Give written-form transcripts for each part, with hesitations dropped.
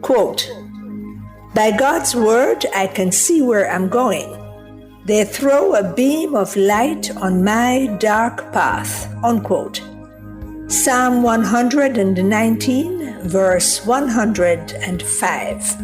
Quote, "By God's word, I can see where I'm going. They throw a beam of light on my dark path." Unquote. Psalm 119, verse 105.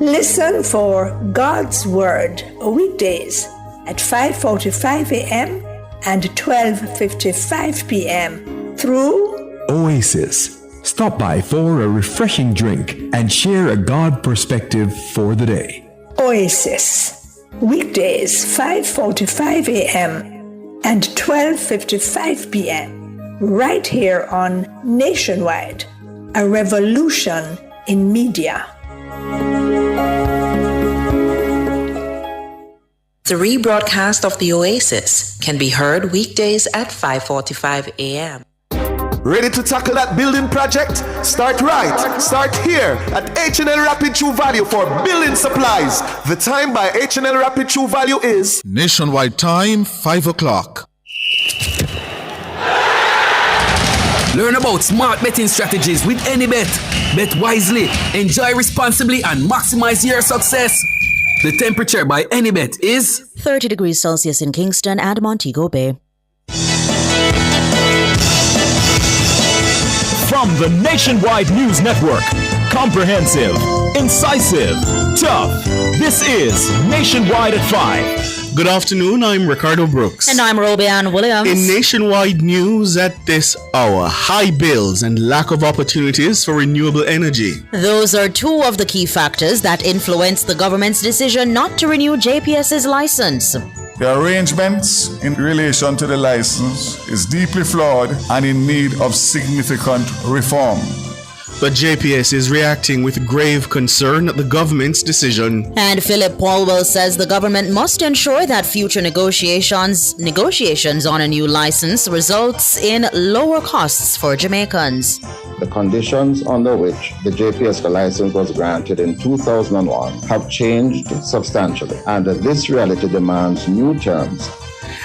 Listen for God's Word weekdays at 5:45 a.m. and 12:55 p.m. through Oasis. Stop by for a refreshing drink and share a God perspective for the day. Oasis. Weekdays 5:45 a.m. and 12:55 p.m. right here on Nationwide, a revolution in media. The rebroadcast of the Oasis can be heard weekdays at 5:45 a.m. Ready to tackle that building project? Start right. Start here at H&L Rapid True Value for building supplies. The time by H&L Rapid True Value is Nationwide time, 5 o'clock. Learn about smart betting strategies with AnyBet. Bet wisely, enjoy responsibly, and maximize your success. The temperature by AnyBet is 30 degrees Celsius in Kingston and Montego Bay. From the Nationwide News Network, comprehensive, incisive, tough. This is Nationwide at 5. Good afternoon, I'm Ricardo Brooks. And I'm Robianne Williams. In Nationwide News at this hour, high bills and lack of opportunities for renewable energy. Those are two of the key factors that influence the government's decision not to renew JPS's license. The arrangements in relation to the license is deeply flawed and in need of significant reform. But JPS is reacting with grave concern at the government's decision. And Philip Paulwell says the government must ensure that future negotiations on a new license results in lower costs for Jamaicans. The conditions under which the JPS license was granted in 2001 have changed substantially, and this reality demands new terms.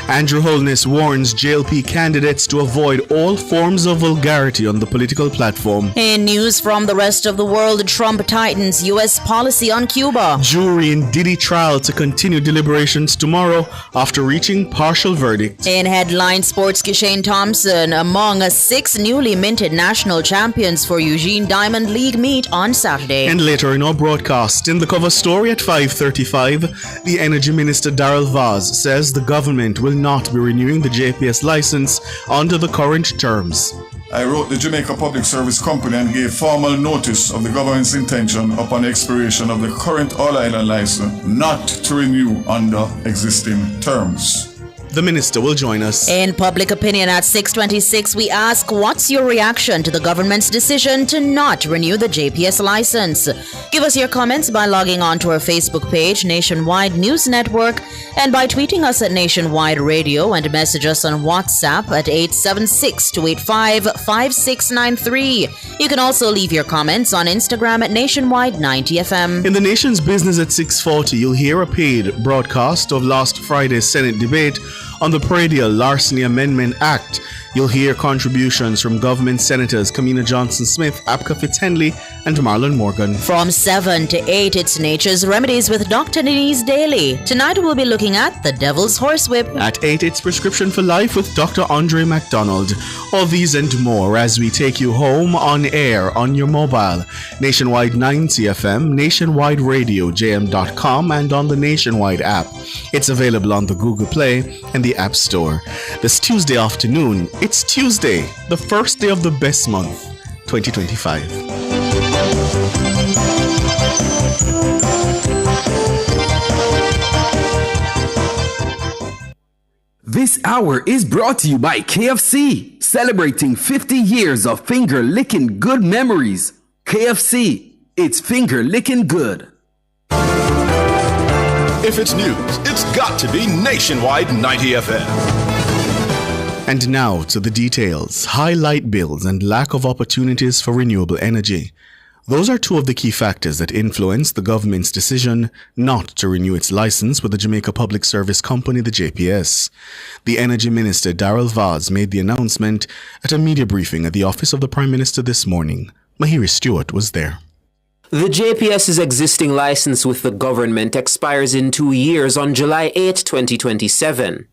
Andrew Holness warns JLP candidates to avoid all forms of vulgarity on the political platform. In news from the rest of the world, Trump tightens U.S. policy on Cuba. Jury in Diddy trial to continue deliberations tomorrow after reaching partial verdict. In headline sports, Kishane Thompson among 6 newly minted national champions for Eugene Diamond League meet on Saturday. And later in our broadcast, in the cover story at 5:35, the Energy Minister Darrell Vaz says the government will not be renewing the JPS license under the current terms. I wrote the Jamaica Public Service Company and gave formal notice of the government's intention upon expiration of the current all-island license not to renew under existing terms. The minister will join us. In public opinion at 6:26, we ask, what's your reaction to the government's decision to not renew the JPS license? Give us your comments by logging on to our Facebook page, Nationwide News Network, and by tweeting us at Nationwide Radio, and message us on WhatsApp at 876-285-5693. You can also leave your comments on Instagram at Nationwide 90FM. In the nation's business at 6:40, you'll hear a paid broadcast of last Friday's Senate debate on the Pradial Larceny Amendment Act. You'll hear contributions from government senators Kamina Johnson-Smith, Apka Fitzhenley, and Marlon Morgan. From 7 to 8, it's Nature's Remedies with Dr. Denise Daly. Tonight we'll be looking at the Devil's Horsewhip. At 8, it's Prescription for Life with Dr. Andre MacDonald. All these and more as we take you home on air on your mobile. Nationwide 90 FM, Nationwide Radio, JM.com, and on the Nationwide app. It's available on the Google Play and the App Store. This Tuesday afternoon, it's Tuesday, the first day of the best month, 2025. This hour is brought to you by KFC, celebrating 50 years of finger-licking good memories. KFC, it's finger-licking good. If it's news, it's got to be Nationwide 90 FM. And now to the details. High light bills and lack of opportunities for renewable energy. Those are two of the key factors that influence the government's decision not to renew its license with the Jamaica Public Service Company, the JPS. The Energy Minister, Darrell Vaz, made the announcement at a media briefing at the office of the Prime Minister this morning. Mahiri Stewart was there. The JPS's existing license with the government expires in 2 years on July 8, 2027.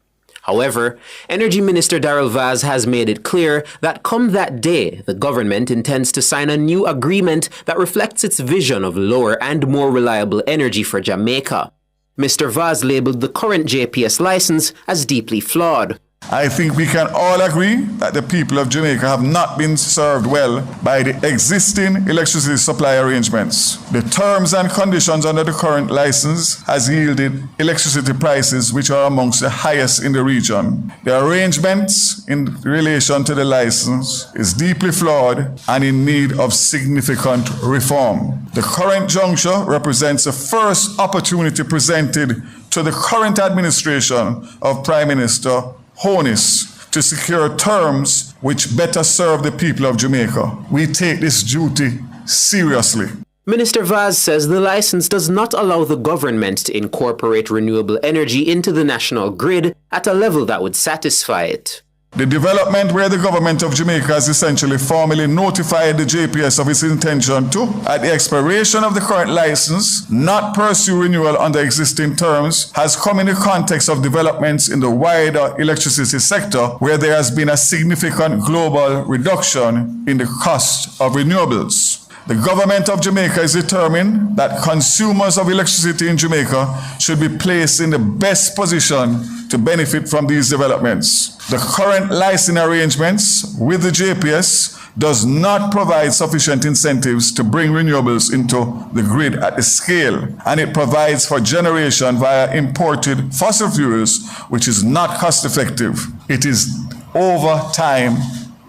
However, Energy Minister Daryl Vaz has made it clear that come that day, the government intends to sign a new agreement that reflects its vision of lower and more reliable energy for Jamaica. Mr. Vaz labeled the current JPS license as deeply flawed. I think we can all agree that the people of Jamaica have not been served well by the existing electricity supply arrangements. The terms and conditions under the current license has yielded electricity prices which are amongst the highest in the region. The arrangements in relation to the license is deeply flawed and in need of significant reform. The current juncture represents the first opportunity presented to the current administration of Prime Minister Honis to secure terms which better serve the people of Jamaica. We take this duty seriously. Minister Vaz says the license does not allow the government to incorporate renewable energy into the national grid at a level that would satisfy it. The development where the government of Jamaica has essentially formally notified the JPS of its intention to, at the expiration of the current license, not pursue renewal under existing terms, has come in the context of developments in the wider electricity sector where there has been a significant global reduction in the cost of renewables. The government of Jamaica is determined that consumers of electricity in Jamaica should be placed in the best position to benefit from these developments. The current licensing arrangements with the JPS does not provide sufficient incentives to bring renewables into the grid at the scale, and it provides for generation via imported fossil fuels, which is not cost effective. It is over time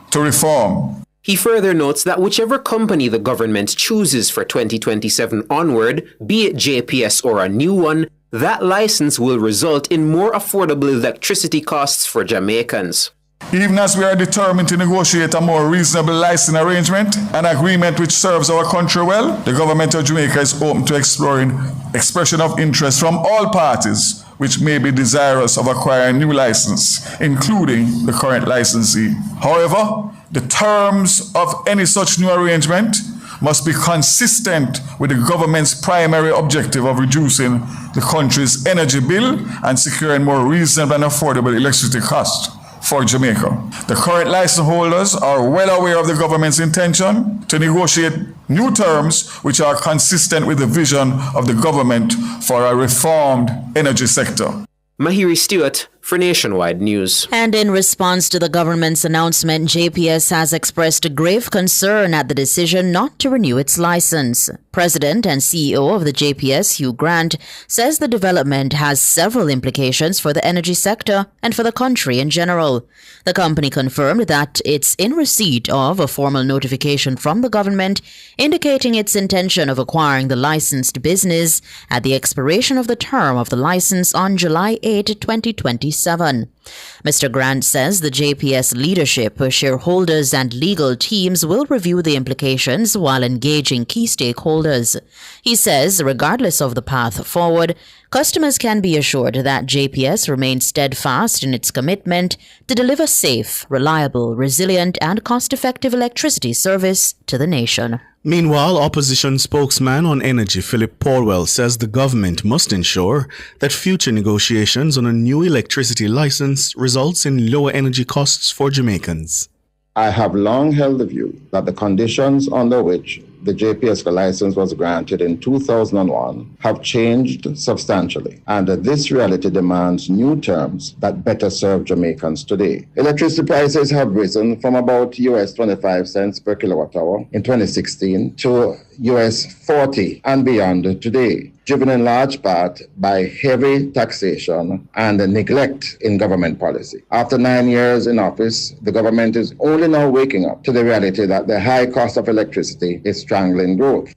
to reform. He further notes that whichever company the government chooses for 2027 onward, be it JPS or a new one, that license will result in more affordable electricity costs for Jamaicans. Even as we are determined to negotiate a more reasonable licensing arrangement, an agreement which serves our country well, the government of Jamaica is open to exploring expression of interest from all parties which may be desirous of acquiring new license, including the current licensee. However, the terms of any such new arrangement must be consistent with the government's primary objective of reducing the country's energy bill and securing more reasonable and affordable electricity costs for Jamaica. The current license holders are well aware of the government's intention to negotiate new terms which are consistent with the vision of the government for a reformed energy sector. Mahiri Stewart for Nationwide News. And in response to the government's announcement, JPS has expressed a grave concern at the decision not to renew its license. President and CEO of the JPS, Hugh Grant, says the development has several implications for the energy sector and for the country in general. The company confirmed that it's in receipt of a formal notification from the government indicating its intention of acquiring the licensed business at the expiration of the term of the license on July 8, 2027. Mr. Grant says the JPS leadership, shareholders and legal teams will review the implications while engaging key stakeholders. He says, regardless of the path forward, customers can be assured that JPS remains steadfast in its commitment to deliver safe, reliable, resilient and cost-effective electricity service to the nation. Meanwhile, opposition spokesman on energy Philip Paulwell says the government must ensure that future negotiations on a new electricity license results in lower energy costs for Jamaicans. I have long held the view that the conditions under which the JPS license was granted in 2001 have changed substantially, and this reality demands new terms that better serve Jamaicans today. Electricity prices have risen from about US 25 cents per kilowatt hour in 2016 to US 40 and beyond today, driven in large part by heavy taxation and neglect in government policy. After 9 years in office, the government is only now waking up to the reality that the high cost of electricity is strangling growth.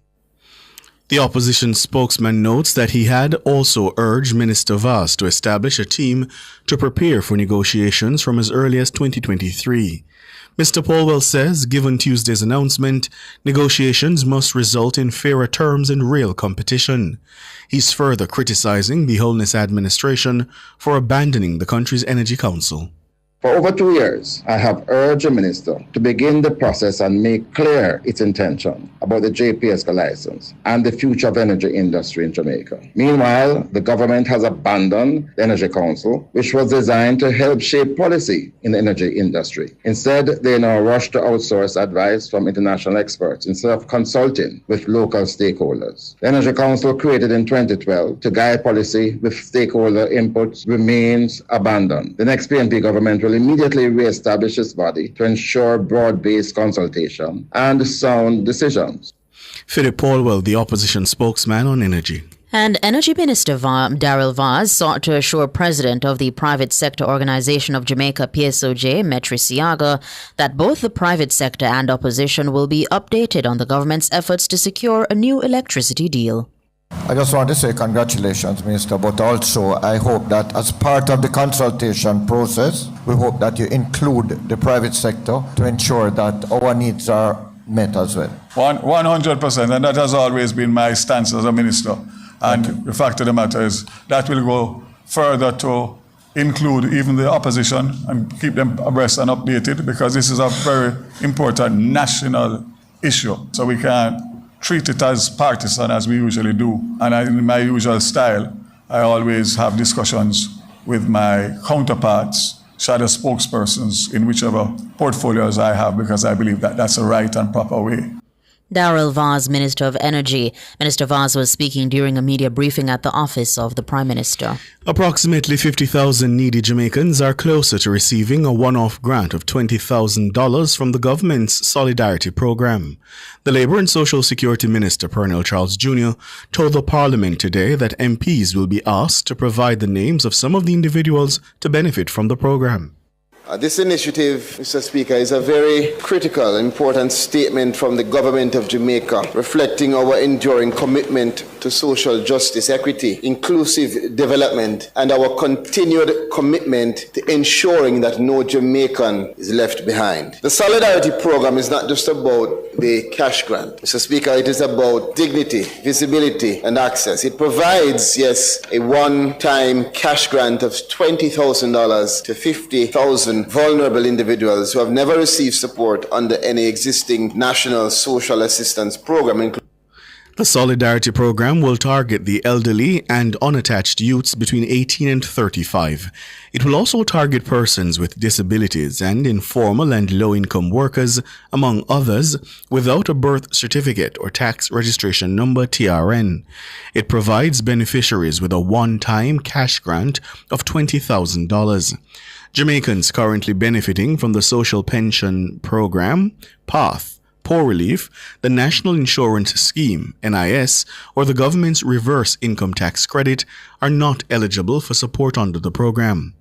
The opposition spokesman notes that he had also urged Minister Vaz to establish a team to prepare for negotiations from as early as 2023. Mr. Paulwell says, given Tuesday's announcement, negotiations must result in fairer terms and real competition. He's further criticizing the Holness administration for abandoning the country's Energy Council. For over 2 years, I have urged the minister to begin the process and make clear its intention about the JPSC license and the future of energy industry in Jamaica. Meanwhile, the government has abandoned the Energy Council, which was designed to help shape policy in the energy industry. Instead, they now rush to outsource advice from international experts instead of consulting with local stakeholders. The Energy Council, created in 2012 to guide policy with stakeholder inputs, remains abandoned. The next PNP government will immediately re-establish this body to ensure broad-based consultation and sound decisions. Philip Paulwell, the opposition spokesman on energy. And Energy Minister Darrell Vaz sought to assure President of the Private Sector Organization of Jamaica, PSOJ, Metri Siaga, that both the private sector and opposition will be updated on the government's efforts to secure a new electricity deal. I just want to say congratulations, Minister, but also I hope that as part of the consultation process, we hope that you include the private sector to ensure that our needs are met as well. 100%, and that has always been my stance as a minister. And the fact of the matter is that will go further to include even the opposition and keep them abreast and updated, because this is a very important national issue. So we can't treat it as partisan as we usually do. And in my usual style, I always have discussions with my counterparts, shadow spokespersons in whichever portfolios I have, because I believe that that's a right and proper way. Darrell Vaz, Minister of Energy. Minister Vaz was speaking during a media briefing at the office of the Prime Minister. Approximately 50,000 needy Jamaicans are closer to receiving a one-off grant of $20,000 from the government's Solidarity Program. The Labour and Social Security Minister, Pernell Charles Jr., told the Parliament today that MPs will be asked to provide the names of some of the individuals to benefit from the program. This initiative, Mr. Speaker, is a very critical, important statement from the government of Jamaica, reflecting our enduring commitment to social justice, equity, inclusive development, and our continued commitment to ensuring that no Jamaican is left behind. The Solidarity Program is not just about the cash grant. Mr. Speaker, it is about dignity, visibility, and access. It provides, yes, a one-time cash grant of $20,000 to 50,000 vulnerable individuals who have never received support under any existing national social assistance program. The Solidarity Program will target the elderly and unattached youths between 18 and 35. It will also target persons with disabilities and informal and low-income workers, among others, without a birth certificate or tax registration number (TRN). It provides beneficiaries with a one-time cash grant of $20,000. Jamaicans currently benefiting from the Social Pension Program, PATH, Poor Relief, the National Insurance Scheme, NIS, or the government's reverse income tax credit are not eligible for support under the program.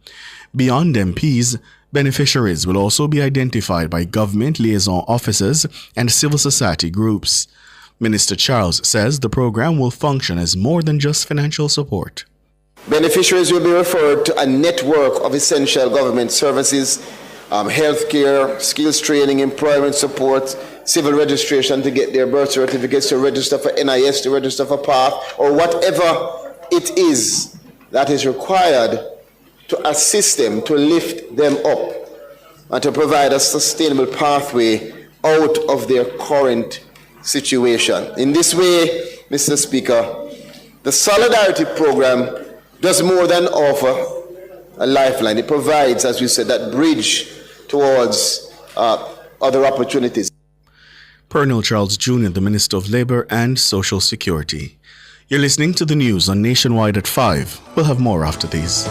Beyond MPs, beneficiaries will also be identified by government liaison officers and civil society groups. Minister Charles says the program will function as more than just financial support. Beneficiaries will be referred to a network of essential government services, healthcare, skills training, employment support, civil registration to get their birth certificates, to register for NIS, to register for PATH, or whatever it is that is required to assist them, to lift them up, and to provide a sustainable pathway out of their current situation. In this way, Mr. Speaker, the Solidarity Program does more than offer a lifeline. It provides, as we said, that bridge towards other opportunities. Pernell Charles Jr., the Minister of Labour and Social Security. You're listening to the news on Nationwide at 5. We'll have more after these.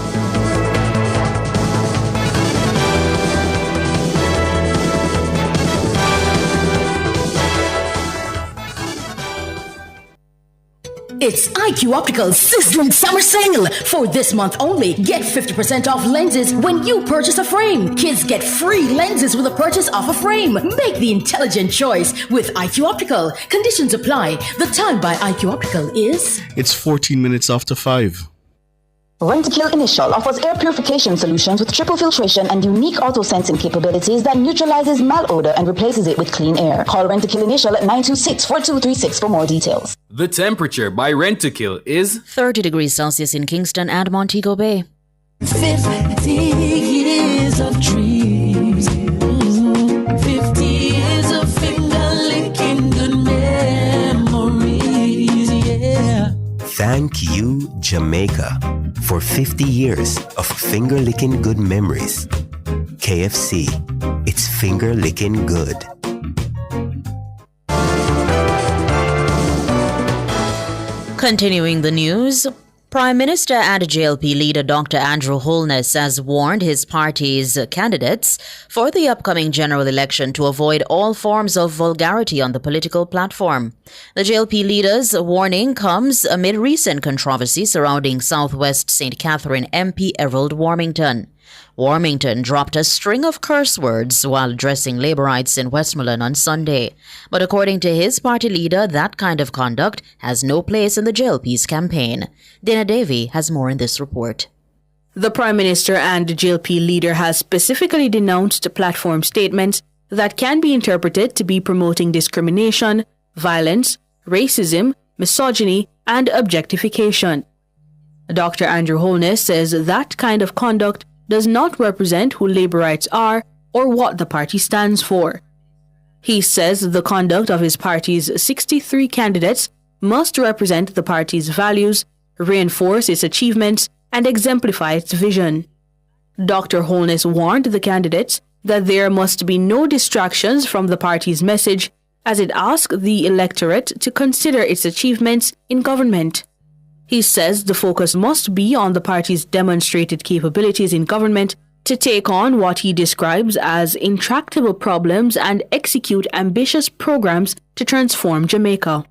It's IQ Optical's sizzling summer sale. For this month only, get 50% off lenses when you purchase a frame. Kids get free lenses with a purchase of a frame. Make the intelligent choice with IQ Optical. Conditions apply. The time by IQ Optical is... It's 14 minutes after 5. Rentokil Initial offers air purification solutions with triple filtration and unique auto-sensing capabilities that neutralizes malodor and replaces it with clean air. Call Rentokil Initial at 926-4236 for more details. The temperature by Rentokil is 30 degrees Celsius in Kingston and Montego Bay. 50 years of dreams. 50 years of finger-licking good memories, yeah. Thank you, Jamaica, for 50 years of finger-licking good memories. KFC, it's finger-licking good. Continuing the news, Prime Minister and JLP leader Dr. Andrew Holness has warned his party's candidates for the upcoming general election to avoid all forms of vulgarity on the political platform. The JLP leader's warning comes amid recent controversy surrounding Southwest St. Catherine MP Errol Warmington. Warmington dropped a string of curse words while addressing Labourites in Westmoreland on Sunday. But according to his party leader, that kind of conduct has no place in the JLP's campaign. Dana Davey has more in this report. The Prime Minister and JLP leader has specifically denounced platform statements that can be interpreted to be promoting discrimination, violence, racism, misogyny, and objectification. Dr. Andrew Holness says that kind of conduct does not represent who Labourites are or what the party stands for. He says the conduct of his party's 63 candidates must represent the party's values, reinforce its achievements, and exemplify its vision. Dr. Holness warned the candidates that there must be no distractions from the party's message as it asked the electorate to consider its achievements in government. He says the focus must be on the party's demonstrated capabilities in government to take on what he describes as intractable problems and execute ambitious programs to transform Jamaica.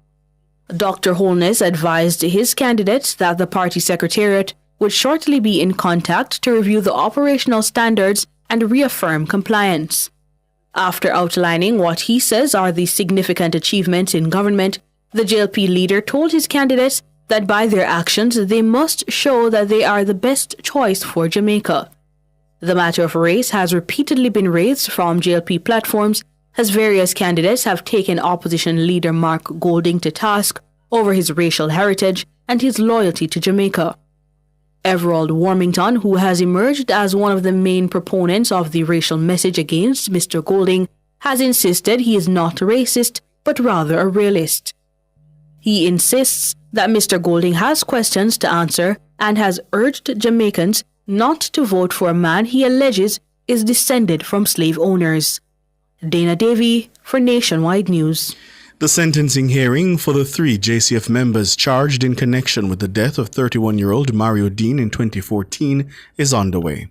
Dr. Holness advised his candidates that the party secretariat would shortly be in contact to review the operational standards and reaffirm compliance. After outlining what he says are the significant achievements in government, the JLP leader told his candidates that by their actions they must show that they are the best choice for Jamaica. The matter of race has repeatedly been raised from JLP platforms as various candidates have taken opposition leader Mark Golding to task over his racial heritage and his loyalty to Jamaica. Errol Warmington, who has emerged as one of the main proponents of the racial message against Mr. Golding, has insisted he is not racist but rather a realist. He insists that Mr. Golding has questions to answer and has urged Jamaicans not to vote for a man he alleges is descended from slave owners. Dana Davey for Nationwide News. The sentencing hearing for the 3 JCF members charged in connection with the death of 31-year-old Mario Dean in 2014 is underway.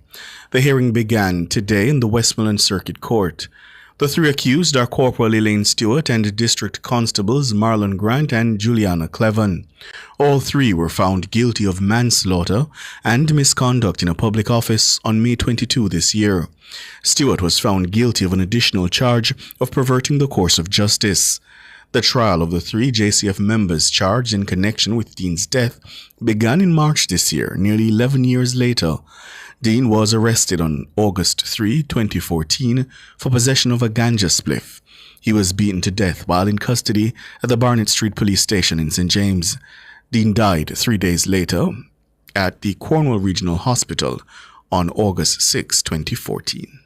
The hearing began today in the Westmoreland Circuit Court. The 3 accused are Corporal Elaine Stewart and District Constables Marlon Grant and Juliana Cleven. All 3 were found guilty of manslaughter and misconduct in a public office on May 22 this year. Stewart was found guilty of an additional charge of perverting the course of justice. The trial of the 3 JCF members charged in connection with Dean's death began in March this year, nearly 11 years later. Dean was arrested on August 3, 2014 for possession of a ganja spliff. He was beaten to death while in custody at the Barnett Street Police Station in St. James. Dean died 3 days later at the Cornwall Regional Hospital on August 6, 2014.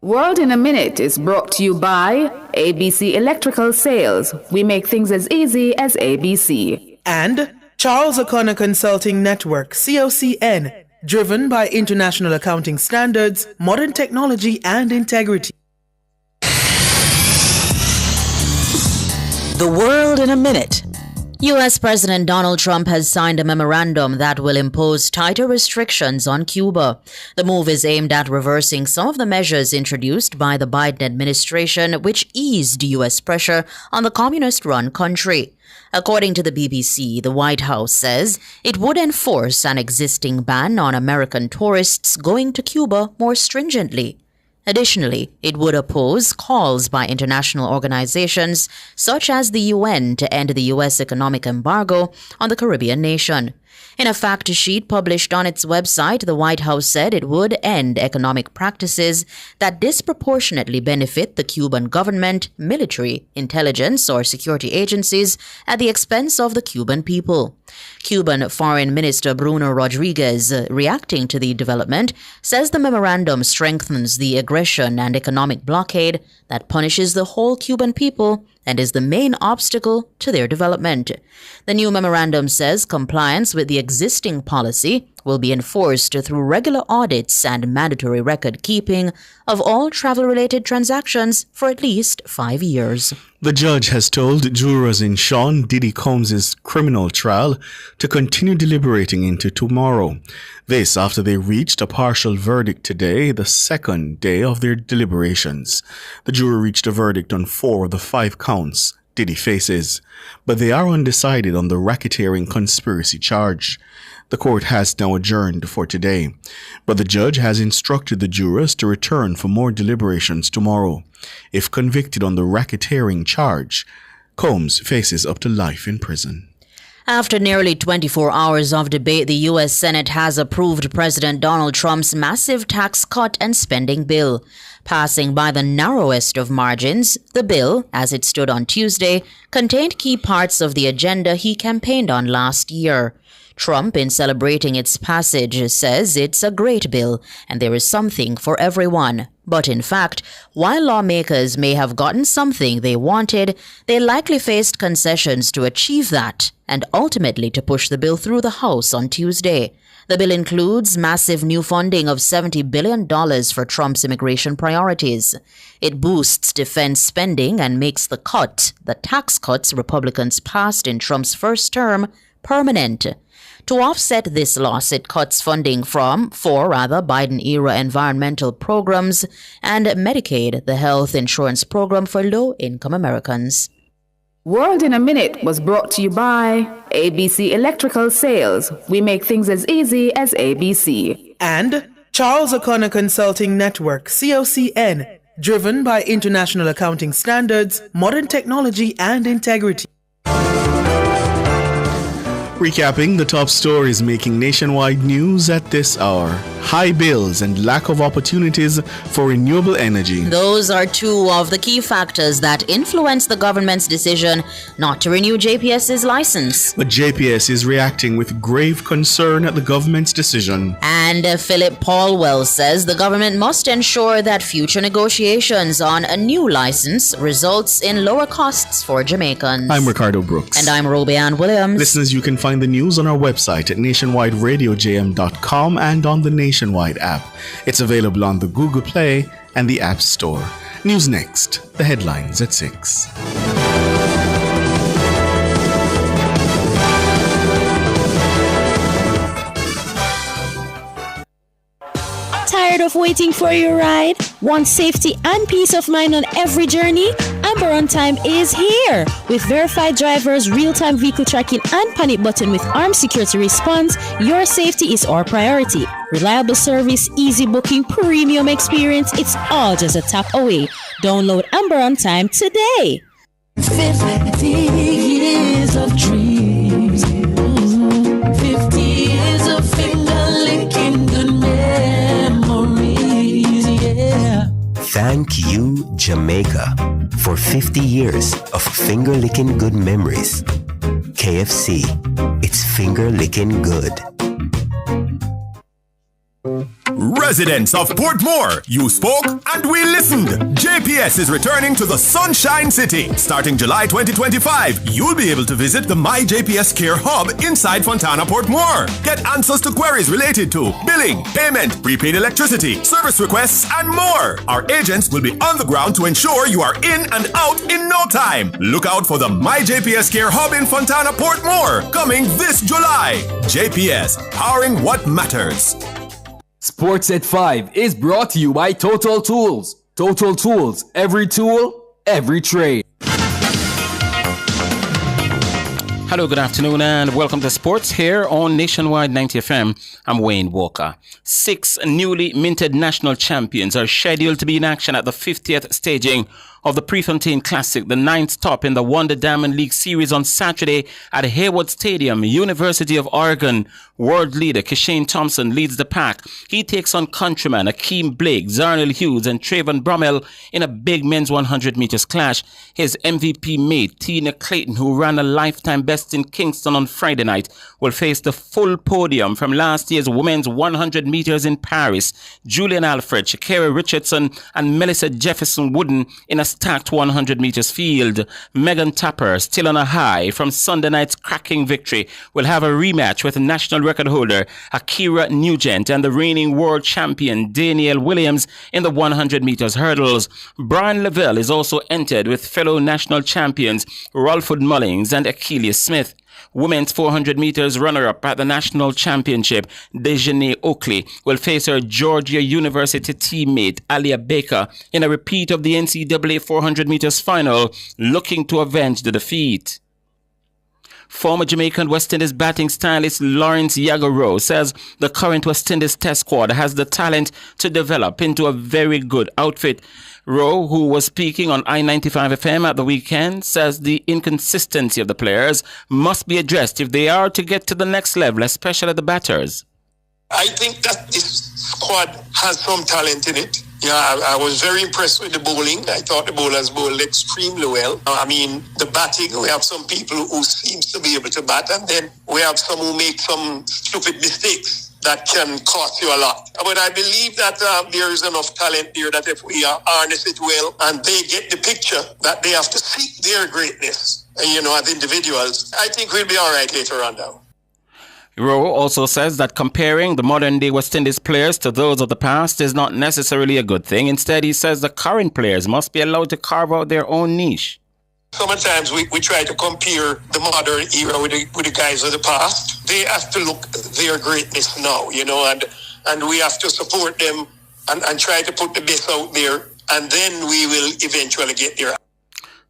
World in a Minute is brought to you by ABC Electrical Sales. We make things as easy as ABC. And Charles O'Connor Consulting Network, COCN, driven by international accounting standards, modern technology, and integrity. The World in a Minute. U.S. President Donald Trump has signed a memorandum that will impose tighter restrictions on Cuba. The move is aimed at reversing some of the measures introduced by the Biden administration, which eased U.S. pressure on the communist-run country. According to the BBC, the White House says it would enforce an existing ban on American tourists going to Cuba more stringently. Additionally, it would oppose calls by international organizations such as the UN to end the U.S. economic embargo on the Caribbean nation. In a fact sheet published on its website, the White House said it would end economic practices that disproportionately benefit the Cuban government, military, intelligence, or security agencies at the expense of the Cuban people. Cuban Foreign Minister Bruno Rodriguez, reacting to the development, says the memorandum strengthens the aggression and economic blockade that punishes the whole Cuban people and is the main obstacle to their development. The new memorandum says compliance with the existing policy will be enforced through regular audits and mandatory record keeping of all travel-related transactions for at least 5 years. The judge has told jurors in Sean Diddy Combs' criminal trial to continue deliberating into tomorrow. This after they reached a partial verdict today, the second day of their deliberations. The jury reached a verdict on 4 of the 5 counts Diddy faces, but they are undecided on the racketeering conspiracy charge. The court has now adjourned for today, but the judge has instructed the jurors to return for more deliberations tomorrow. If convicted on the racketeering charge, Combs faces up to life in prison. After nearly 24 hours of debate, the U.S. Senate has approved President Donald Trump's massive tax cut and spending bill. Passing by the narrowest of margins, the bill, as it stood on Tuesday, contained key parts of the agenda he campaigned on last year. Trump, in celebrating its passage, says it's a great bill and there is something for everyone. But in fact, while lawmakers may have gotten something they wanted, they likely faced concessions to achieve that and ultimately to push the bill through the House on Tuesday. The bill includes massive new funding of $70 billion for Trump's immigration priorities. It boosts defense spending and makes the tax cuts Republicans passed in Trump's first term, permanent. To offset this loss, it cuts funding for Biden-era environmental programs and Medicaid, the health insurance program for low-income Americans. World in a Minute was brought to you by ABC Electrical Sales. We make things as easy as ABC. And Charles O'Connor Consulting Network, COCN, driven by international accounting standards, modern technology, and integrity. Recapping the top stories making nationwide news at this hour. High bills and lack of opportunities for renewable energy. Those are 2 of the key factors that influence the government's decision not to renew JPS's license. But JPS is reacting with grave concern at the government's decision. And Philip Paulwell says the government must ensure that future negotiations on a new license results in lower costs for Jamaicans. I'm Ricardo Brooks. And I'm Roby Ann Williams. Listeners, you can find the news on our website at nationwideradiojm.com and on the Nationwide app. It's available on the Google Play and the App Store. News next. The headlines at 6. Tired of waiting for your ride? Want safety and peace of mind on every journey? Amber On Time is here! With verified drivers, real-time vehicle tracking, and panic button with armed security response, your safety is our priority. Reliable service, easy booking, premium experience, it's all just a tap away. Download Amber On Time today! 50 years of dreams. 50 years of finger-licking good memories, yeah. Thank you, Jamaica, for 50 years of finger-licking good memories. KFC, it's finger-licking good. Residents of Portmore, you spoke and we listened. JPS is returning to the Sunshine City. Starting July 2025, you'll be able to visit the My JPS Care Hub inside Fontana Portmore. Get answers to queries related to billing, payment, prepaid electricity, service requests, and more. Our agents will be on the ground to ensure you are in and out in no time. Look out for the My JPS Care Hub in Fontana Portmore, coming this July. JPS, powering what matters. Sports at 5 is brought to you by Total Tools. Total Tools, every tool, every trade. Hello, good afternoon, and welcome to Sports here on Nationwide 90 FM. I'm Wayne Walker. 6 newly minted national champions are scheduled to be in action at the 50th staging of the Prefontaine Classic, the 9th stop in the Wonder Diamond League Series on Saturday at Hayward Stadium, University of Oregon. World leader Kishane Thompson leads the pack. He takes on countryman Akeem Blake, Zarnell Hughes and Trayvon Brummel in a big men's 100 meters clash. His MVP mate, Tina Clayton, who ran a lifetime best in Kingston on Friday night, will face the full podium from last year's women's 100 meters in Paris. Julian Alfred, Shakira Richardson and Melissa Jefferson Wooden in a stacked 100 meters field. Megan Tapper, still on a high from Sunday night's cracking victory, will have a rematch with national record holder Akira Nugent and the reigning world champion Danielle Williams in the 100 meters hurdles. Brian Lavelle is also entered with fellow national champions Ralford Mullings and Achilles Smith. Women's 400 meters runner-up at the national championship, Dejanay Oakley, will face her Georgia University teammate Alia Baker in a repeat of the NCAA 400 meters final, looking to avenge the defeat. Former Jamaican West Indies batting stylist Lawrence Yagaro says the current West Indies Test squad has the talent to develop into a very good outfit. Rowe, who was speaking on I-95 FM at the weekend, says the inconsistency of the players must be addressed if they are to get to the next level, especially the batters. I think that this squad has some talent in it. Yeah, I was very impressed with the bowling. I thought the bowlers bowled extremely well. I mean, the batting, we have some people who seems to be able to bat, and then we have some who make some stupid mistakes that can cost you a lot. But I believe that there is enough talent there that if we harness it well and they get the picture that they have to seek their greatness, as individuals, I think we'll be all right later on now. Rowe also says that comparing the modern-day West Indies players to those of the past is not necessarily a good thing. Instead, he says the current players must be allowed to carve out their own niche. Sometimes we try to compare the modern era with the guys of the past. They have to look their greatness now, and we have to support them and try to put the best out there, and then we will eventually get there.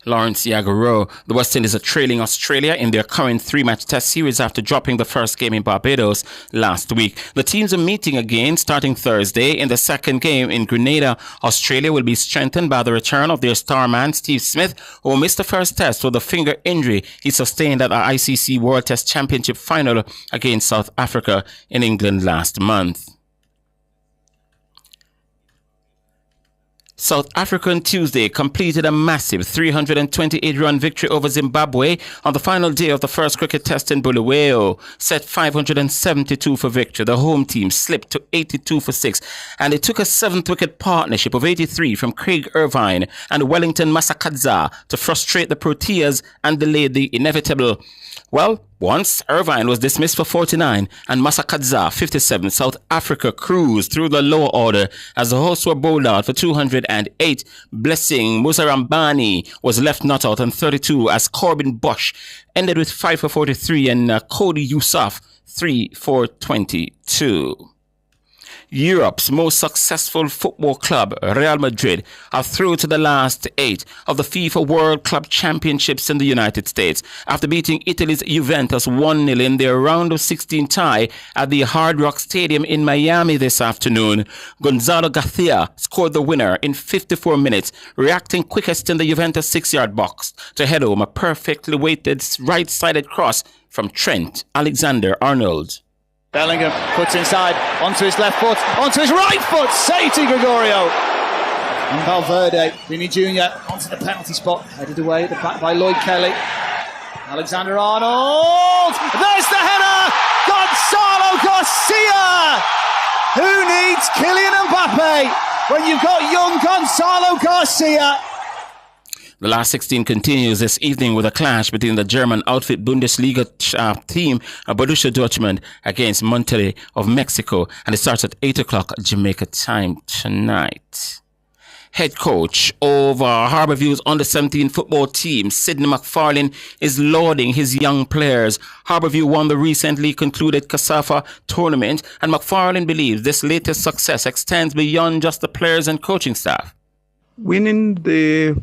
Lawrence Yagaro. The West Indies are trailing Australia in their current 3-match test series after dropping the first game in Barbados last week. The teams are meeting again starting Thursday. In the second game in Grenada, Australia will be strengthened by the return of their star man Steve Smith, who missed the first test with a finger injury he sustained at the ICC World Test Championship final against South Africa in England last month. South Africa on Tuesday completed a massive 328-run victory over Zimbabwe on the final day of the first cricket test in Bulawayo. Set 572 for victory, the home team slipped to 82 for 6, and it took a 7th-wicket partnership of 83 from Craig Irvine and Wellington Masakadza to frustrate the Proteas and delay the inevitable. Well, once Irvine was dismissed for 49 and Masakadza 57, South Africa cruised through the lower order as the hosts were bowled out for 208. Blessing Musarambani was left not out on 32 as Corbin Bosch ended with 5 for 43 and Cody Yousaf 3 for 22. Europe's most successful football club, Real Madrid, are through to the last 8 of the FIFA World Club Championships in the United States after beating Italy's Juventus 1-0 in their round of 16 tie at the Hard Rock Stadium in Miami this afternoon. Gonzalo Garcia scored the winner in 54 minutes, reacting quickest in the Juventus 6-yard box to head home a perfectly weighted right-sided cross from Trent Alexander-Arnold. Bellingham puts inside, onto his left foot, onto his right foot, Sati Gregorio. And Valverde, Vini Jr. onto the penalty spot, headed away at the back by Lloyd Kelly. Alexander-Arnold, there's the header! Gonzalo Garcia! Who needs Kylian Mbappe when you've got young Gonzalo Garcia? The last 16 continues this evening with a clash between the German outfit Bundesliga team Borussia Dortmund against Monterrey of Mexico, and it starts at 8 o'clock Jamaica time tonight. Head coach of Harborview's under-17 football team, Sidney McFarlane, is lauding his young players. Harborview won the recently concluded CASAFA tournament, and McFarlane believes this latest success extends beyond just the players and coaching staff. Winning the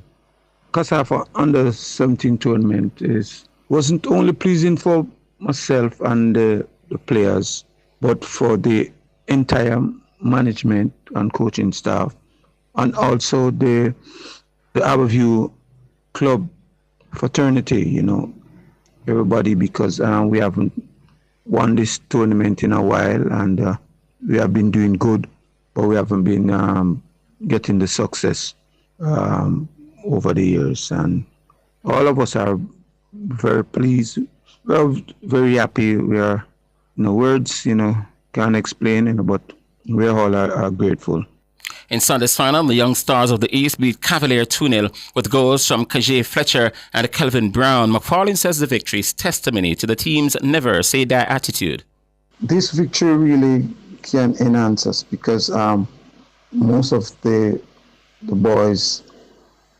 CASAFA under-17 tournament is wasn't only pleasing for myself and the players, but for the entire management and coaching staff, and also the Harborview club fraternity, everybody, because we haven't won this tournament in a while, and we have been doing good, but we haven't been getting the success over the years, and all of us are very pleased. We're very happy. We are, words, can't explain, but we all are grateful. In Sunday's final, the Young Stars of the East beat Cavalier 2-0 with goals from Kajay Fletcher and Kelvin Brown. McFarlane says the victory is testimony to the team's never-say-die attitude. This victory really can enhance us because most of the boys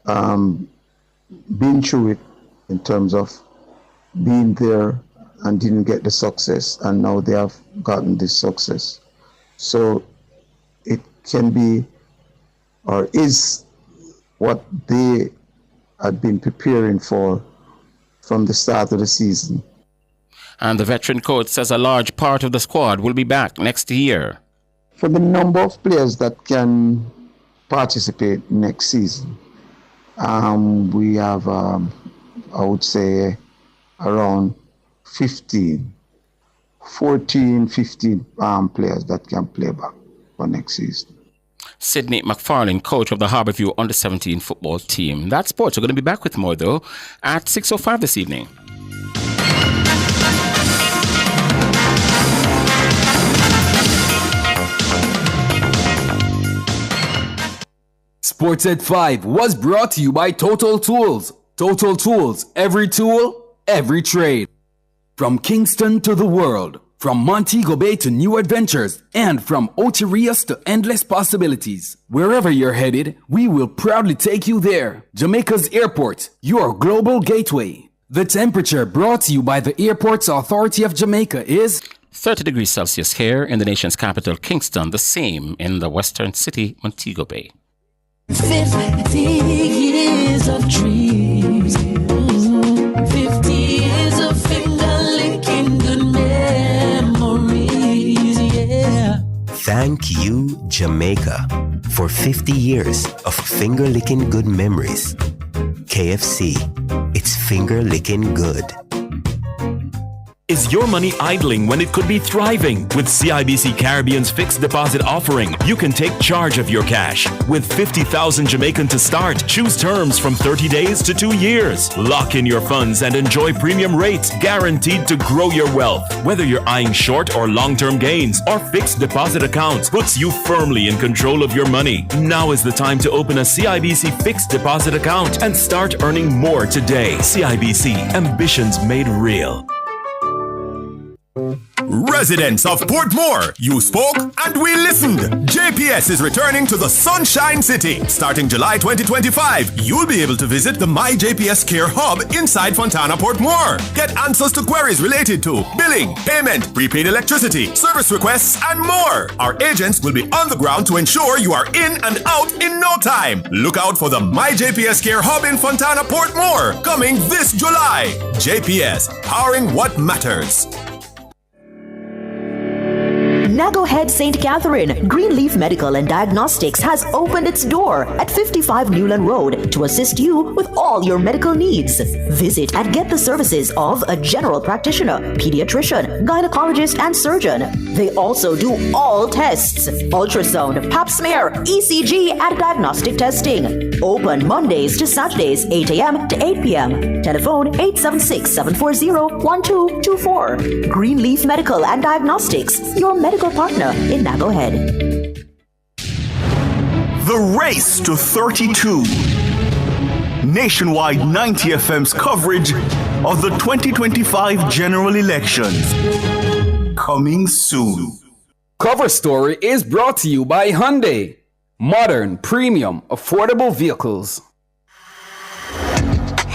been through it in terms of being there and didn't get the success, and now they have gotten this success. So it can be or is what they had been preparing for from the start of the season. And the veteran coach says a large part of the squad will be back next year. For the number of players that can participate next season, we have, I would say, around 15 players that can play back for next season. Sidney McFarlane, coach of the Harborview Under-17 football team. That's sports. We're going to be back with more, though, at 6:05 this evening. Sports at 5 was brought to you by Total Tools. Total Tools, every tool, every trade. From Kingston to the world, from Montego Bay to new adventures, and from Ocherias to endless possibilities. Wherever you're headed, we will proudly take you there. Jamaica's airport, your global gateway. The temperature brought to you by the Airports Authority of Jamaica is 30 degrees Celsius here in the nation's capital, Kingston, the same in the western city, Montego Bay. 50 years of dreams, 50 years of finger-licking good memories, yeah. Thank you, Jamaica, for 50 years of finger-licking good memories. KFC, it's finger-licking good. Is your money idling when it could be thriving? With CIBC Caribbean's fixed deposit offering, you can take charge of your cash. With 50,000 Jamaican to start, choose terms from 30 days to 2 years. Lock in your funds and enjoy premium rates guaranteed to grow your wealth. Whether you're eyeing short or long-term gains, our fixed deposit account puts you firmly in control of your money. Now is the time to open a CIBC fixed deposit account and start earning more today. CIBC, ambitions made real. Residents of Portmore, you spoke and we listened. JPS is returning to the Sunshine City. Starting July 2025, you'll be able to visit the My JPS Care Hub inside Fontana Portmore. Get answers to queries related to billing, payment, prepaid electricity, service requests, and more. Our agents will be on the ground to ensure you are in and out in no time. Look out for the My JPS Care Hub in Fontana Portmore, coming this July. JPS, powering what matters. Nago Head St. Catherine, Greenleaf Medical and Diagnostics has opened its door at 55 Newland Road to assist you with all your medical needs. Visit and get the services of a general practitioner, pediatrician, gynecologist, and surgeon. They also do all tests: ultrasound, pap smear, ECG, and diagnostic testing. Open Mondays to Saturdays, 8 a.m. to 8 p.m. Telephone 876-740-1224. Greenleaf Medical and Diagnostics, your medical partner in Nago Head. The race to 32. Nationwide 90 FM's coverage of the 2025 general elections. Coming soon. Cover Story is brought to you by Hyundai. Modern, premium, affordable vehicles.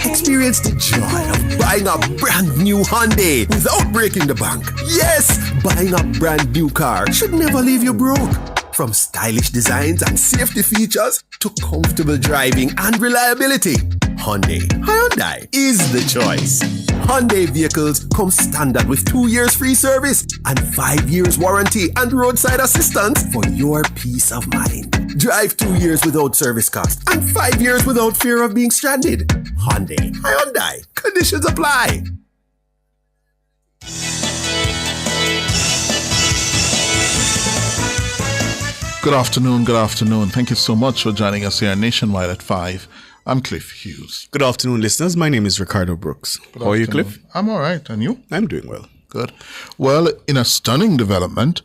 Experience the joy of buying a brand new Hyundai without breaking the bank. Yes, buying a brand new car should never leave you broke. From stylish designs and safety features to comfortable driving and reliability, Hyundai is the choice. Hyundai vehicles come standard with 2 years free service and 5 years warranty and roadside assistance for your peace of mind. Drive 2 years without service cost and 5 years without fear of being stranded. Hyundai. Conditions apply. Good afternoon. Thank you so much for joining us here Nationwide at 5. I'm Cliff Hughes. Good afternoon, listeners. My name is Ricardo Brooks. How are you, Cliff? I'm all right. And you? I'm doing well. Good. Well, in a stunning development,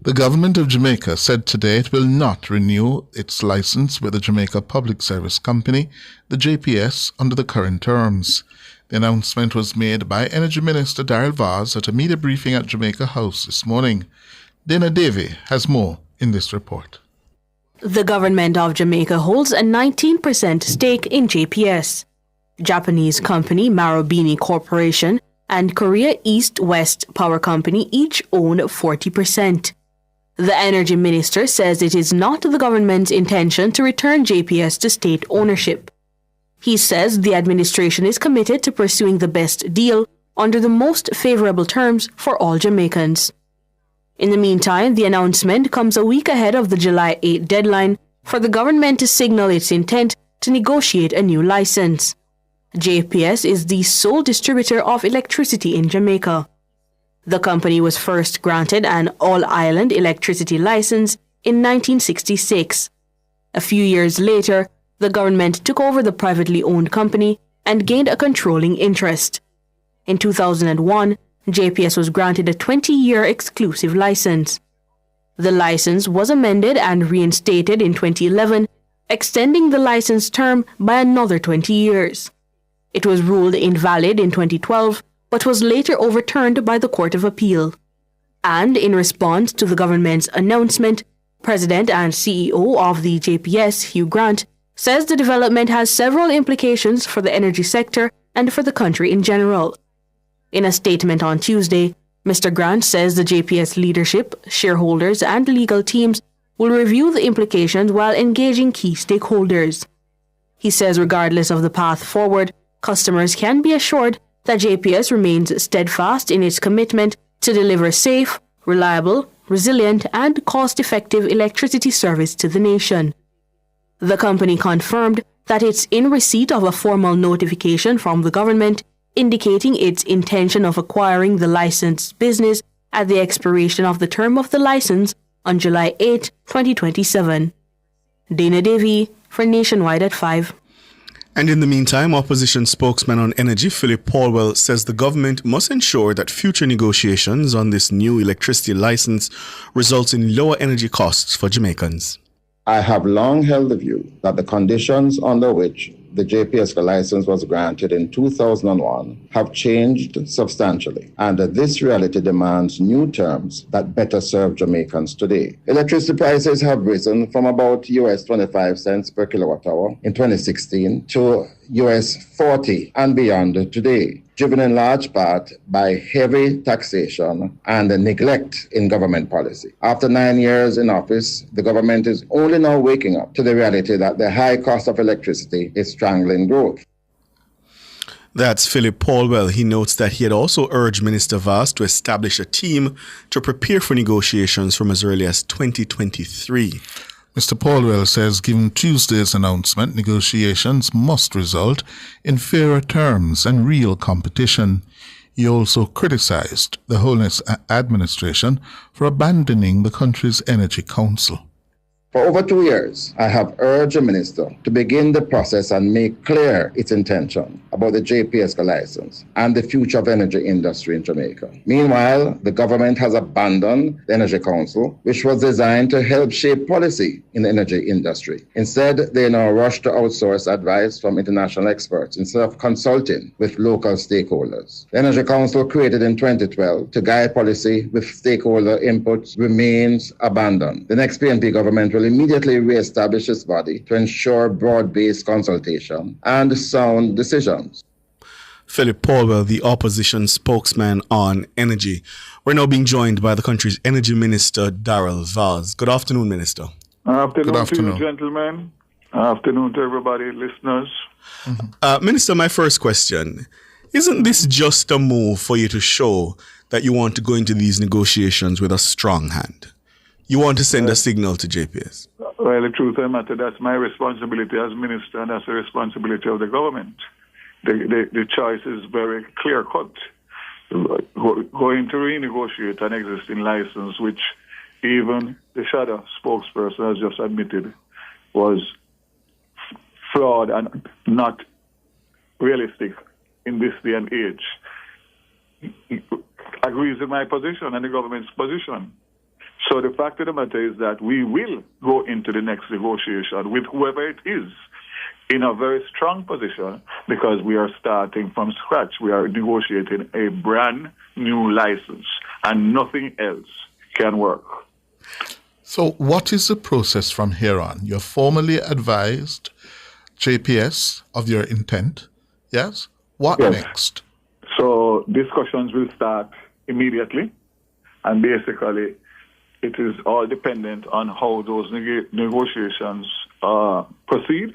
the government of Jamaica said today it will not renew its license with the Jamaica Public Service Company, the JPS, under the current terms. The announcement was made by Energy Minister Daryl Vaz at a media briefing at Jamaica House this morning. Dana Davey has more in this report. The government of Jamaica holds a 19% stake in JPS. Japanese company Marubeni Corporation and Korea East West Power Company each own 40%. The energy minister says it is not the government's intention to return JPS to state ownership. He says the administration is committed to pursuing the best deal under the most favorable terms for all Jamaicans. In the meantime, the announcement comes a week ahead of the July 8 deadline for the government to signal its intent to negotiate a new license. JPS is the sole distributor of electricity in Jamaica. The company was first granted an all-island electricity license in 1966. A few years later, the government took over the privately owned company and gained a controlling interest. In 2001, JPS was granted a 20-year exclusive license. The license was amended and reinstated in 2011, extending the license term by another 20 years. It was ruled invalid in 2012, but was later overturned by the Court of Appeal. And in response to the government's announcement, President and CEO of the JPS, Hugh Grant, says the development has several implications for the energy sector and for the country in general. In a statement on Tuesday, Mr. Grant says the JPS leadership, shareholders, and legal teams will review the implications while engaging key stakeholders. He says regardless of the path forward, customers can be assured that JPS remains steadfast in its commitment to deliver safe, reliable, resilient, and cost-effective electricity service to the nation. The company confirmed that it's in receipt of a formal notification from the government indicating its intention of acquiring the licensed business at the expiration of the term of the license on July 8, 2027. Dana Davey for Nationwide at 5. And in the meantime, opposition spokesman on energy Philip Paulwell says the government must ensure that future negotiations on this new electricity license results in lower energy costs for Jamaicans. I have long held the view that the conditions under which the JPS license was granted in 2001 have changed substantially, and that this reality demands new terms that better serve Jamaicans today. Electricity prices have risen from about US 25 cents per kilowatt hour in 2016 to US 40 and beyond today, driven in large part by heavy taxation and neglect in government policy. After 9 years in office, the government is only now waking up to the reality that the high cost of electricity is strangling growth. That's Philip Paulwell. He notes that he had also urged Minister Vaz to establish a team to prepare for negotiations from as early as 2023. Mr. Paulwell says given Tuesday's announcement, negotiations must result in fairer terms and real competition. He also criticized the Holness administration for abandoning the country's Energy Council. For over 2 years, I have urged the minister to begin the process and make clear its intention about the JPS license and the future of energy industry in Jamaica. Meanwhile, the government has abandoned the Energy Council, which was designed to help shape policy in the energy industry. Instead, they now rush to outsource advice from international experts instead of consulting with local stakeholders. The Energy Council, created in 2012 to guide policy with stakeholder inputs, remains abandoned. The next PNP government will immediately re-establish its body to ensure broad-based consultation and sound decisions. Philip Powell, the opposition spokesman on energy. We're now being joined by the country's energy minister, Darrell Vaz. Good afternoon, Minister. Afternoon to you, gentlemen. Afternoon to everybody, listeners. Minister, my first question. Isn't this just a move for you to show that you want to go into these negotiations with a strong hand? You want to send a signal to JPS? Well, the truth of the matter, that's my responsibility as minister, and that's the responsibility of the government. The choice is very clear-cut. Going to renegotiate an existing license, which even the shadow spokesperson has just admitted was flawed and not realistic in this day and age, agrees with my position and the government's position. So the fact of the matter is that we will go into the next negotiation with whoever it is in a very strong position, because we are starting from scratch. We are negotiating a brand new license, and nothing else can work. So what is the process from here on? You're formally advised JPS of your intent, yes? What next? So discussions will start immediately, and basically it is all dependent on how those negotiations proceed.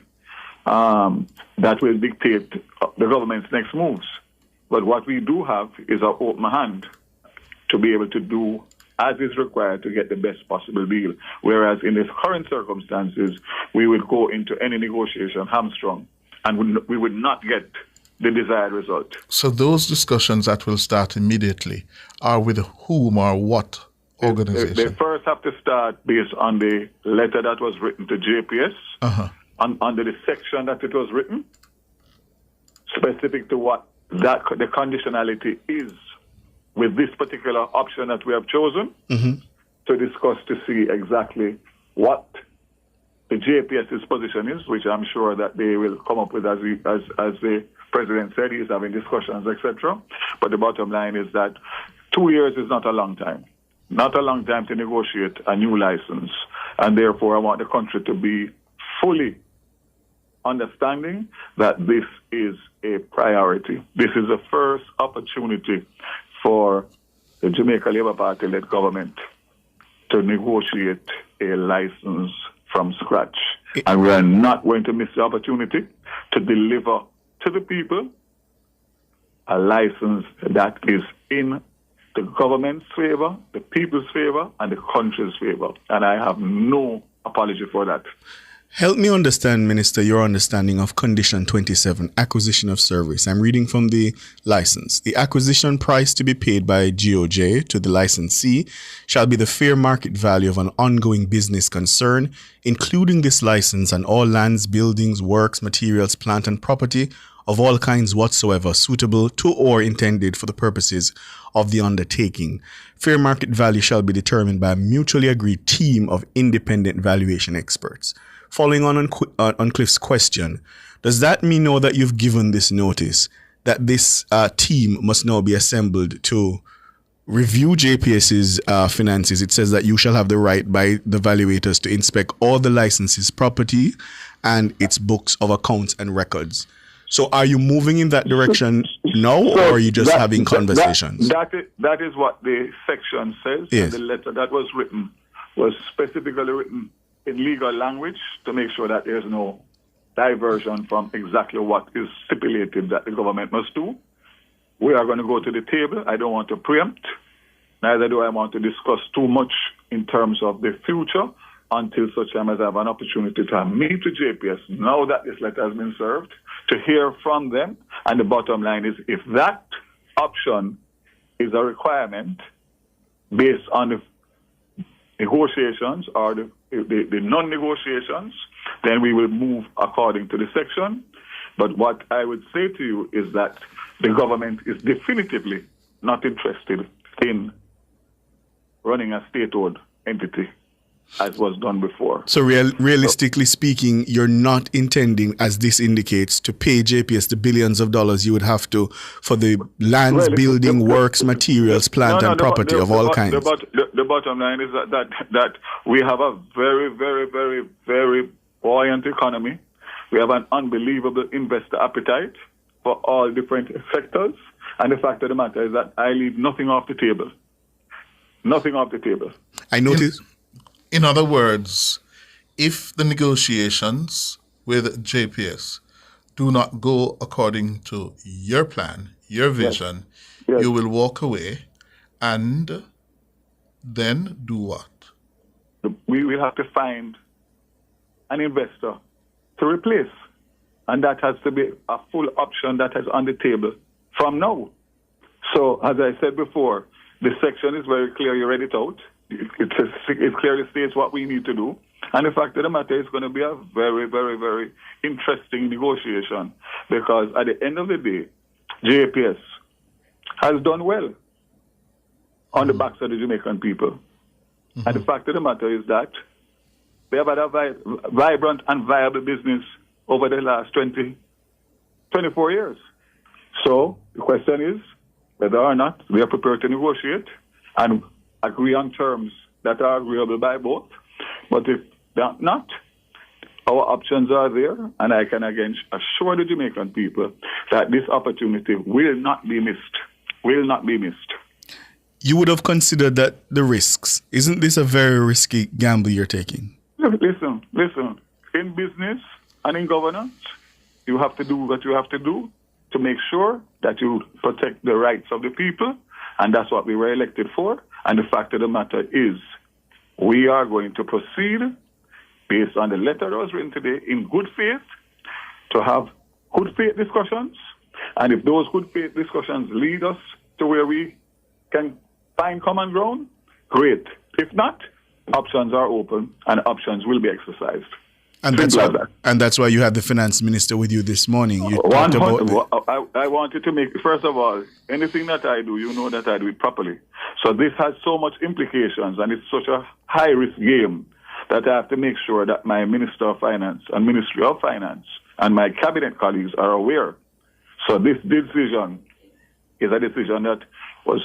That will dictate the government's next moves. But what we do have is an open hand to be able to do as is required to get the best possible deal. Whereas in these current circumstances, we would go into any negotiation hamstrung, and we would not get the desired result. So those discussions that will start immediately are with whom or what organization? They first have to start based on the letter that was written to JPS, under the section that it was written, specific to what the conditionality is with this particular option that we have chosen, to discuss to see exactly what the JPS's position is, which I'm sure that they will come up with as the President said, he's having discussions, etc. But the bottom line is that 2 years is not a long time. Not a long time to negotiate a new license. And therefore, I want the country to be fully understanding that this is a priority. This is the first opportunity for the Jamaica Labour Party-led government to negotiate a license from scratch. And we are not going to miss the opportunity to deliver to the people a license that is in the government's favor, the people's favor, and the country's favor. And I have no apology for that. Help me understand, Minister, your understanding of Condition 27, acquisition of service. I'm reading from the license. The acquisition price to be paid by GOJ to the licensee shall be the fair market value of an ongoing business concern, including this license and all lands, buildings, works, materials, plant and property of all kinds whatsoever suitable to or intended for the purposes of the undertaking. Fair market value shall be determined by a mutually agreed team of independent valuation experts. Following on Cliff's question, does that mean now that you've given this notice that this team must now be assembled to review JPS's finances? It says that you shall have the right by the valuators to inspect all the licenses, property, and its books of accounts and records. So are you moving in that direction now, or are you just having conversations? That is what the section says. Yes. The letter that was written was specifically written in legal language to make sure that there's no diversion from exactly what is stipulated that the government must do. We are going to go to the table. I don't want to preempt. Neither do I want to discuss too much in terms of the future until such time as I have an opportunity to meet with JPS now that this letter has been served, to hear from them. And the bottom line is, if that option is a requirement based on the negotiations or the non-negotiations, then we will move according to the section. But what I would say to you is that the government is definitively not interested in running a state-owned entity as was done before. So realistically speaking, you're not intending, as this indicates, to pay JPS the billions of dollars you would have to for the lands, building, works, materials, plant and property of all kinds. The bottom line is that we have a very, very, very, very buoyant economy. We have an unbelievable investor appetite for for all different sectors. And the fact of the matter is that I leave nothing off the table. Nothing off the table. I noticed. In other words, if the negotiations with JPS do not go according to your plan, your vision, Yes. you will walk away and then do what? We will have to find an investor to replace. And that has to be a full option that is on the table from now. So, as I said before, the section is very clear. You read it out. It clearly states what we need to do. And the fact of the matter is going to be a very, very, very interesting negotiation, because at the end of the day, JPS has done well on the backs of the Jamaican people. And the fact of the matter is that they have had a vibrant and viable business over the last 24 years. So the question is whether or not we are prepared to negotiate and agree on terms that are agreeable by both. But if they're not, our options are there, and I can again assure the Jamaican people that this opportunity will not be missed. Will not be missed. You would have considered that the risks. Isn't this a very risky gamble you're taking? Listen. In business and in governance, you have to do what you have to do to make sure that you protect the rights of the people, and that's what we were elected for. And the fact of the matter is, we are going to proceed based on the letter that was written today in good faith, to have good faith discussions. And if those good faith discussions lead us to where we can find common ground, great. If not, options are open and options will be exercised. And that's why you had the finance minister with you this morning. You talked about I wanted to make, first of all, anything that I do, you know that I do it properly. So this has so much implications, and it's such a high-risk game that I have to make sure that my Minister of Finance and Ministry of Finance and my cabinet colleagues are aware. So this decision is a decision that was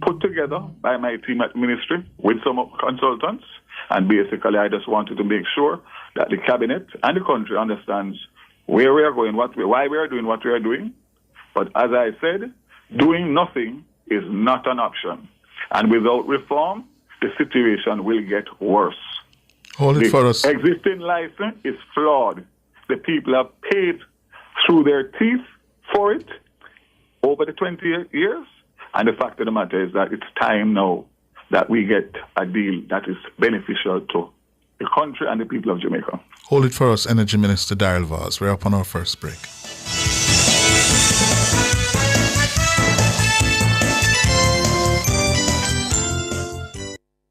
put together by my team at Ministry with some consultants, and basically I just wanted to make sure that the cabinet and the country understands where we are going, why we are doing what we are doing. But as I said, doing nothing is not an option. And without reform, the situation will get worse. Hold it for us. The existing license is flawed. The people have paid through their teeth for it over the 20 years. And the fact of the matter is that it's time now that we get a deal that is beneficial to the country and the people of Jamaica. Hold it for us, Energy Minister Daryl Vaz. We're up on our first break.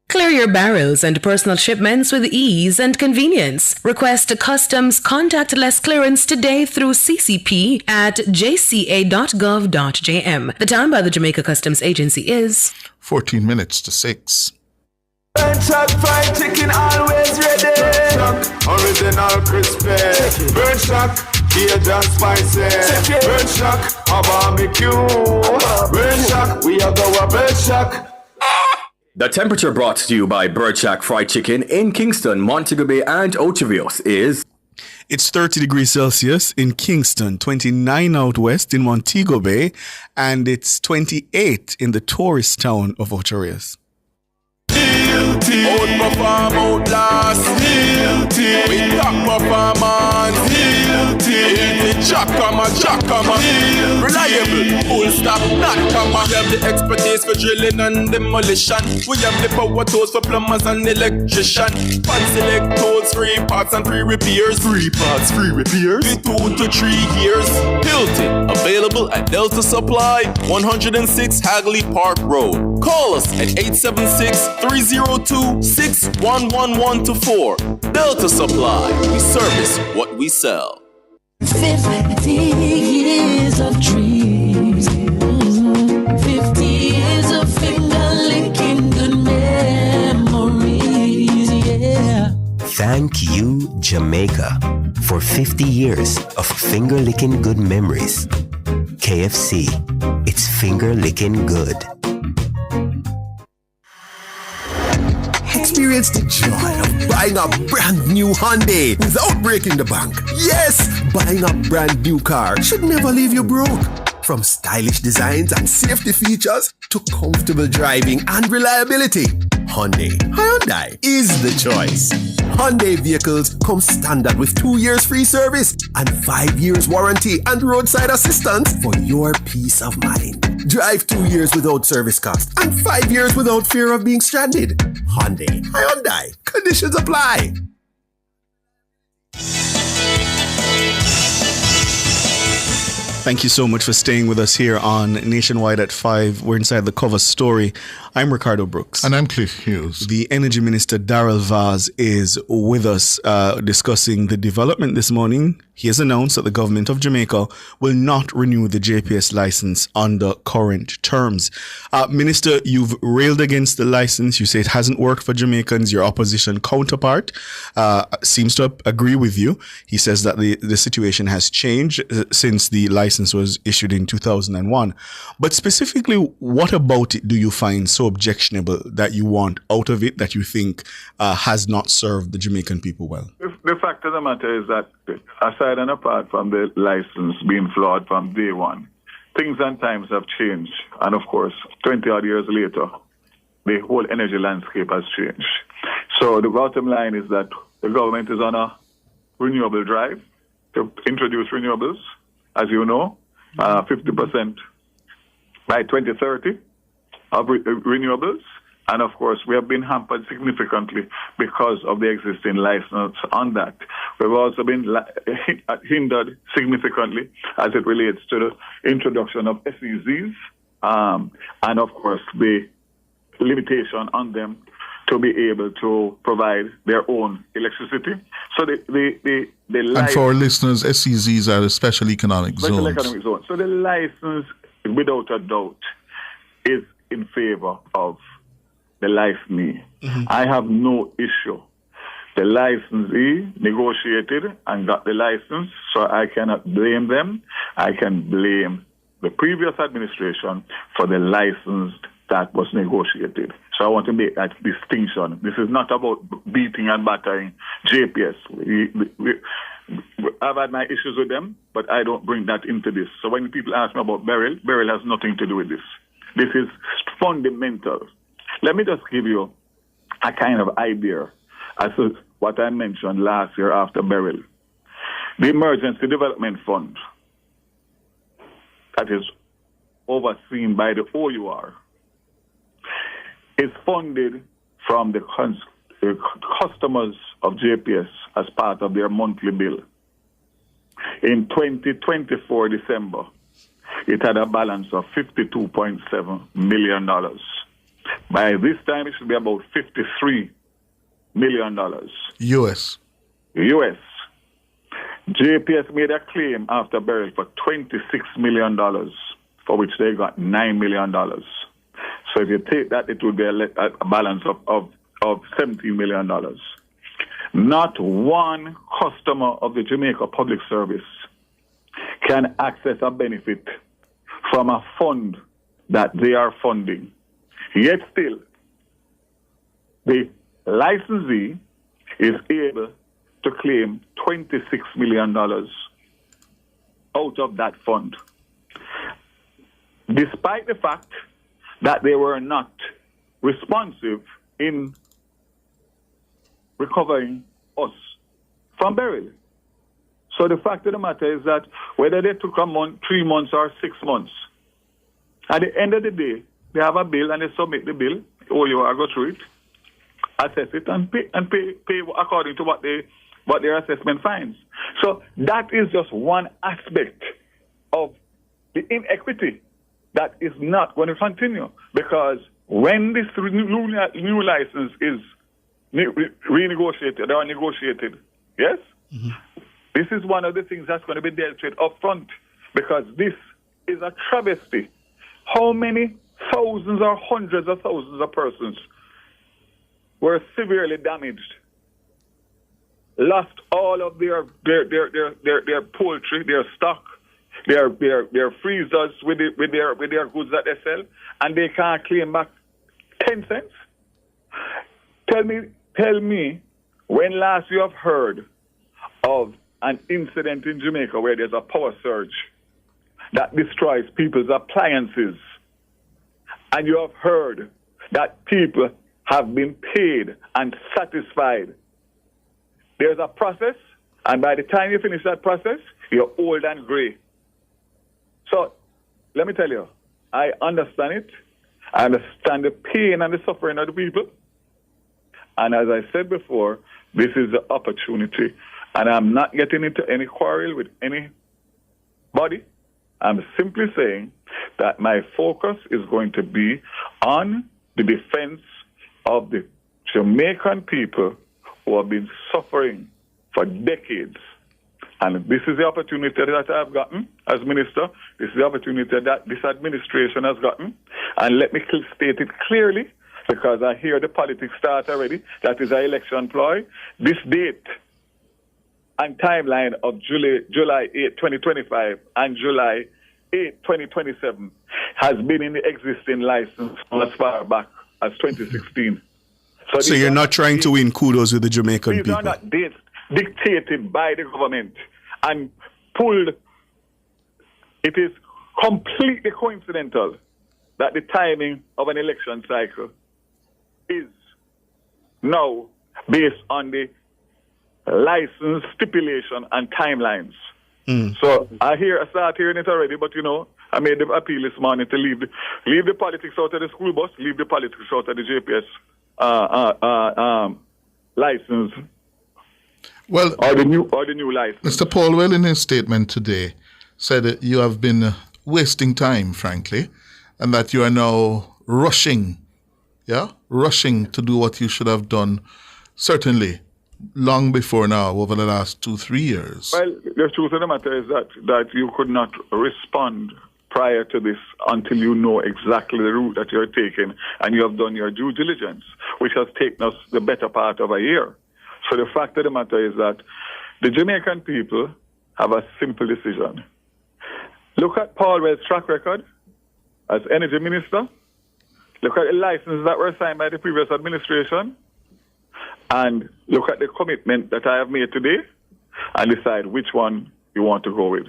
Clear your barrels and personal shipments with ease and convenience. Request a customs contactless clearance today through CCP at jca.gov.jm. The time by the Jamaica Customs Agency is 14 minutes to 6. Burn Shack fried chicken always ready. Burn Shack original crispy. Burn Shack Cajun spicy. Burn Shack a barbecue. Burn Shack we are our Burn Shack. The temperature brought to you by Bird Shack Fried Chicken in Kingston, Montego Bay, and Ochivios is... It's 30 degrees Celsius in Kingston, 29 out west in Montego Bay, and it's 28 in the tourist town of Ochivios. Outperform, outlast. We top performance. Jackhammer. Reliable, full stop, not comma. We have the expertise for drilling and demolition. We have the power tools for plumbers and electrician. Fan select tools, free parts and free repairs. 3 parts, free repairs. 2 to 3 years. Hilton, available at Delta Supply, 106 Hagley Park Road. Call us at 876-302-61114. Delta Supply, we service what we sell. 50 years of dreams. 50 years of finger-licking good memories, yeah. Thank you, Jamaica, for 50 years of finger-licking good memories. KFC, it's finger-licking good. Experience the joy of buying a brand new Hyundai without breaking the bank. Yes, buying a brand new car should never leave you broke. From stylish designs and safety features to comfortable driving and reliability, Hyundai is the choice. Hyundai vehicles come standard with 2 years free service and 5 years warranty and roadside assistance for your peace of mind. Drive 2 years without service cost and 5 years without fear of being stranded. Hyundai. Conditions apply. Thank you so much for staying with us here on Nationwide at 5. We're inside the cover story. I'm Ricardo Brooks. And I'm Cliff Hughes. The Energy Minister, Darrell Vaz, is with us discussing the development this morning. He has announced that the government of Jamaica will not renew the JPS license under current terms. Minister, you've railed against the license. You say it hasn't worked for Jamaicans. Your opposition counterpart seems to agree with you. He says that the situation has changed since the license was issued in 2001. But specifically, what about it do you find so objectionable that you want out of it that you think has not served the Jamaican people well? The fact of the matter is that, aside and apart from the license being flawed from day one, things and times have changed. And of course, 20 odd years later, the whole energy landscape has changed. So the bottom line is that the government is on a renewable drive to introduce renewables, as you know, 50% by 2030 of renewables. And of course, we have been hampered significantly because of the existing license on that. We've also been hindered significantly as it relates to the introduction of SEZs, and of course, the limitation on them to be able to provide their own electricity. So and for our listeners, SEZs are the special economic zones. So the license, without a doubt, is in favor of the licensee. Mm-hmm. I have no issue. The licensee negotiated and got the license, so I cannot blame them. I can blame the previous administration for the license that was negotiated. So I want to make that distinction. This is not about beating and battering JPS. I've had my issues with them, but I don't bring that into this. So when people ask me about Beryl has nothing to do with this. This is fundamental. Let me just give you a kind of idea as to what I mentioned last year after Beryl. The Emergency Development Fund that is overseen by the OUR is funded from the customers of JPS as part of their monthly bill. In 2024 December, it had a balance of $52.7 million. By this time, it should be about $53 million. U.S. JPS made a claim after Beryl for $26 million, for which they got $9 million. So if you take that, it would be a balance of $17 million. Not one customer of the Jamaica Public Service can access a benefit from a fund that they are funding. Yet still, the licensee is able to claim $26 million out of that fund, despite the fact that they were not responsive in recovering us from Beryl. So the fact of the matter is that whether they took a month, 3 months, or 6 months, at the end of the day, they have a bill and they submit the bill. OUR go through it, assess it, and pay according to what their assessment finds. So that is just one aspect of the inequity that is not going to continue, because when this new license is renegotiated or negotiated, yes, this is one of the things that's going to be dealt with up front, because this is a travesty. How many thousands or hundreds of thousands of persons were severely damaged, lost all of their poultry, their stock, their freezers with their goods that they sell, and they can't claim back 10 cents? Tell me, when last you have heard of an incident in Jamaica where there's a power surge that destroys people's appliances, and you have heard that people have been paid and satisfied. There's a process, and by the time you finish that process, you're old and gray. So, let me tell you, I understand it. I understand the pain and the suffering of the people. And as I said before, this is the opportunity. And I'm not getting into any quarrel with anybody. I'm simply saying that my focus is going to be on the defense of the Jamaican people who have been suffering for decades. And this is the opportunity that I've gotten as minister. This is the opportunity that this administration has gotten. And let me state it clearly, because I hear the politics start already. That is an election ploy. This date and timeline of July 8, 2025 and July 8, 2027 has been in the existing license as far back as 2016. So you're not trying to win kudos with the Jamaican people? These are not dates dictated by the government and pulled. It is completely coincidental that the timing of an election cycle is now based on the license stipulation and timelines. So I start hearing it already, but I made the appeal this morning to leave the politics out of the school bus, leave the politics out of the JPS license. Well, or the new license. Mr. Paulwell, in his statement today, said that you have been wasting time, frankly, and that you are now rushing to do what you should have done, certainly, long before now, over the last 2-3 years. Well, the truth of the matter is that you could not respond prior to this until you know exactly the route that you're taking and you have done your due diligence, which has taken us the better part of a year. So the fact of the matter is that the Jamaican people have a simple decision. Look at Paul Well's track record as energy minister. Look at the licenses that were signed by the previous administration. And look at the commitment that I have made today and decide which one you want to go with.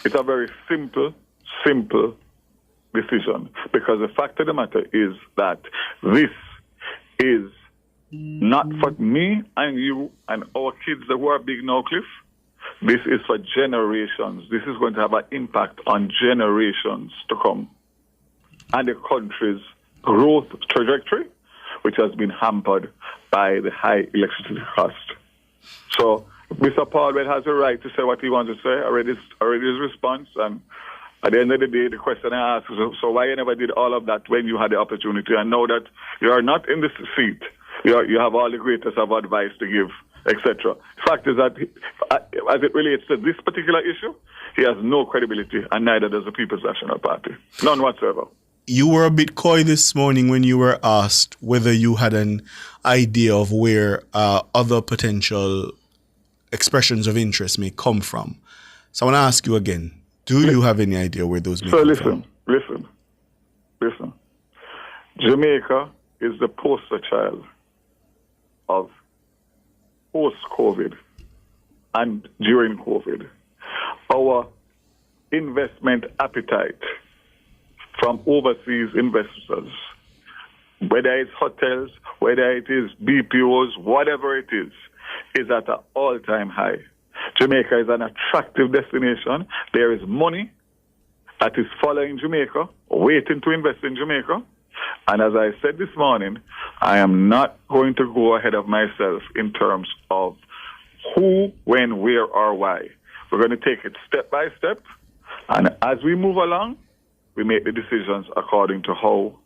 It's a very simple decision, because the fact of the matter is that this is not for me and you and our kids who are big now, Cliff. This is for generations. This is going to have an impact on generations to come. And the country's growth trajectory, which has been hampered by the high electricity cost. So Mr. Paulwell has a right to say what he wants to say. I read his response, and at the end of the day, the question I asked is, so why you never did all of that when you had the opportunity? And now that you are not in the seat, you have all the greatest of advice to give, etc. The fact is that, as it relates to this particular issue, he has no credibility, and neither does the People's National Party. None whatsoever. You were a bit coy this morning when you were asked whether you had an idea of where other potential expressions of interest may come from. So I want to ask you again, do you have any idea where those may come from? Listen. Jamaica is the poster child of post-COVID and during COVID. Our investment appetite from overseas investors, whether it's hotels, whether it is BPOs, whatever it is at an all-time high. Jamaica is an attractive destination. There is money that is following Jamaica, waiting to invest in Jamaica. And as I said this morning, I am not going to go ahead of myself in terms of who, when, where, or why. We're going to take it step by step. And as we move along, we make the decisions according to how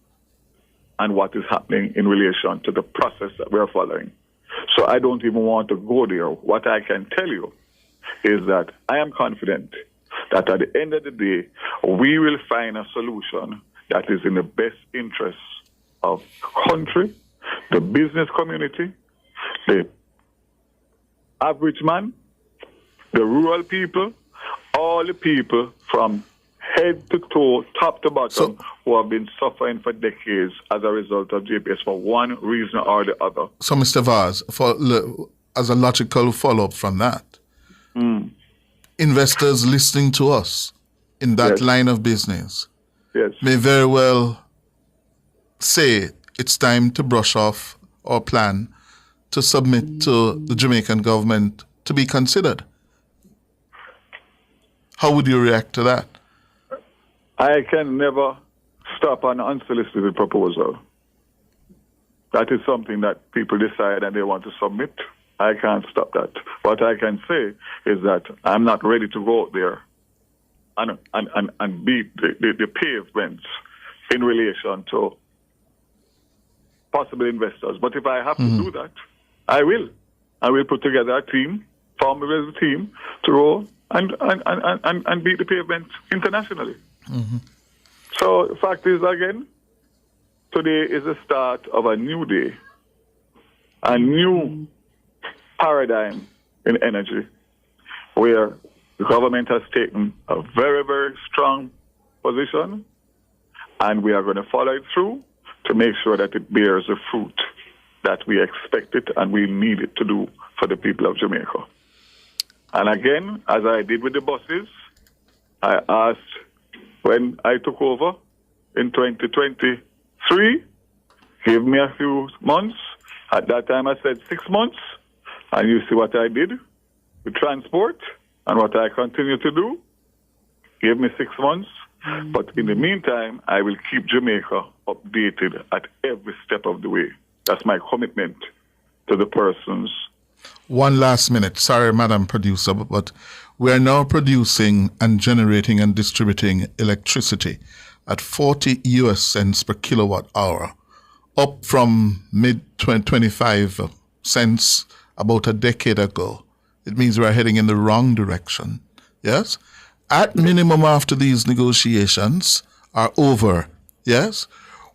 and what is happening in relation to the process that we're following. So I don't even want to go there. What I can tell you is that I am confident that at the end of the day, we will find a solution that is in the best interests of the country, the business community, the average man, the rural people, all the people from head to toe, top to bottom, who have been suffering for decades as a result of JPS for one reason or the other. So, Mr. Vaz, as a logical follow-up from that, investors listening to us in that line of business may very well say it's time to brush off our plan to submit to the Jamaican government to be considered. How would you react to that? I can never stop an unsolicited proposal. That is something that people decide and they want to submit. I can't stop that. What I can say is that I'm not ready to go out there and beat the pavements in relation to possible investors. But if I have to do that, I will. I will put together a team, form a team to roll and beat the pavement internationally. So the fact is, again, today is the start of a new day, a new paradigm in energy, where the government has taken a very, very strong position, and we are going to follow it through to make sure that it bears the fruit that we expect it and we need it to do for the people of Jamaica. And again, as I did with the buses, I asked when I took over in 2023, give me a few months. At that time, I said 6 months. And you see what I did with transport and what I continue to do. Give me 6 months. But in the meantime, I will keep Jamaica updated at every step of the way. That's my commitment to the persons. One last minute. Sorry, Madam Producer, but we are now producing and generating and distributing electricity at 40 US cents per kilowatt hour, up from mid-25 cents about a decade ago. It means we're heading in the wrong direction. Yes? At minimum, after these negotiations are over, yes,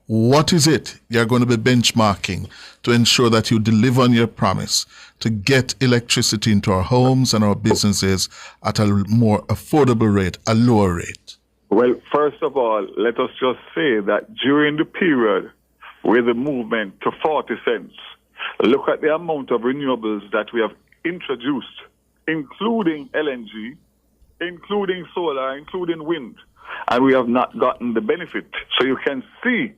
what is it you're going to be benchmarking to ensure that you deliver on your promise to get electricity into our homes and our businesses at a more affordable rate, a lower rate? Well, first of all, let us just say that during the period with the movement to 40 cents, look at the amount of renewables that we have introduced, including LNG, including solar, including wind, and we have not gotten the benefit. So you can see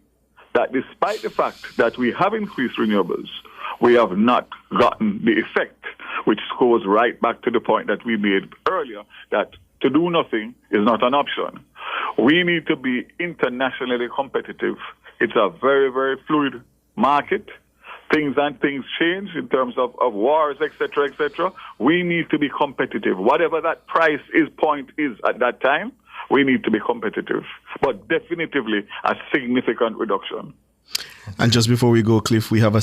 that despite the fact that we have increased renewables, we have not gotten the effect, which goes right back to the point that we made earlier, that to do nothing is not an option. We need to be internationally competitive. It's a very, very fluid market. Things change in terms of wars, etc., etc. We need to be competitive. Whatever that point is at that time, we need to be competitive. But definitively a significant reduction. And just before we go, Cliff, we have a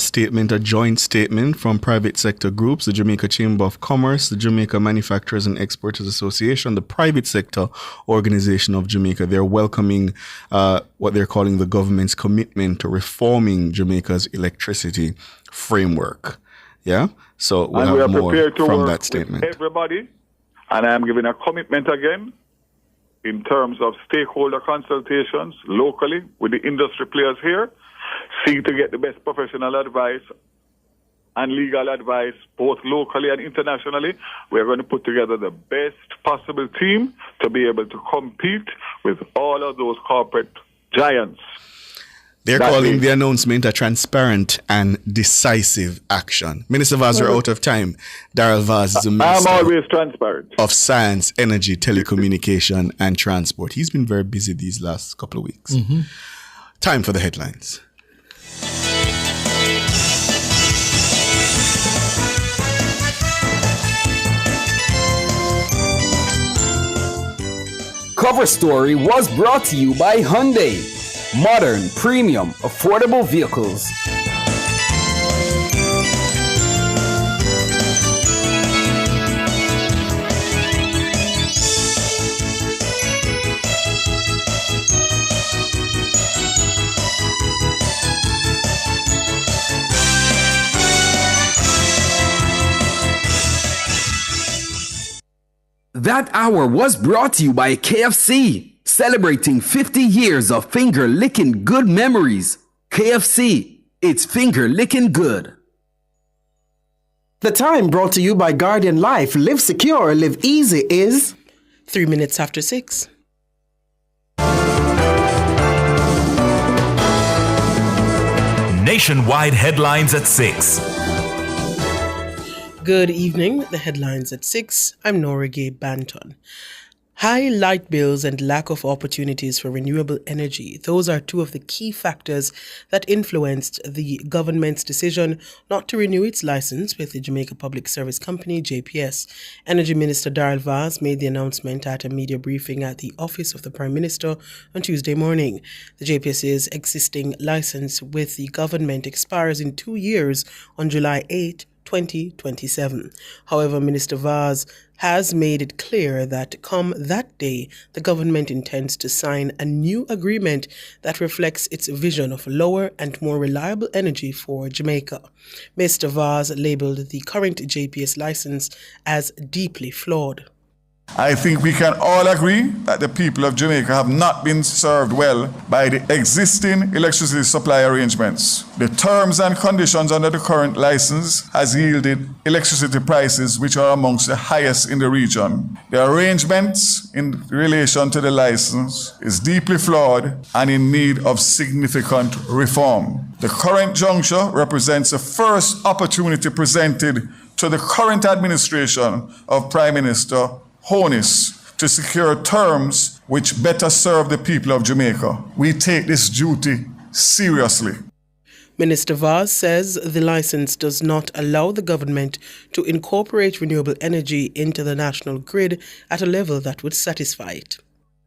joint statement from private sector groups, the Jamaica Chamber of Commerce, the Jamaica Manufacturers and Exporters Association, the Private Sector Organization of Jamaica. They're welcoming what they're calling the government's commitment to reforming Jamaica's electricity framework. Yeah? So we'll have more from that statement. Everybody, and I am giving a commitment again in terms of stakeholder consultations locally with the industry players here. Seek to get the best professional advice and legal advice, both locally and internationally. We're going to put together the best possible team to be able to compete with all of those corporate giants. They're calling the announcement a transparent and decisive action. Minister Vaz, we're out of time. Daryl Vaz is the Minister I'm always transparent. of Science, Energy, Telecommunication and Transport. He's been very busy these last couple of weeks. Time for the headlines. Cover Story was brought to you by Hyundai. Modern, premium, affordable vehicles. That hour was brought to you by KFC. Celebrating 50 years of finger-licking good memories. KFC, it's finger-licking good. The time brought to you by Guardian Life. Live secure, live easy is 3 minutes after 6. Nationwide headlines at 6. Good evening. The headlines at 6. I'm Nora Gay Banton. High light bills and lack of opportunities for renewable energy. Those are two of the key factors that influenced the government's decision not to renew its license with the Jamaica Public Service Company, JPS. Energy Minister Darrell Vaz made the announcement at a media briefing at the office of the Prime Minister on Tuesday morning. The JPS's existing license with the government expires in 2 years on July 8, 2027. However, Minister Vaz has made it clear that come that day, the government intends to sign a new agreement that reflects its vision of lower and more reliable energy for Jamaica. Mr. Vaz labeled the current JPS license as deeply flawed. I think we can all agree that the people of Jamaica have not been served well by the existing electricity supply arrangements. The terms and conditions under the current license has yielded electricity prices which are amongst the highest in the region. The arrangements in relation to the license is deeply flawed and in need of significant reform. The current juncture represents the first opportunity presented to the current administration of Prime Minister Honis to secure terms which better serve the people of Jamaica. We take this duty seriously. Minister Vaz says the license does not allow the government to incorporate renewable energy into the national grid at a level that would satisfy it.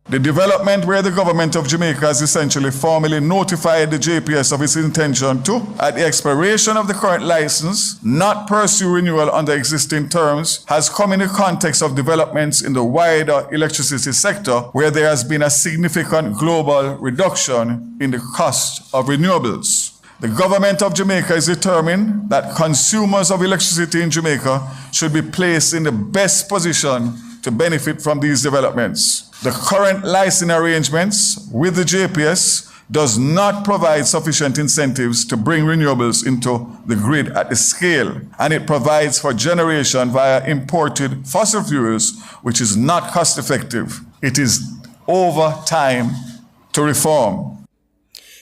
The development where the government of Jamaica has essentially formally notified the JPS of its intention to, at the expiration of the current license, not pursue renewal under existing terms, has come in the context of developments in the wider electricity sector where there has been a significant global reduction in the cost of renewables. The government of Jamaica is determined that consumers of electricity in Jamaica should be placed in the best position to benefit from these developments. The current licensing arrangements with the JPS does not provide sufficient incentives to bring renewables into the grid at the scale, and it provides for generation via imported fossil fuels, which is not cost effective. It is over time to reform.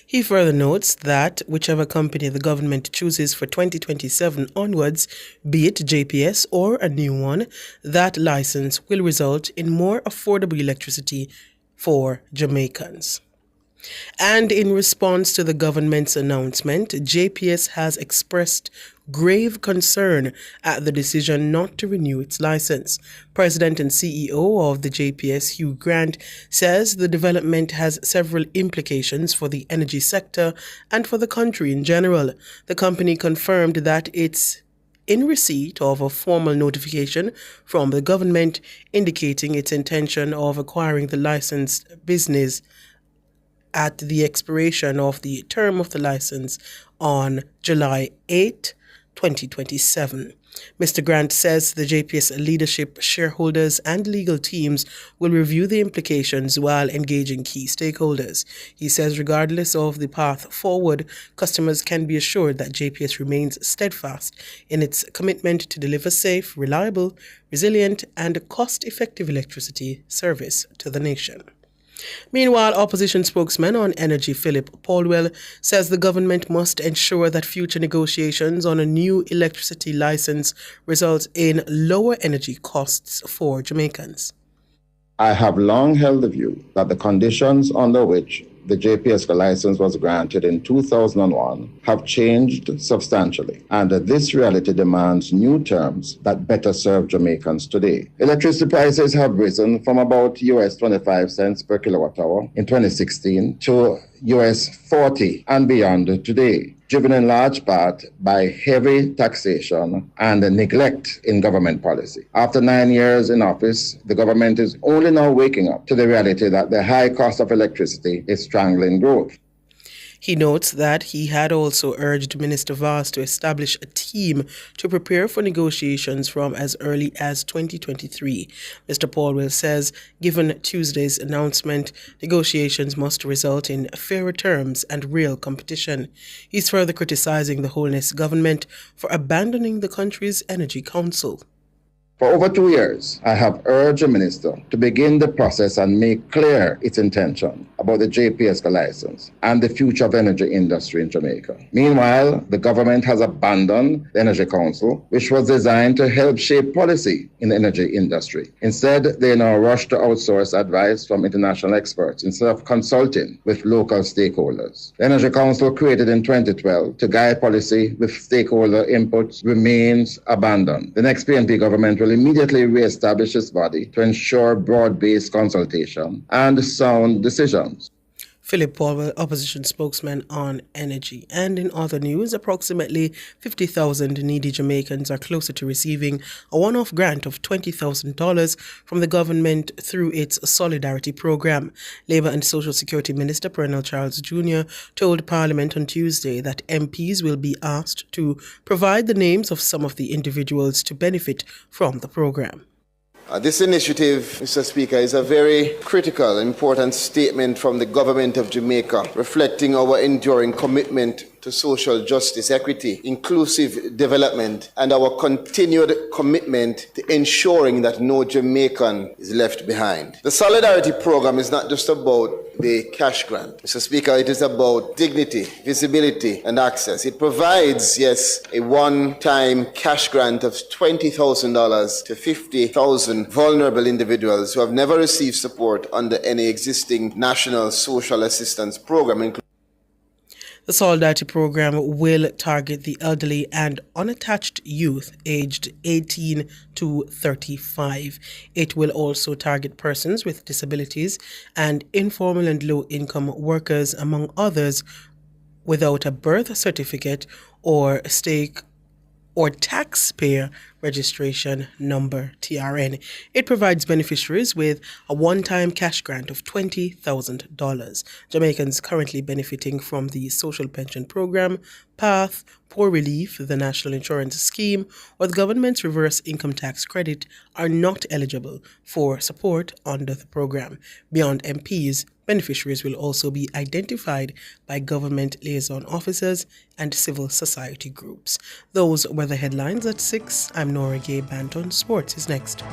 He further notes that whichever company the government chooses for 2027 onwards, be it JPS or a new one, that license will result in more affordable electricity for Jamaicans. And in response to the government's announcement, JPS has expressed grave concern at the decision not to renew its license. President and CEO of the JPS, Hugh Grant, says the development has several implications for the energy sector and for the country in general. The company confirmed that it's in receipt of a formal notification from the government indicating its intention of acquiring the licensed business at the expiration of the term of the license on July 8, 2027. Mr. Grant says the JPS leadership, shareholders and legal teams will review the implications while engaging key stakeholders. He says regardless of the path forward, customers can be assured that JPS remains steadfast in its commitment to deliver safe, reliable, resilient and cost-effective electricity service to the nation. Meanwhile, opposition spokesman on energy Philip Paulwell says the government must ensure that future negotiations on a new electricity license result in lower energy costs for Jamaicans. I have long held the view that the conditions under which the JPS license was granted in 2001 have changed substantially, and this reality demands new terms that better serve Jamaicans today. Electricity prices have risen from about US 25 cents per kilowatt hour in 2016 to US 40 and beyond today, driven in large part by heavy taxation and neglect in government policy. After 9 years in office, the government is only now waking up to the reality that the high cost of electricity is strangling growth. He notes that he had also urged Minister Vaz to establish a team to prepare for negotiations from as early as 2023. Mr. Paulwell says, given Tuesday's announcement, negotiations must result in fairer terms and real competition. He's further criticizing the Holness government for abandoning the country's Energy Council. For over 2 years, I have urged the minister to begin the process and make clear its intention about the JPS license and the future of energy industry in Jamaica. Meanwhile, the government has abandoned the Energy Council, which was designed to help shape policy in the energy industry. Instead, they now rush to outsource advice from international experts instead of consulting with local stakeholders. The Energy Council, created in 2012 to guide policy with stakeholder inputs, remains abandoned. The next PNP government will immediately re-establish its body to ensure broad-based consultation and sound decisions. Philip Paulwell, opposition spokesman on energy. And in other news, approximately 50,000 needy Jamaicans are closer to receiving a one-off grant of $20,000 from the government through its Solidarity Program. Labour and Social Security Minister Pernell Charles Jr. told Parliament on Tuesday that MPs will be asked to provide the names of some of the individuals to benefit from the program. This initiative, Mr. Speaker, is a very critical, important statement from the government of Jamaica, reflecting our enduring commitment to social justice, equity, inclusive development, and our continued commitment to ensuring that no Jamaican is left behind. The Solidarity Program is not just about the cash grant. Mr. Speaker, it is about dignity, visibility, and access. It provides, yes, a one-time cash grant of $20,000 to 50,000 vulnerable individuals who have never received support under any existing national social assistance program. The Solidarity Program will target the elderly and unattached youth aged 18 to 35. It will also target persons with disabilities and informal and low-income workers, among others, without a birth certificate or taxpayer registration number, TRN. It provides beneficiaries with a one-time cash grant of $20,000. Jamaicans currently benefiting from the Social Pension Program, PATH, Poor Relief, the National Insurance Scheme, or the government's reverse income tax credit are not eligible for support under the program. Beyond MPs, beneficiaries will also be identified by government liaison officers and civil society groups. Those were the headlines at 6. I'm Nora Gay Banton. Sports is next.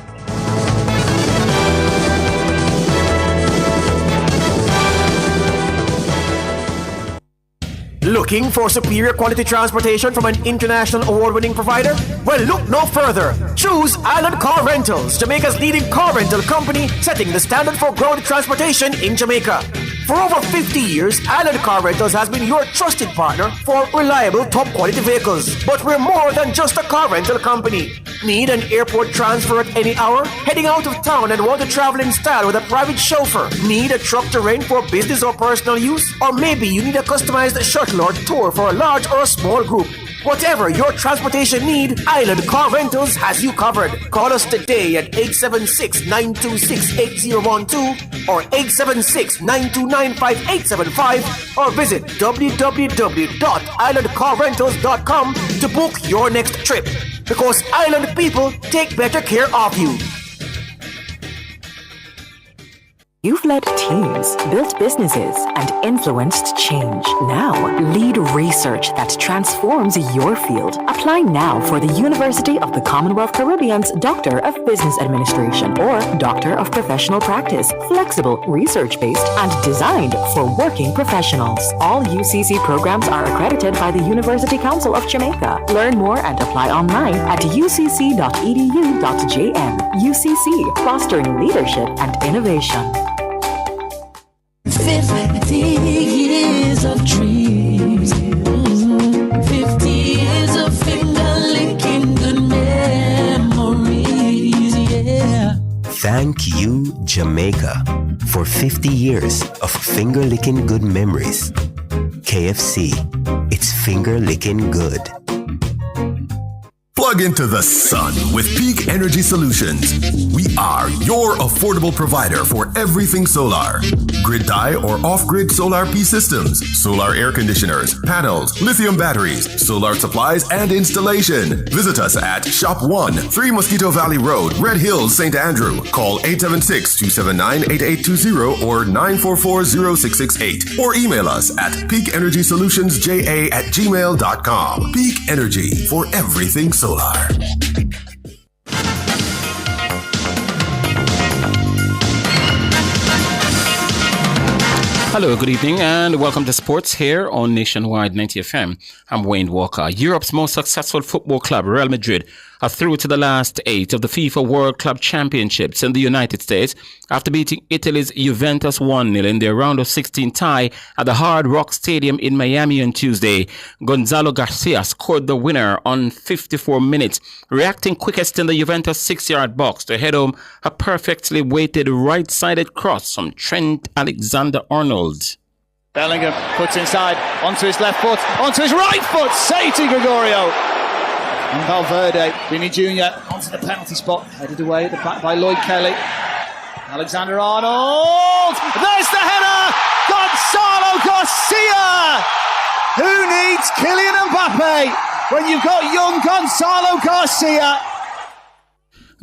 Looking for superior quality transportation from an international award-winning provider? Well, look no further. Choose Island Car Rentals, Jamaica's leading car rental company, setting the standard for quality transportation in Jamaica. For over 50 years, Island Car Rentals has been your trusted partner for reliable, top-quality vehicles. But we're more than just a car rental company. Need an airport transfer at any hour? Heading out of town and want to travel in style with a private chauffeur? Need a truck to rent for business or personal use? Or maybe you need a customized shuttle or tour for a large or a small group. Whatever your transportation need, Island Car Rentals has you covered. Call us today at 876-926-8012 or 876-929-5875 or visit www.islandcarrentals.com to book your next trip. Because Island people take better care of you. You've led teams, built businesses, and influenced change. Now, lead research that transforms your field. Apply now for the University of the Commonwealth Caribbean's Doctor of Business Administration or Doctor of Professional Practice. Flexible, research-based, and designed for working professionals. All UCC programs are accredited by the University Council of Jamaica. Learn more and apply online at ucc.edu.jm. UCC, fostering leadership and innovation. 50 years of dreams, 50 years of finger-licking good memories, yeah. Thank you, Jamaica, for 50 years of finger-licking good memories. KFC, it's finger-licking good. Plug into the sun with Peak Energy Solutions. We are your affordable provider for everything solar. grid tie or off-grid solar P systems, solar air conditioners, panels, lithium batteries, solar supplies, and installation. Visit us at Shop 1, 3 Mosquito Valley Road, Red Hills, St. Andrew. Call 876-279-8820 or 944-0668. Or email us at peakenergysolutionsja@gmail.com. Peak Energy, for everything solar. Hello, good evening, and welcome to Sports here on Nationwide 90 FM. I'm Wayne Walker. Europe's most successful football club, Real Madrid, are through to the last 8 of the FIFA World Club Championships in the United States after beating Italy's Juventus 1-0 in their round of 16 tie at the Hard Rock Stadium in Miami on Tuesday. Gonzalo Garcia scored the winner on 54 minutes, reacting quickest in the Juventus 6-yard box to head home a perfectly weighted right-sided cross from Trent Alexander-Arnold. Bellingham puts inside, onto his left foot, onto his right foot, Sati Gregorio. And Valverde, Vini Jr. onto the penalty spot, headed away at the back by Lloyd Kelly. Alexander-Arnold, there's the header! Gonzalo Garcia! Who needs Kylian Mbappe when you've got young Gonzalo Garcia?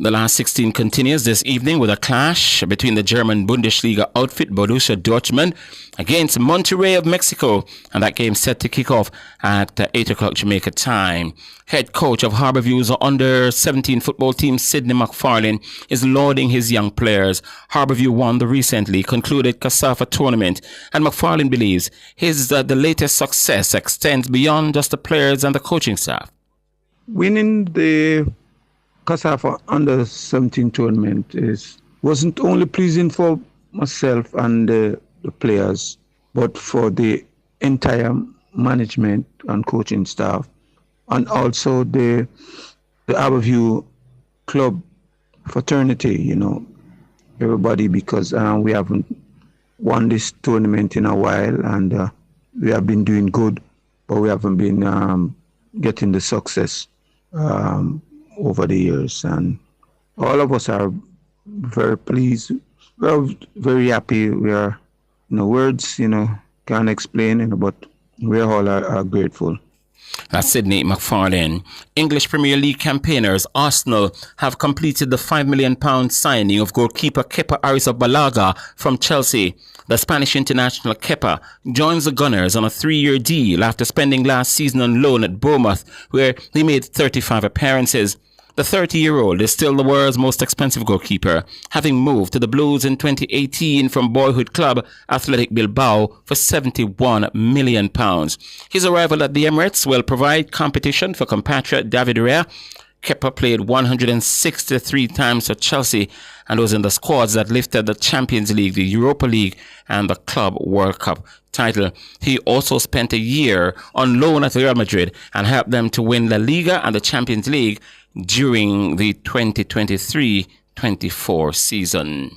The last 16 continues this evening with a clash between the German Bundesliga outfit Borussia Dortmund against Monterrey of Mexico, and that game set to kick off at 8 o'clock Jamaica time. Head coach of Harborview's under-17 football team, Sidney McFarlane, is lauding his young players. Harborview won the recently concluded CASAFA tournament, and McFarlane believes the latest success extends beyond just the players and the coaching staff. Winning the CASAFA under-17 tournament wasn't only pleasing for myself and the players, but for the entire management and coaching staff, and also the Harborview club fraternity, everybody, because we haven't won this tournament in a while, and we have been doing good, but we haven't been getting the success over the years, and all of us are very pleased. We're very happy. We are, words, can't explain, but we all are grateful. That's Sidney McFarlane. English Premier League campaigners Arsenal have completed the £5 million signing of goalkeeper Kepa Arrizabalaga from Chelsea. The Spanish international Kepa joins the Gunners on a 3-year deal after spending last season on loan at Bournemouth, where he made 35 appearances. The 30-year-old is still the world's most expensive goalkeeper, having moved to the Blues in 2018 from boyhood club Athletic Bilbao for £71 million. His arrival at the Emirates will provide competition for compatriot David Raya. Kepa played 163 times for Chelsea and was in the squads that lifted the Champions League, the Europa League, and the Club World Cup title. He also spent a year on loan at Real Madrid and helped them to win La Liga and the Champions League during the 2023-24 season.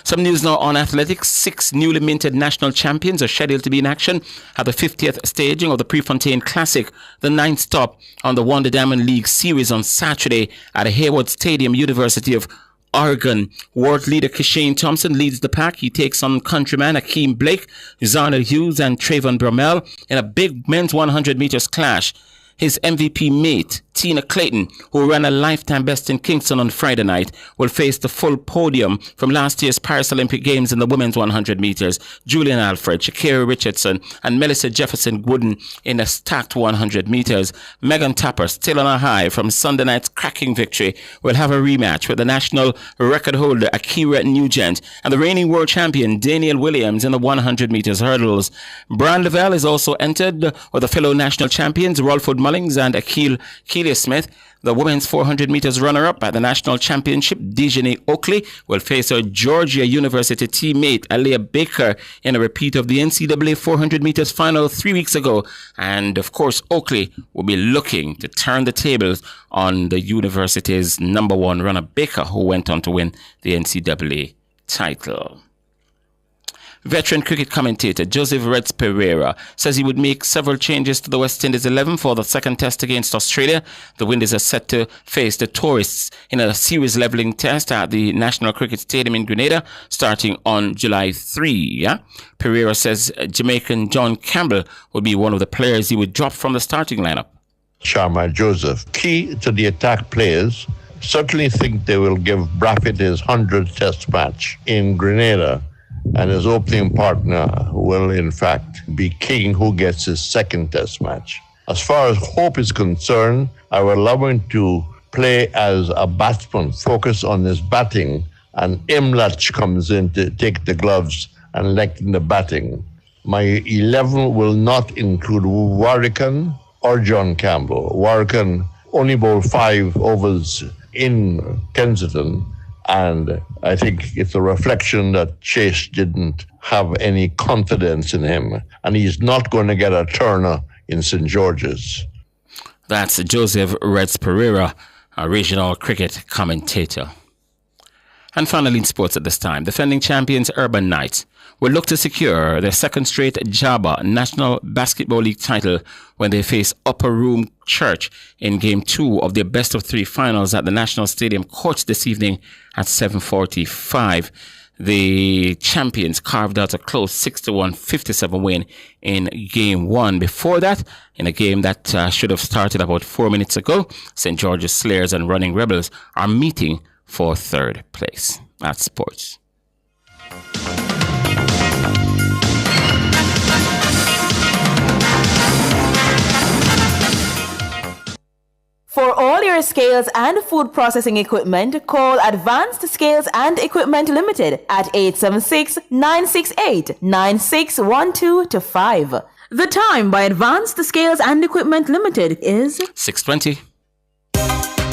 Some news now on athletics. 6 newly minted national champions are scheduled to be in action at the 50th staging of the Prefontaine Classic, the 9th stop on the Wonder Diamond League Series on Saturday at Hayward Stadium, University of Oregon. World leader Kishane Thompson leads the pack. He takes on countryman Akeem Blake, Zarnell Hughes and Trayvon Bromell in a big men's 100 meters clash. His MVP mate, Tina Clayton, who ran a lifetime best in Kingston on Friday night, will face the full podium from last year's Paris Olympic Games in the women's 100 meters. Julian Alfred, Shakira Richardson, and Melissa Jefferson Wooden in a stacked 100 meters. Megan Tapper, still on a high from Sunday night's cracking victory, will have a rematch with the national record holder Akira Nugent and the reigning world champion Daniel Williams in the 100 meters hurdles. Brian Lavelle is also entered with the fellow national champions Rolford Mullings and Akil Smith. The women's 400 meters runner-up at the national championship, Dejanae Oakley, will face her Georgia University teammate Aliyah Baker in a repeat of the NCAA 400 meters final 3 weeks ago. And of course, Oakley will be looking to turn the tables on the university's number 1 runner Baker, who went on to win the NCAA title. Veteran cricket commentator Joseph Reds Pereira says he would make several changes to the West Indies 11 for the second test against Australia. The Windies are set to face the tourists in a series levelling test at the National Cricket Stadium in Grenada starting on July 3. Yeah? Pereira says Jamaican John Campbell would be one of the players he would drop from the starting lineup. Sharma Joseph. Key to the attack players, certainly think they will give Braffett his 100th test match in Grenada, and his opening partner will in fact be King, who gets his second test match. As far as Hope is concerned, I would love him to play as a batsman, focus on his batting, and Imlach comes in to take the gloves and lengthen the batting. My 11 will not include Warrican or John Campbell. Warrican only bowled 5 overs in Kensington, and I think it's a reflection that Chase didn't have any confidence in him, and he's not going to get a Turner in St. George's. That's Joseph Reds Pereira, a regional cricket commentator. And finally in sports at this time, defending champions Urban Knights will look to secure their second straight JABA National Basketball League title when they face Upper Room Church in Game 2 of their best-of-3 finals at the National Stadium courts this evening at 7:45. The champions carved out a close 6-1 win in Game 1. Before that, in a game that should have started about 4 minutes ago, St. George's Slayers and Running Rebels are meeting for third place. That's sports. For all your scales and food processing equipment, call Advanced Scales and Equipment Limited at 876-968-9612-5. The time by Advanced Scales and Equipment Limited is 6:20.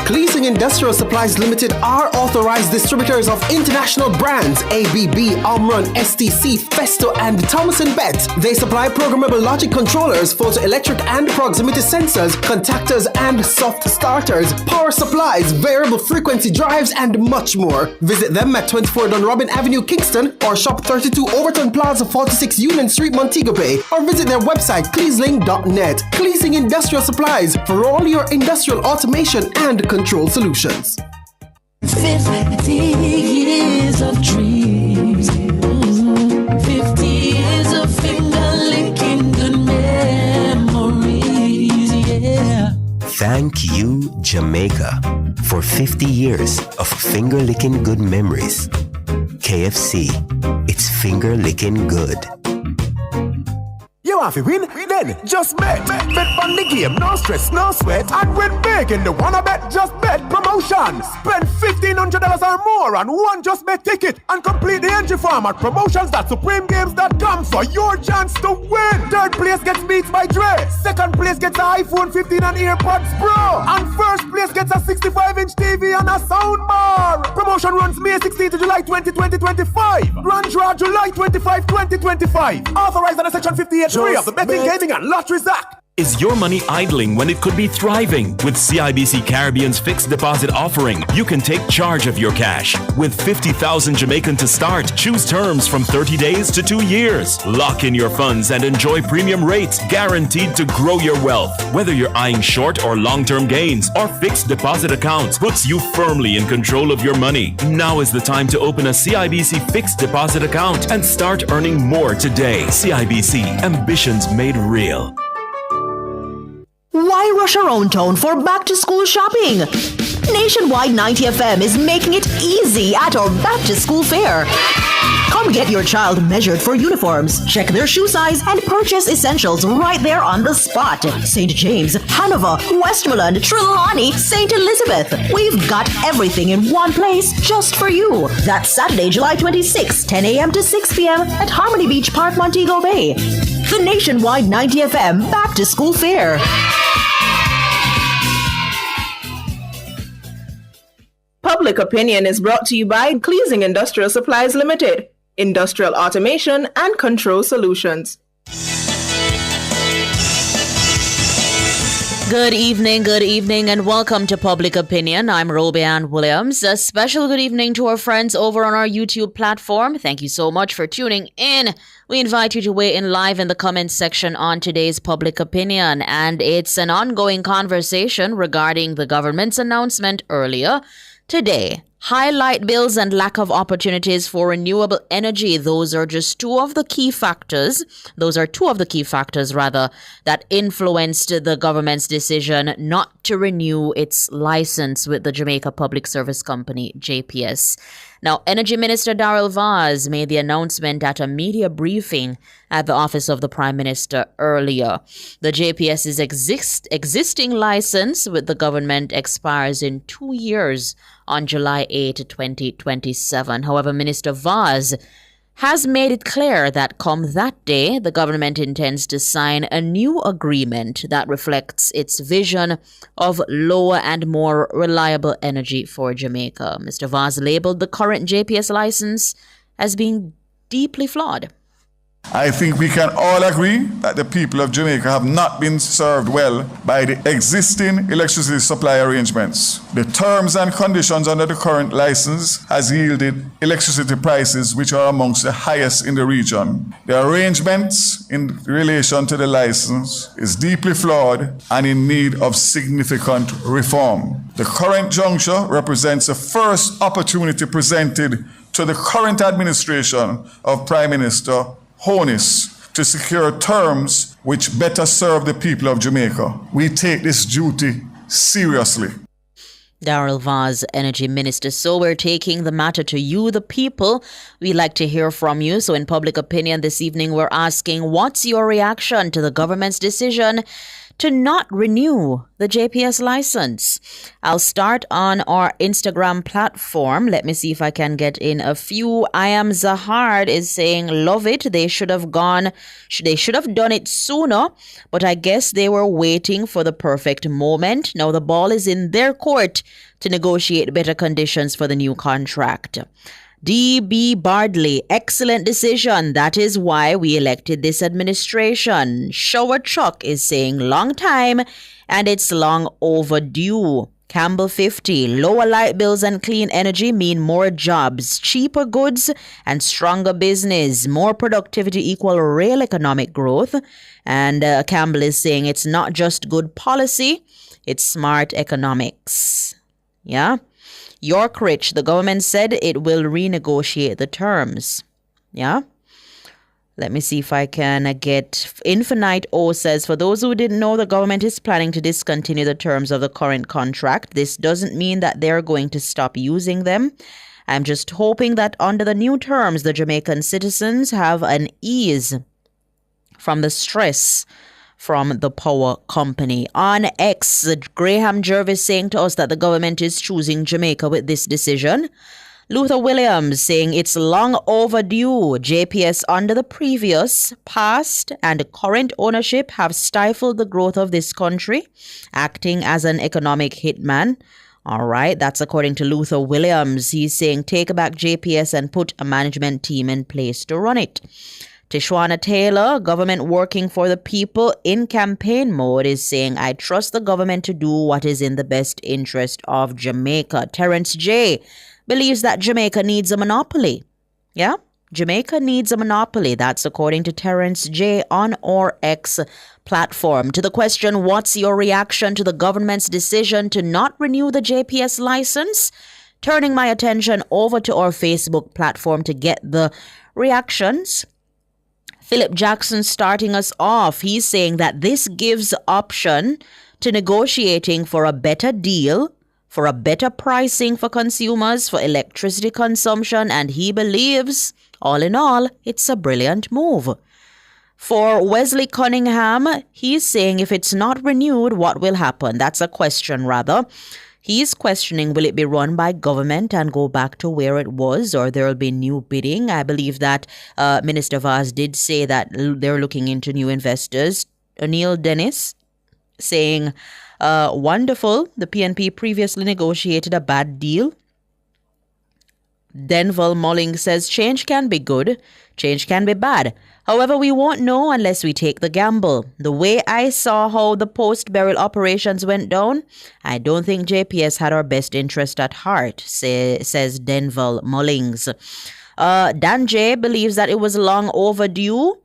Cleasing Industrial Supplies Limited are authorized distributors of international brands ABB, Omron, STC, Festo, and Thomas & Betts. They supply programmable logic controllers, photoelectric and proximity sensors, contactors and soft starters, power supplies, variable frequency drives, and much more. Visit them at 24 Dunrobin Avenue, Kingston, or shop 32 Overton Plaza, 46 Union Street, Montego Bay, or visit their website cleasling.net. Cleasing Industrial Supplies for all your industrial automation and control solutions. 50 years of dreams, 50 years of finger-licking good memories, yeah. Thank you, Jamaica, for 50 years of finger-licking good memories. KFC, it's finger-licking good. You want to win? Then just bet. Bet on the game, no stress, no sweat. And win big in the Wanna Bet Just Bet promotion. Spend $1,500 or more on one Just Bet ticket and complete the entry form at promotions.supremegames.com for your chance to win. Third place gets Beats by Dre. Second place gets an iPhone 15 and AirPods Pro. And first place gets a 65-inch TV and a soundbar. Promotion runs May 16 to July 20, 2025. Grand draw July 25, 2025. Authorized under Section 58 of the Betting, Gaming and Lotteries Act. Is your money idling when it could be thriving? With CIBC Caribbean's fixed deposit offering, you can take charge of your cash. With 50,000 Jamaican to start, choose terms from 30 days to 2 years. Lock in your funds and enjoy premium rates guaranteed to grow your wealth. Whether you're eyeing short or long-term gains, our fixed deposit account puts you firmly in control of your money. Now is the time to open a CIBC fixed deposit account and start earning more today. CIBC, ambitions made real. Why rush around town for back-to-school shopping? Nationwide 90 FM is making it easy at our back-to-school fair. Come get your child measured for uniforms, check their shoe size, and purchase essentials right there on the spot. St. James, Hanover, Westmoreland, Trelawney, St. Elizabeth. We've got everything in one place just for you. That's Saturday, July 26, 10 a.m. to 6 p.m. at Harmony Beach Park, Montego Bay. The Nationwide 90 FM Back-to-School Fair. Public Opinion is brought to you by Cleasing Industrial Supplies Limited, Industrial Automation and Control Solutions. Good evening, and welcome to Public Opinion. I'm Robianne Williams. A special good evening to our friends over on our YouTube platform. Thank you so much for tuning in. We invite you to weigh in live in the comments section on today's Public Opinion, and it's an ongoing conversation regarding the government's announcement earlier today. High light bills and lack of opportunities for renewable energy. Those are two of the key factors that influenced the government's decision not to renew its license with the Jamaica Public Service Company, JPS. Now, Energy Minister Darrell Vaz made the announcement at a media briefing at the office of the Prime Minister earlier. The JPS's existing license with the government expires in 2 years on July 8, 2027. However, Minister Vaz has made it clear that come that day, the government intends to sign a new agreement that reflects its vision of lower and more reliable energy for Jamaica. Mr. Vaz labeled the current JPS license as being deeply flawed. I think we can all agree that the people of Jamaica have not been served well by the existing electricity supply arrangements. The terms and conditions under the current license has yielded electricity prices which are amongst the highest in the region. The arrangements in relation to the license is deeply flawed and in need of significant reform. The current juncture represents the first opportunity presented to the current administration of Prime Minister Honis to secure terms which better serve the people of Jamaica. We take this duty seriously. Darrell Vaz, Energy Minister. So we're taking the matter to you, the people. We'd like to hear from you. So in Public Opinion this evening, we're asking, what's your reaction to the government's decision to not renew the JPS license? I'll start on our Instagram platform. Let me see if I can get in a few. I Am Zahard is saying, love it. They should have done it sooner, but I guess they were waiting for the perfect moment. Now the ball is in their court to negotiate better conditions for the new contract. D.B. Bardley, excellent decision. That is why we elected this administration. Shower Chuck is saying long time and it's long overdue. Campbell 50, lower light bills and clean energy mean more jobs, cheaper goods and stronger business. More productivity equal real economic growth. And Campbell is saying it's not just good policy, it's smart economics. Yeah. York Rich, the government said it will renegotiate the terms. Yeah? Let me see if I can get... Infinite O says, for those who didn't know, the government is planning to discontinue the terms of the current contract. This doesn't mean that they're going to stop using them. I'm just hoping that under the new terms, the Jamaican citizens have an ease from the stress from the power company. On X, Graham Jervis saying to us that the government is choosing Jamaica with this decision. Luther Williams saying it's long overdue. JPS under the previous, past and current ownership have stifled the growth of this country, acting as an economic hitman. All right, that's according to Luther Williams. He's saying take back JPS and put a management team in place to run it. Tishwana Taylor, government working for the people in campaign mode, is saying, I trust the government to do what is in the best interest of Jamaica. Terrence J. believes that Jamaica needs a monopoly. Yeah, Jamaica needs a monopoly. That's according to Terrence J. on our X platform. To the question, what's your reaction to the government's decision to not renew the JPS license? Turning my attention over to our Facebook platform to get the reactions. Philip Jackson starting us off. He's saying that this gives option to negotiating for a better deal, for a better pricing for consumers, for electricity consumption, and he believes, all in all, it's a brilliant move. For Wesley Cunningham, he's saying if it's not renewed, what will happen? That's a question, rather. He's questioning, will it be run by government and go back to where it was, or there will be new bidding? I believe that Minister Vaz did say that they're looking into new investors. O'Neill Dennis saying, wonderful, the PNP previously negotiated a bad deal. Denville Mulling says, change can be good, change can be bad. However, we won't know unless we take the gamble. The way I saw how the post-burial operations went down, I don't think JPS had our best interest at heart, says Denville Mullings. Dan J believes that it was long overdue.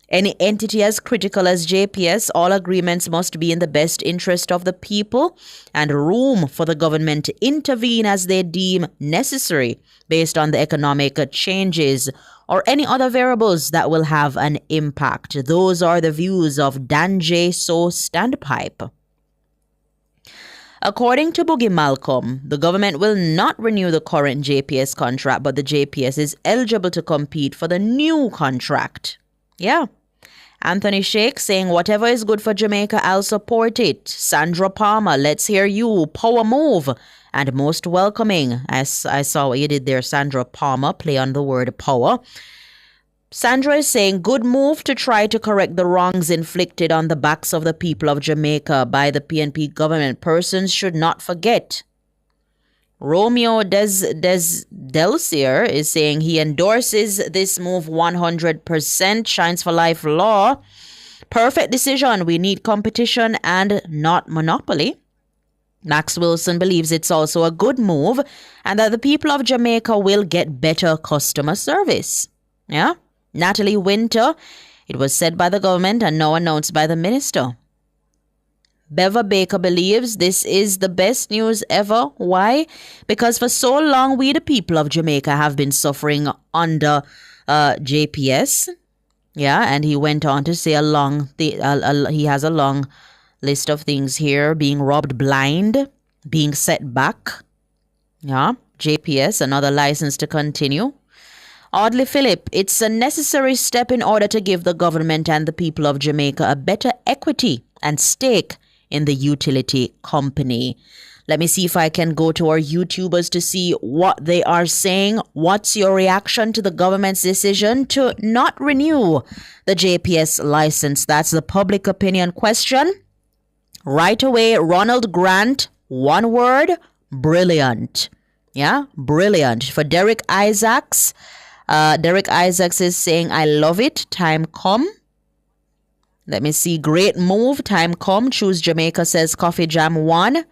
Any entity as critical as JPS, all agreements must be in the best interest of the people and room for the government to intervene as they deem necessary based on the economic changes or any other variables that will have an impact. Those are the views of Dan J. So Standpipe. According to Boogie Malcolm, the government will not renew the current JPS contract, but the JPS is eligible to compete for the new contract. Yeah. Anthony Sheikh saying, whatever is good for Jamaica, I'll support it. Sandra Palmer, let's hear you. Power move. And most welcoming. I saw what you did there, Sandra Palmer. Play on the word power. Sandra is saying, good move to try to correct the wrongs inflicted on the backs of the people of Jamaica by the PNP government. Persons should not forget. Romeo Delcier is saying he endorses this move 100%. Shines for Life Law. Perfect decision. We need competition and not monopoly. Max Wilson believes it's also a good move and that the people of Jamaica will get better customer service. Yeah. Natalie Winter, it was said by the government and now announced by the minister. Bever Baker believes this is the best news ever. Why? Because for so long, we the people of Jamaica have been suffering under JPS. Yeah, and he went on to say he has a long list of things here. Being robbed blind, being set back. Yeah, JPS, another license to continue. Audley Phillip, it's a necessary step in order to give the government and the people of Jamaica a better equity and stake in the utility company. Let me see if I can go to our YouTubers to see what they are saying. What's your reaction to the government's decision to not renew the JPS license? That's the public opinion question. Right away, Ronald Grant, one word, brilliant. Yeah, brilliant. For Derek Isaacs, Derek Isaacs is saying, I love it. Time come. Let me see. Great move. Time come. Choose Jamaica, says Coffee Jam 1.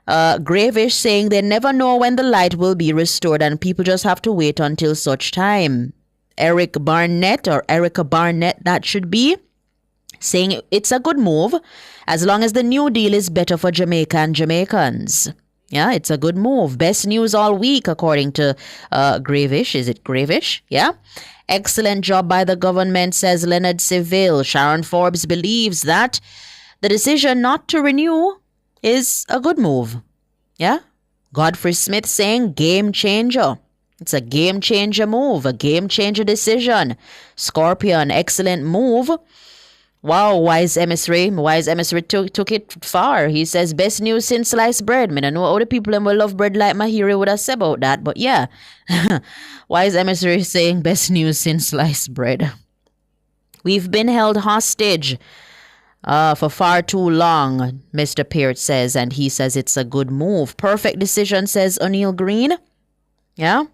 Gravish saying they never know when the light will be restored and people just have to wait until such time. Eric Barnett or Erica Barnett, that should be, saying it's a good move as long as the new deal is better for Jamaica and Jamaicans. Yeah, it's a good move. Best news all week, according to Gravish. Is it Gravish? Yeah. Excellent job by the government, says Leonard Seville. Sharon Forbes believes that the decision not to renew is a good move. Yeah. Godfrey Smith saying game changer. It's a game changer move, a game changer decision. Scorpion, excellent move. Wow, Wise Emissary took it far. He says, best news since sliced bread. I don't know how the people who love bread like Mahiri would have said about that, but yeah. Wise Emissary saying, best news since sliced bread. We've been held hostage for far too long, Mr. Peart says, and he says it's a good move. Perfect decision, says O'Neill Green. Yeah.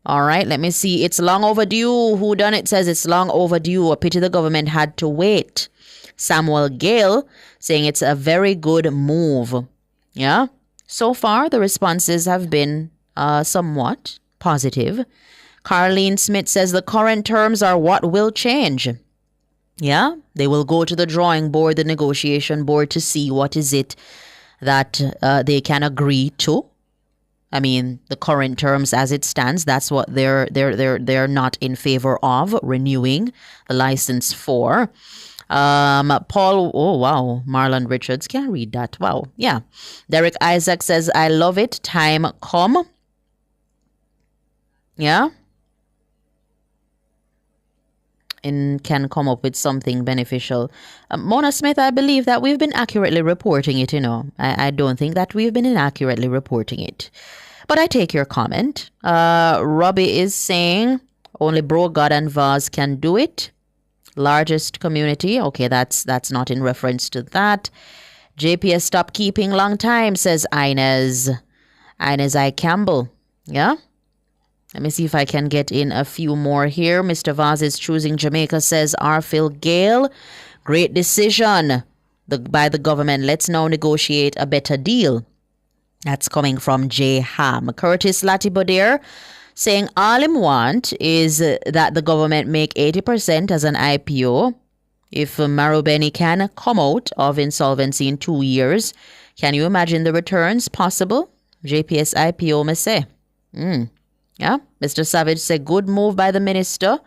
All right, let me see. It's long overdue. Who done it says it's long overdue. A pity the government had to wait. Samuel Gale saying it's a very good move. Yeah. So far, the responses have been somewhat positive. Carlene Smith says the current terms are what will change. Yeah. They will go to the drawing board, the negotiation board, to see what is it that they can agree to. I mean, the current terms as it stands, that's what they're not in favor of renewing the license for. Paul, oh wow, Marlon Richards, can't read that. Wow, yeah. Derek Isaac says, I love it. Time come. Yeah. And can come up with something beneficial. Mona Smith, I believe that we've been accurately reporting it, I don't think that we've been inaccurately reporting it. But I take your comment. Robbie is saying only Bro, God and Vaz can do it. Largest community. Okay, that's not in reference to that. JPS stop keeping long time, says Inez I. Campbell. Yeah? Let me see if I can get in a few more here. Mr. Vaz is choosing Jamaica, says Arphil Gale. Great decision by the government. Let's now negotiate a better deal. That's coming from J. Ham. Curtis Latibodere saying all him want is that the government make 80% as an IPO. If Marubeni can come out of insolvency in 2 years, can you imagine the returns possible? JPS IPO, me say. Yeah, Mr. Savage said, good move by the minister.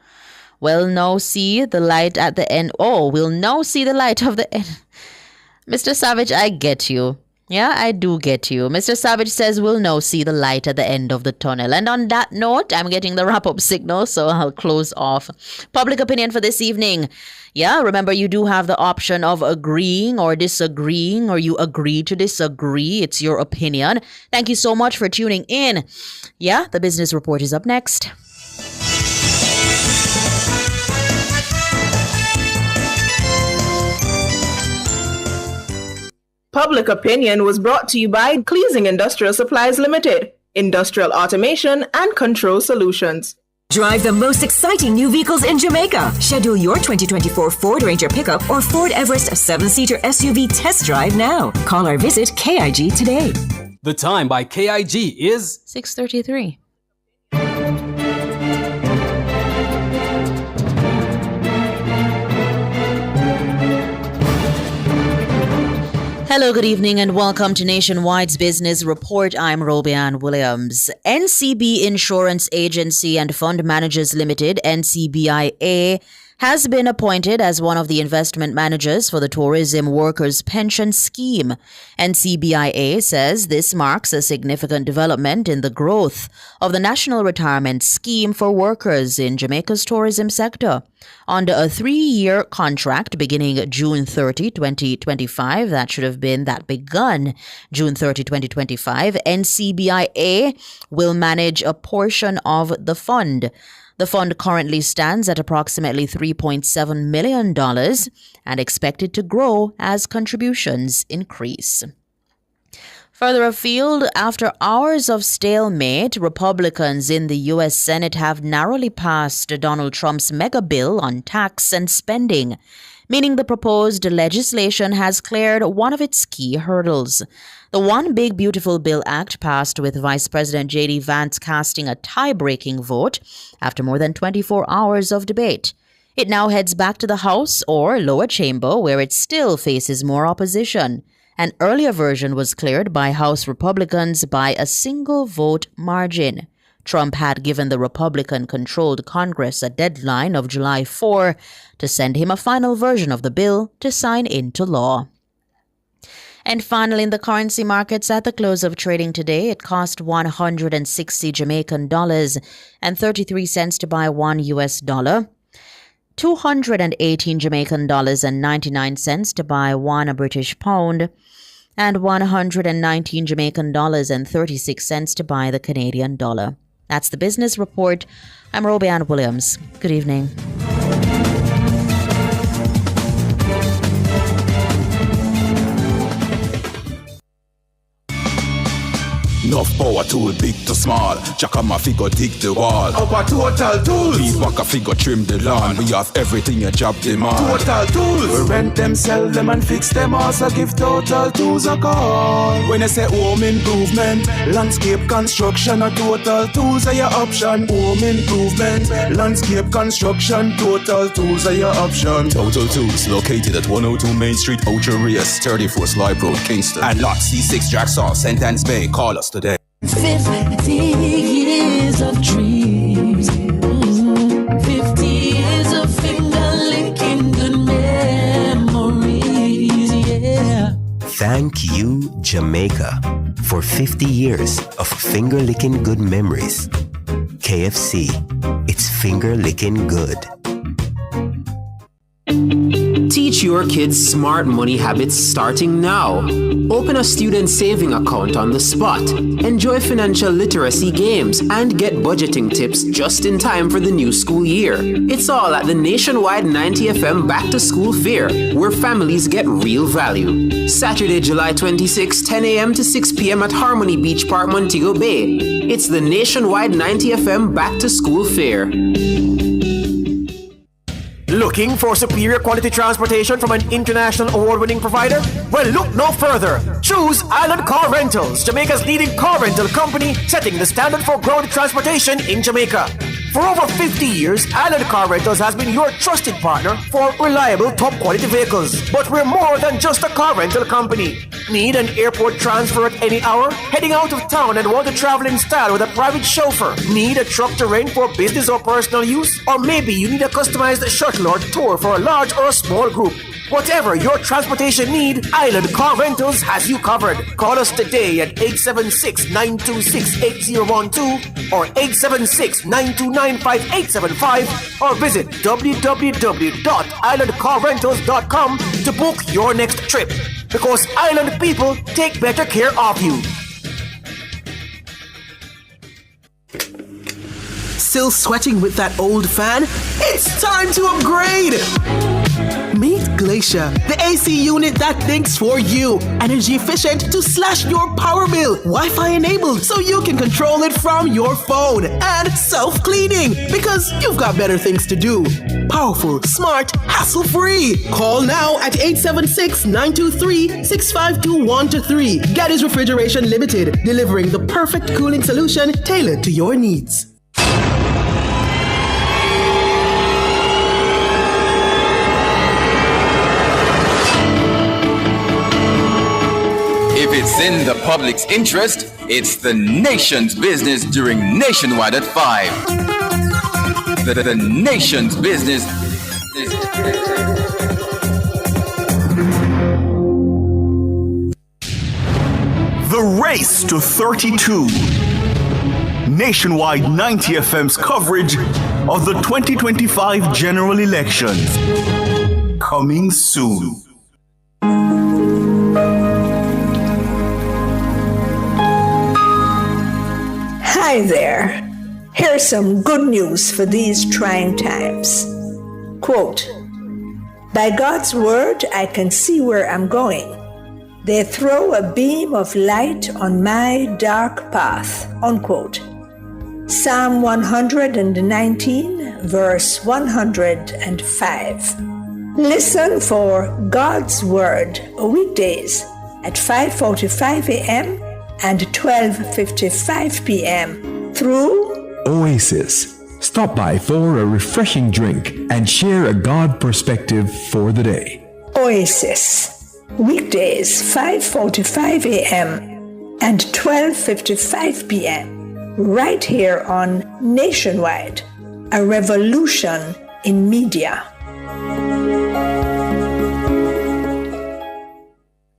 We'll now see the light at the end. Oh, we'll now see the light of the end. Mr. Savage, I get you. Yeah, I do get you. Mr. Savage says we'll now see the light at the end of the tunnel. And on that note, I'm getting the wrap-up signal, so I'll close off. Public opinion for this evening. Yeah, remember you do have the option of agreeing or disagreeing, or you agree to disagree. It's your opinion. Thank you so much for tuning in. Yeah, the business report is up next. Public opinion was brought to you by Cleasing Industrial Supplies Limited, industrial automation and control solutions. Drive the most exciting new vehicles in Jamaica. Schedule your 2024 Ford Ranger pickup or Ford Everest 7-seater SUV test drive now. Call or visit KIG today. The time by KIG is 6:33. Hello, good evening, and welcome to Nationwide's Business Report. I'm Robianne Williams. NCB Insurance Agency and Fund Managers Limited, NCBIA, has been appointed as one of the investment managers for the Tourism Workers Pension Scheme. NCBIA says this marks a significant development in the growth of the National Retirement Scheme for workers in Jamaica's tourism sector. Under a 3-year contract beginning June 30, 2025, begun June 30, 2025, NCBIA will manage a portion of the fund. The fund currently stands at approximately $3.7 million and expected to grow as contributions increase. Further afield, after hours of stalemate, Republicans in the U.S. Senate have narrowly passed Donald Trump's mega bill on tax and spending, meaning the proposed legislation has cleared one of its key hurdles. The One Big Beautiful Bill Act passed with Vice President J.D. Vance casting a tie-breaking vote after more than 24 hours of debate. It now heads back to the House or lower chamber, where it still faces more opposition. An earlier version was cleared by House Republicans by a single vote margin. Trump had given the Republican-controlled Congress a deadline of July 4 to send him a final version of the bill to sign into law. And finally, in the currency markets at the close of trading today, it cost 160 Jamaican dollars and 33 cents to buy $1, 218 Jamaican dollars and 99 cents to buy $1 British pound, and 119 Jamaican dollars and 36 cents to buy the Canadian dollar. That's the business report. I'm Robianne Williams. Good evening. Enough power tool, big to small. Jackama figure dig the wall. Our total tools. Beat waka figure trim the lawn. We have everything a job demand. Total tools. We rent them, sell them and fix them. Also give Total Tools a call. When I say home improvement, landscape construction, a Total Tools are your option. Home improvement, landscape construction, Total Tools are your option. Total Tools located at 102 Main Street, Ocho Rios, 34 Slive Road, Kingston. And lot C6 Jackson, Sentence Bay. Call us today. 50 years of dreams. 50 years of finger-licking good memories, yeah. Thank you, Jamaica, for 50 years of finger-licking good memories. KFC, it's finger-licking good. Teach your kids' smart money habits starting now. Open a student saving account on the spot. Enjoy financial literacy games and get budgeting tips just in time for the new school year. It's all at the nationwide 90 FM Back to School Fair, where families get real value. Saturday, July 26, 10 a.m. to 6 p.m. at Harmony Beach Park, Montego Bay. It's the nationwide 90 FM Back to School Fair. Looking for superior quality transportation from an international award-winning provider? Well, look no further. Choose Island Car Rentals, Jamaica's leading car rental company, setting the standard for road transportation in Jamaica. For over 50 years, Island Car Rentals has been your trusted partner for reliable, top-quality vehicles. But we're more than just a car rental company. Need an airport transfer at any hour? Heading out of town and want to travel in style with a private chauffeur? Need a truck to rent for business or personal use? Or maybe you need a customized shuttle or tour for a large or a small group? Whatever your transportation need, Island Car Rentals has you covered. Call us today at 876-926-8012 or 876-929-5875 or visit www.islandcarrentals.com to book your next trip. Because Island people take better care of you. Still sweating with that old fan? It's time to upgrade! Meet Glacier, the AC unit that thinks for you. Energy efficient to slash your power bill. Wi-Fi enabled so you can control it from your phone. And self-cleaning because you've got better things to do. Powerful, smart, hassle-free. Call now at 876-923-6521-3. Gaddy's Refrigeration Limited, delivering the perfect cooling solution tailored to your needs. If it's in the public's interest, it's the nation's business during Nationwide at 5. The nation's business. The race to 32. Nationwide 90 FM's coverage of the 2025 general elections. Coming soon. Hi there. Here's some good news for these trying times. Quote, "By God's word, I can see where I'm going. They throw a beam of light on my dark path." Unquote. Psalm 119, verse 105. Listen for God's word weekdays at 5:45 a.m. and 12:55 p.m. through Oasis. Stop by for a refreshing drink and share a God perspective for the day. Oasis. Weekdays 5:45 a.m. and 12:55 p.m. right here on Nationwide, a revolution in media.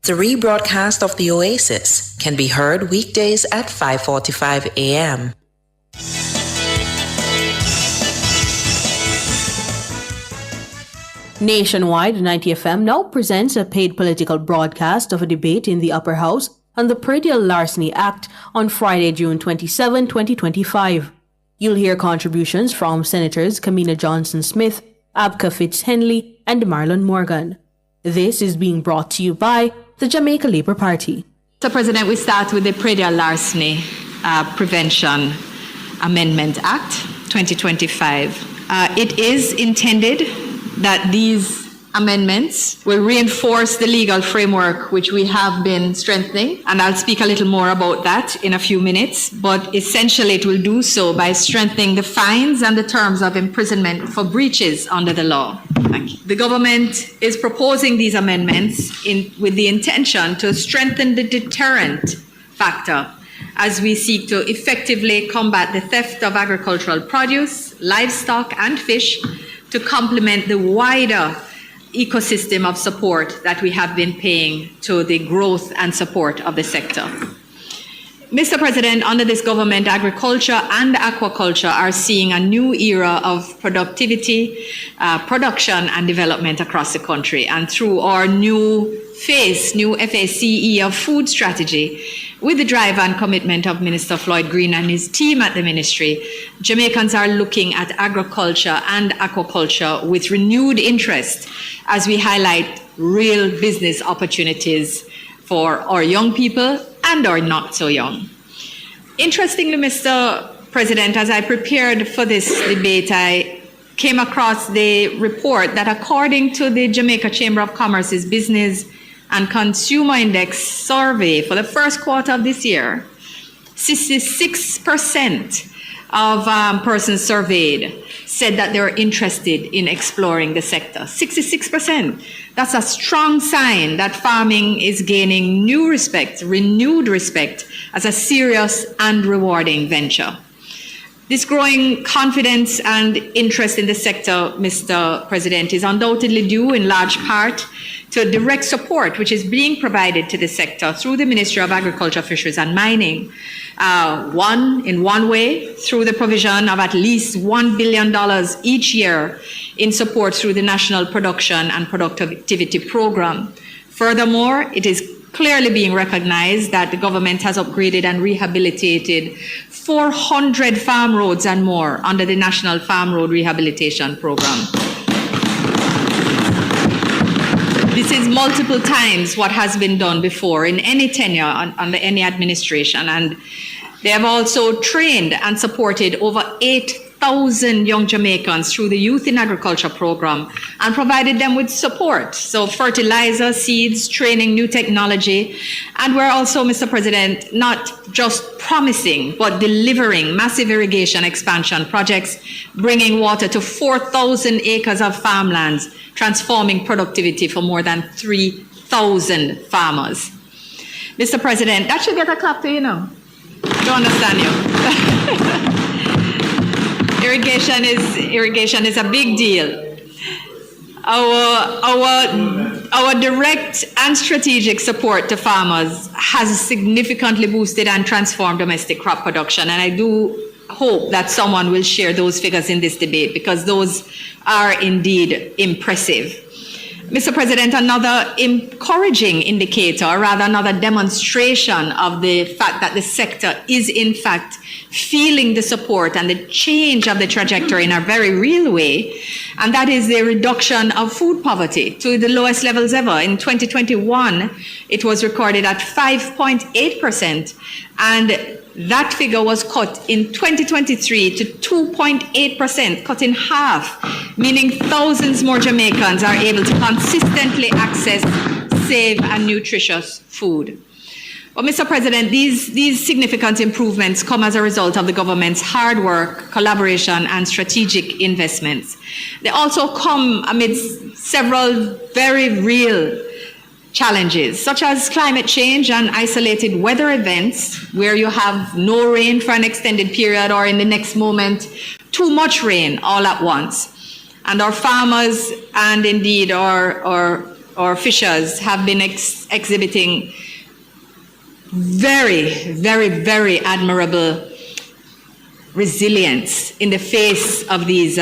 The rebroadcast of the Oasis can be heard weekdays at 5:45 a.m. Nationwide 90 FM now presents a paid political broadcast of a debate in the Upper House on the Predial Larceny Act on Friday, June 27, 2025. You'll hear contributions from Senators Kamina Johnson-Smith, Abka Fitz-Henley, and Marlon Morgan. This is being brought to you by the Jamaica Labour Party. So, President, we start with the Predial Larceny Prevention Amendment Act 2025. It is intended that these amendments will reinforce the legal framework which we have been strengthening, and I'll speak a little more about that in a few minutes, but essentially it will do so by strengthening the fines and the terms of imprisonment for breaches under the law. Thank you. The government is proposing these amendments with the intention to strengthen the deterrent factor as we seek to effectively combat the theft of agricultural produce, livestock, and fish to complement the wider ecosystem of support that we have been paying to the growth and support of the sector. Mr. President, under this government, agriculture and aquaculture are seeing a new era of productivity, production and development across the country. And through our new FACE of food strategy, with the drive and commitment of Minister Floyd Green and his team at the ministry, Jamaicans are looking at agriculture and aquaculture with renewed interest as we highlight real business opportunities for our young people and our not so young. Interestingly, Mr. President, as I prepared for this debate, I came across the report that according to the Jamaica Chamber of Commerce's Business and Consumer Index survey for the first quarter of this year, 66% of persons surveyed said that they were interested in exploring the sector. 66%. That's a strong sign that farming is gaining new respect, renewed respect, as a serious and rewarding venture. This growing confidence and interest in the sector, Mr. President, is undoubtedly due in large part to direct support which is being provided to the sector through the Ministry of Agriculture, Fisheries and Mining. In one way, through the provision of at least $1 billion each year in support through the National Production and Productivity Program. Furthermore, it is clearly being recognized that the government has upgraded and rehabilitated 400 farm roads and more under the National Farm Road Rehabilitation Program. This is multiple times what has been done before in any tenure under any administration. And they have also trained and supported over 8,000 young Jamaicans through the Youth in Agriculture program and provided them with support. So fertilizer, seeds, training, new technology. And we're also, Mr. President, not just promising, but delivering massive irrigation expansion projects, bringing water to 4,000 acres of farmlands, transforming productivity for more than 3,000 farmers. Mr. President, that should get a clap to you now. I don't understand you. Irrigation is a big deal. Our direct and strategic support to farmers has significantly boosted and transformed domestic crop production, and I do hope that someone will share those figures in this debate because those are indeed impressive. Mr. President, another encouraging indicator, or rather another demonstration of the fact that the sector is in fact feeling the support and the change of the trajectory in a very real way, and that is the reduction of food poverty to the lowest levels ever. In 2021, it was recorded at 5.8%, and that figure was cut in 2023 to 2.8%, cut in half, meaning thousands more Jamaicans are able to consistently access safe and nutritious food. But Mr. President, these significant improvements come as a result of the government's hard work, collaboration, and strategic investments. They also come amidst several very real challenges, such as climate change and isolated weather events, where you have no rain for an extended period or in the next moment, too much rain all at once. And our farmers and indeed our fishers have been exhibiting very, very, very admirable resilience in the face of these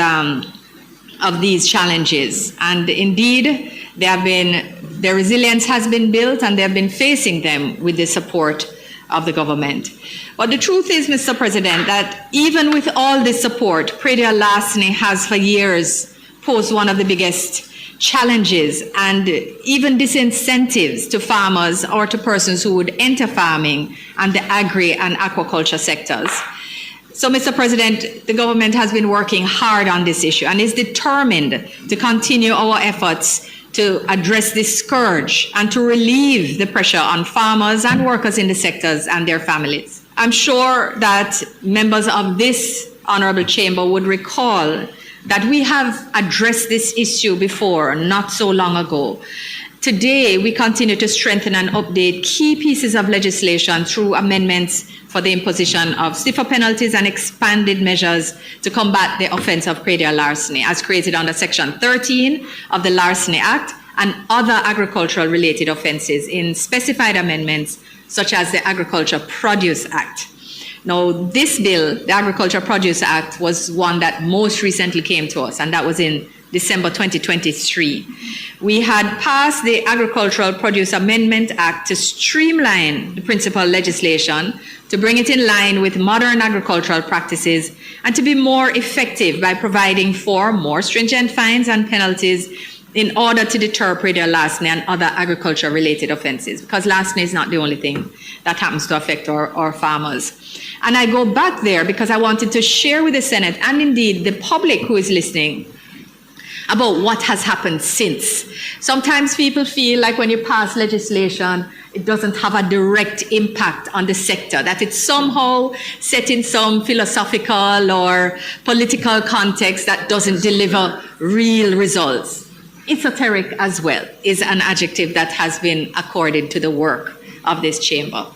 challenges. And indeed, their resilience has been built and they have been facing them with the support of the government. But the truth is, Mr. President, that even with all this support, predial larceny has for years posed one of the biggest challenges and even disincentives to farmers or to persons who would enter farming and the agri and aquaculture sectors. So, Mr. President, the government has been working hard on this issue and is determined to continue our efforts to address this scourge and to relieve the pressure on farmers and workers in the sectors and their families. I'm sure that members of this honorable chamber would recall that we have addressed this issue before, not so long ago. Today, we continue to strengthen and update key pieces of legislation through amendments for the imposition of stiffer penalties and expanded measures to combat the offense of predial larceny, as created under Section 13 of the Larceny Act and other agricultural related offences in specified amendments such as the Agriculture Produce Act. Now, this bill, the Agriculture Produce Act, was one that most recently came to us, and that was in December 2023. We had passed the Agricultural Produce Amendment Act to streamline the principal legislation, to bring it in line with modern agricultural practices, and to be more effective by providing for more stringent fines and penalties in order to deter predial larceny and other agriculture-related offences, because larceny is not the only thing that happens to affect our farmers. And I go back there because I wanted to share with the Senate and indeed the public who is listening about what has happened since. Sometimes people feel like when you pass legislation, it doesn't have a direct impact on the sector, that it's somehow set in some philosophical or political context that doesn't deliver real results. Esoteric as well is an adjective that has been accorded to the work of this chamber.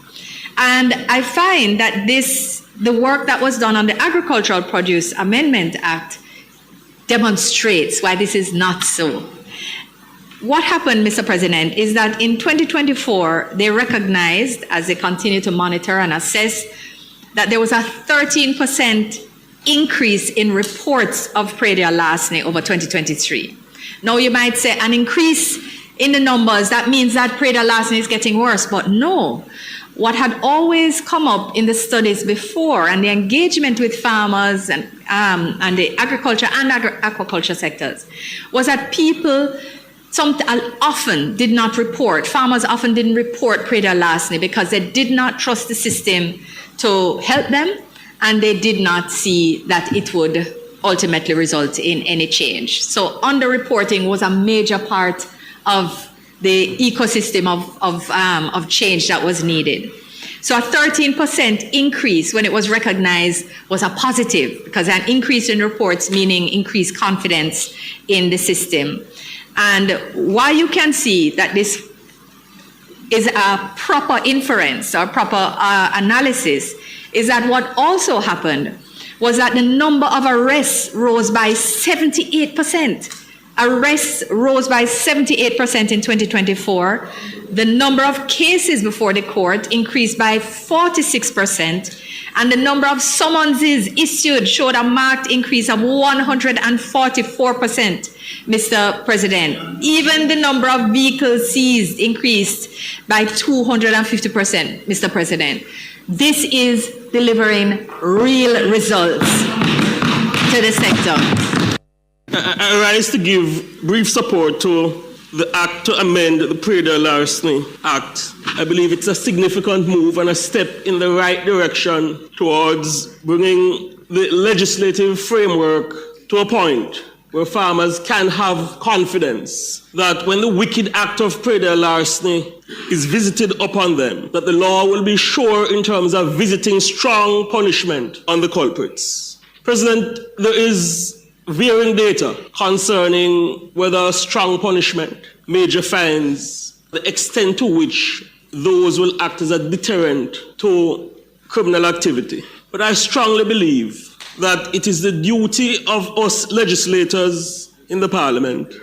And I find that the work that was done on the Agricultural Produce Amendment Act demonstrates why this is not so. What happened, Mr. President, is that in 2024, they recognized, as they continue to monitor and assess, that there was a 13% increase in reports of predial larceny over 2023. Now, you might say an increase in the numbers, that means that predial larceny is getting worse, but no. What had always come up in the studies before and the engagement with farmers and the agriculture and aquaculture sectors was that people often did not report, farmers often didn't report predial larceny because they did not trust the system to help them, and they did not see that it would ultimately result in any change. So underreporting was a major part of the ecosystem of change that was needed. So a 13% increase when it was recognized was a positive, because an increase in reports meaning increased confidence in the system. And why you can see that this is a proper inference or proper analysis is that what also happened was that the number of arrests rose by 78%. Arrests rose by 78% in 2024. The number of cases before the court increased by 46%, and the number of summonses issued showed a marked increase of 144%, Mr. President. Even the number of vehicles seized increased by 250%, Mr. President. This is delivering real results to the sector. I rise to give brief support to the act to amend the Predial Larceny Act. I believe it's a significant move and a step in the right direction towards bringing the legislative framework to a point where farmers can have confidence that when the wicked act of predial larceny is visited upon them, that the law will be sure in terms of visiting strong punishment on the culprits. President, there is varying data concerning whether strong punishment, major fines, the extent to which those will act as a deterrent to criminal activity. But I strongly believe that it is the duty of us legislators in the Parliament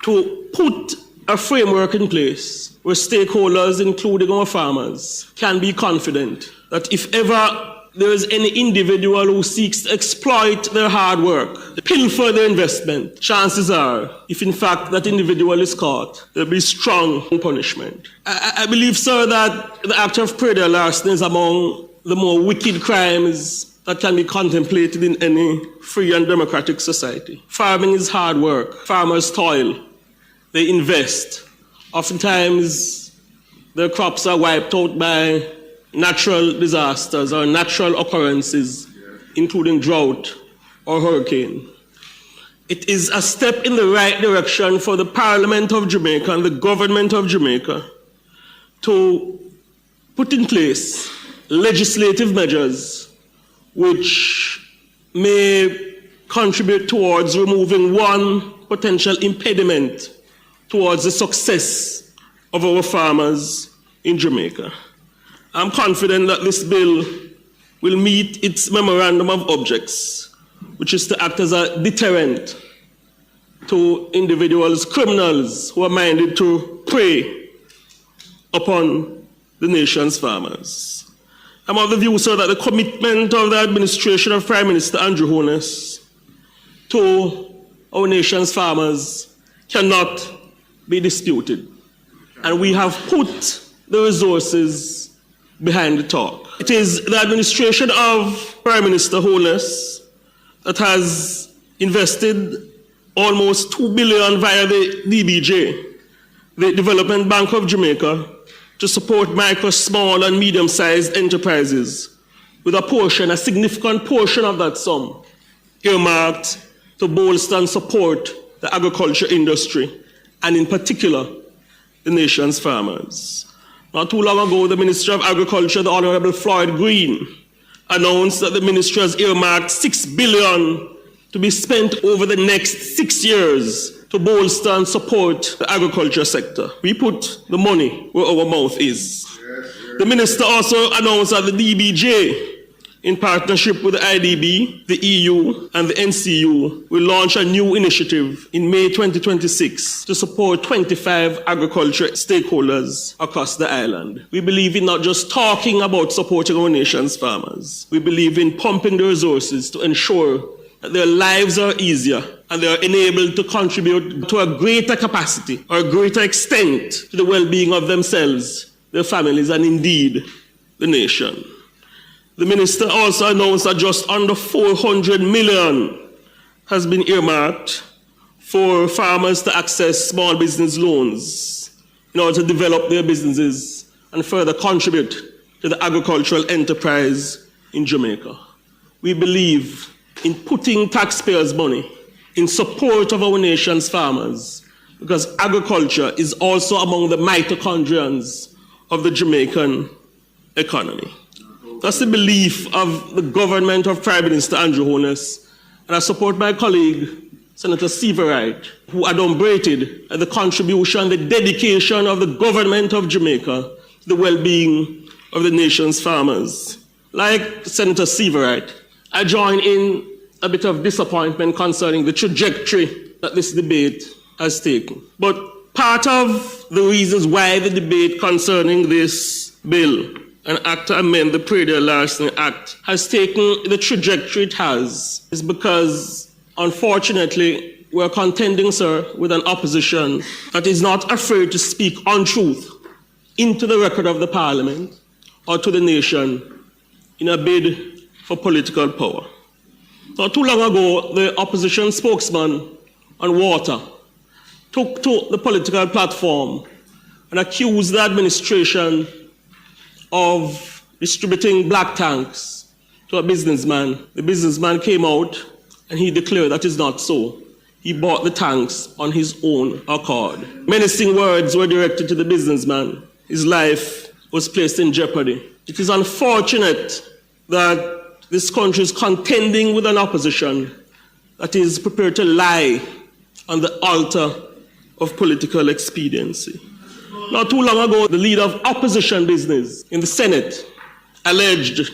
to put a framework in place where stakeholders, including our farmers, can be confident that if ever there is any individual who seeks to exploit their hard work, pilfer their investment, chances are, if in fact that individual is caught, there'll be strong punishment. I believe, sir, that the act of predial larceny is among the more wicked crimes that can be contemplated in any free and democratic society. Farming is hard work. Farmers toil. They invest. Oftentimes, their crops are wiped out by natural disasters or natural occurrences, including drought or hurricane. It is a step in the right direction for the Parliament of Jamaica and the government of Jamaica to put in place legislative measures which may contribute towards removing one potential impediment towards the success of our farmers in Jamaica. I'm confident that this bill will meet its memorandum of objects, which is to act as a deterrent to individuals, criminals who are minded to prey upon the nation's farmers. I'm of the view, sir, that the commitment of the administration of Prime Minister Andrew Holness to our nation's farmers cannot be disputed. And we have put the resources behind the talk. It is the administration of Prime Minister Holness that has invested almost $2 billion via the DBJ, the Development Bank of Jamaica, to support micro, small, and medium-sized enterprises, with a significant portion of that sum earmarked to bolster and support the agriculture industry, and in particular, the nation's farmers. Not too long ago, the Minister of Agriculture, the Honorable Floyd Green, announced that the ministry has earmarked $6 billion to be spent over the next 6 years to bolster and support the agriculture sector. We put the money where our mouth is. The minister also announced that the DBJ, in partnership with the IDB, the EU, and the NCU, will launch a new initiative in May 2026 to support 25 agriculture stakeholders across the island. We believe in not just talking about supporting our nation's farmers. We believe in pumping the resources to ensure that their lives are easier and they are enabled to contribute to a greater capacity or a greater extent to the well-being of themselves, their families, and indeed the nation. The minister also announced that just under $400 million has been earmarked for farmers to access small business loans in order to develop their businesses and further contribute to the agricultural enterprise in Jamaica. We believe in putting taxpayers' money in support of our nation's farmers, because agriculture is also among the mitochondrions of the Jamaican economy. That's the belief of the government of Prime Minister Andrew Holness, and I support my colleague, Senator Seaverite, who adumbrated the contribution, the dedication of the government of Jamaica to the well-being of the nation's farmers. Like Senator Seaverite, I join in a bit of disappointment concerning the trajectory that this debate has taken. But part of the reasons why the debate concerning this bill, an act to amend the Pradale-Larceny Act, has taken the trajectory it has, is because, unfortunately, we're contending, sir, with an opposition that is not afraid to speak untruth into the record of the Parliament or to the nation in a bid for political power. Not too long ago, the opposition spokesman on water took to the political platform and accused the administration of distributing black tanks to a businessman. The businessman came out and he declared that is not so. He bought the tanks on his own accord. Menacing words were directed to the businessman. His life was placed in jeopardy. It is unfortunate that this country is contending with an opposition that is prepared to lie on the altar of political expediency. Not too long ago, the leader of opposition business in the Senate alleged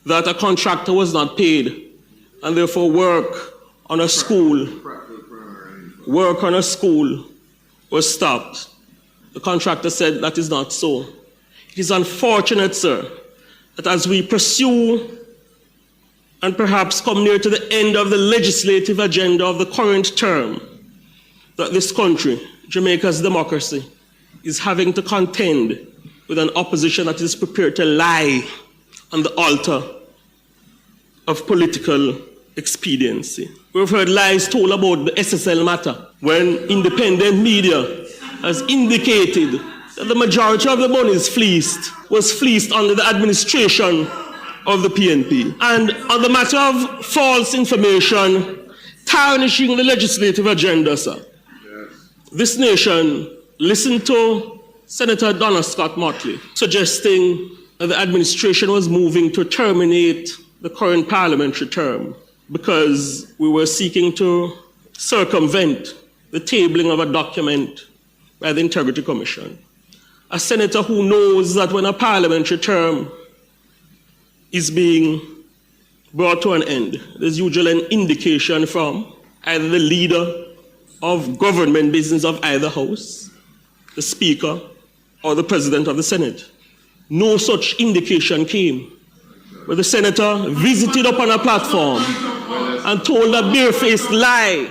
that a contractor was not paid and therefore work on a school was stopped. The contractor said that is not so. It is unfortunate, sir, that as we pursue and perhaps come near to the end of the legislative agenda of the current term, that this country, Jamaica's democracy, is having to contend with an opposition that is prepared to lie on the altar of political expediency. We've heard lies told about the SSL matter, when independent media has indicated that the majority of the money was fleeced under the administration of the PNP. And on the matter of false information, tarnishing the legislative agenda, sir, this nation listened to Senator Donna Scott Motley suggesting that the administration was moving to terminate the current parliamentary term because we were seeking to circumvent the tabling of a document by the Integrity Commission. A senator who knows that when a parliamentary term is being brought to an end, there's usually an indication from either the leader of government business of either House, the Speaker, or the President of the Senate. No such indication came, but the Senator visited upon a platform and told a barefaced lie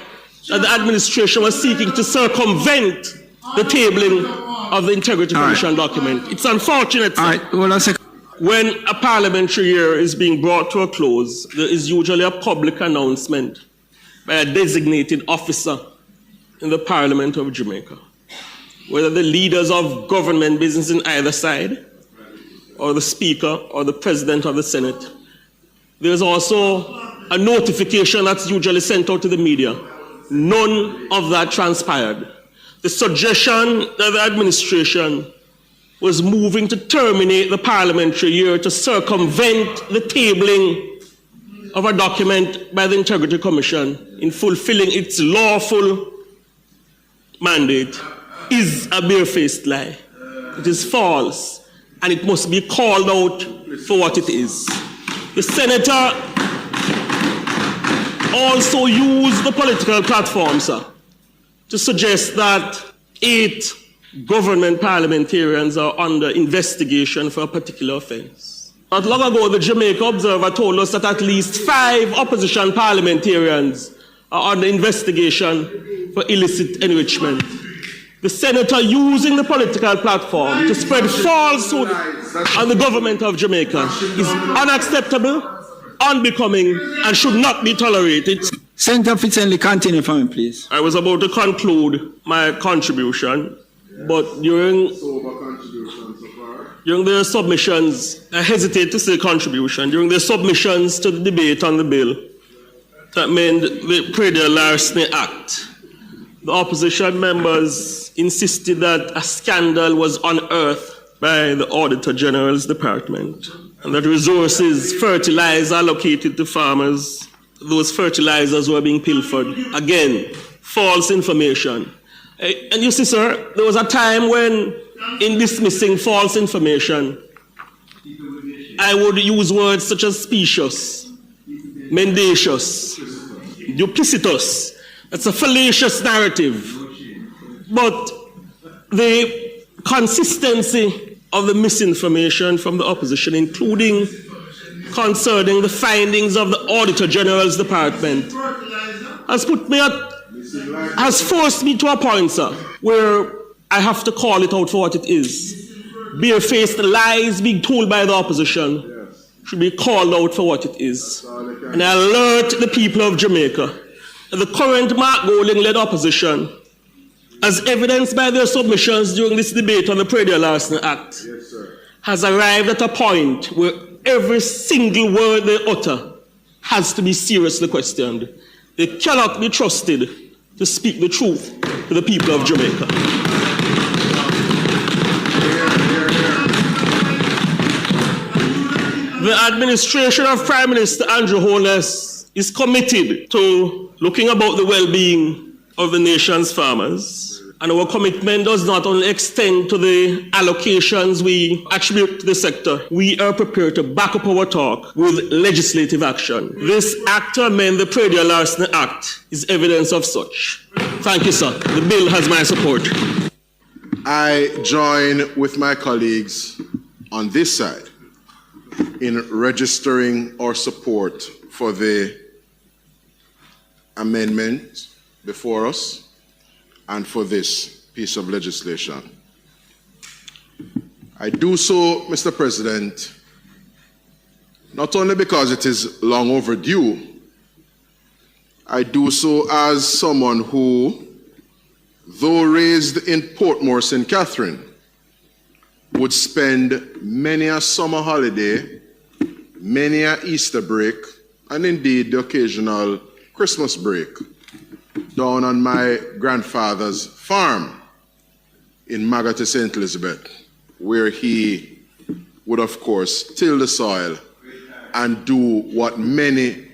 that the administration was seeking to circumvent the tabling of the Integrity Commission document. It's unfortunate. When a parliamentary year is being brought to a close, there is usually a public announcement by a designated officer in the Parliament of Jamaica, whether the leaders of government business in either side, or the Speaker, or the President of the Senate. There's also a notification that's usually sent out to the media. None of that transpired. The suggestion that the administration was moving to terminate the parliamentary year to circumvent the tabling of a document by the Integrity Commission in fulfilling its lawful mandate is a barefaced lie. It is false, and it must be called out for what it is. The Senator also used the political platform, sir, to suggest that 8 government parliamentarians are under investigation for a particular offense. Not long ago, the Jamaica Observer told us that at least 5 opposition parliamentarians are under investigation for illicit enrichment. The Senator using the political platform to spread falsehood on the government of Jamaica is unacceptable, unbecoming, and should not be tolerated. Senator Fitzgerald, continue for me, please. I was about to conclude my contribution, but during their submissions, I hesitate to say contribution, during their submissions to the debate on the bill that meant the Pradelle-Larceny Act, the opposition members insisted that a scandal was unearthed by the Auditor General's Department and that resources, fertilizer allocated to farmers, those fertilizers were being pilfered. Again, false information. And you see, sir, there was a time when, in dismissing false information, I would use words such as specious, mendacious, duplicitous. It's a fallacious narrative. But the consistency of the misinformation from the opposition, including concerning the findings of the Auditor General's Department, has forced me to a point, sir, where I have to call it out for what it is. Barefaced lies being told by the opposition should be called out for what it is. And I alert the people of Jamaica that the current Mark Golding-led opposition, as evidenced by their submissions during this debate on the Pradelle-Larceny Act, has arrived at a point where every single word they utter has to be seriously questioned. They cannot be trusted to speak the truth to the people of Jamaica. The administration of Prime Minister Andrew Holness is committed to looking about the well-being of the nation's farmers. And our commitment does not only extend to the allocations we attribute to the sector. We are prepared to back up our talk with legislative action. This act to amend the Pradelle-Larceny Act is evidence of such. Thank you, sir. The bill has my support. I join with my colleagues on this side in registering our support for the amendment before us and for this piece of legislation. I do so, Mr. President, not only because it is long overdue, I do so as someone who, though raised in Portmore, St. Catherine, would spend many a summer holiday, many a Easter break, and indeed the occasional Christmas break down on my grandfather's farm in Magate, St. Elizabeth, where he would, of course, till the soil and do what many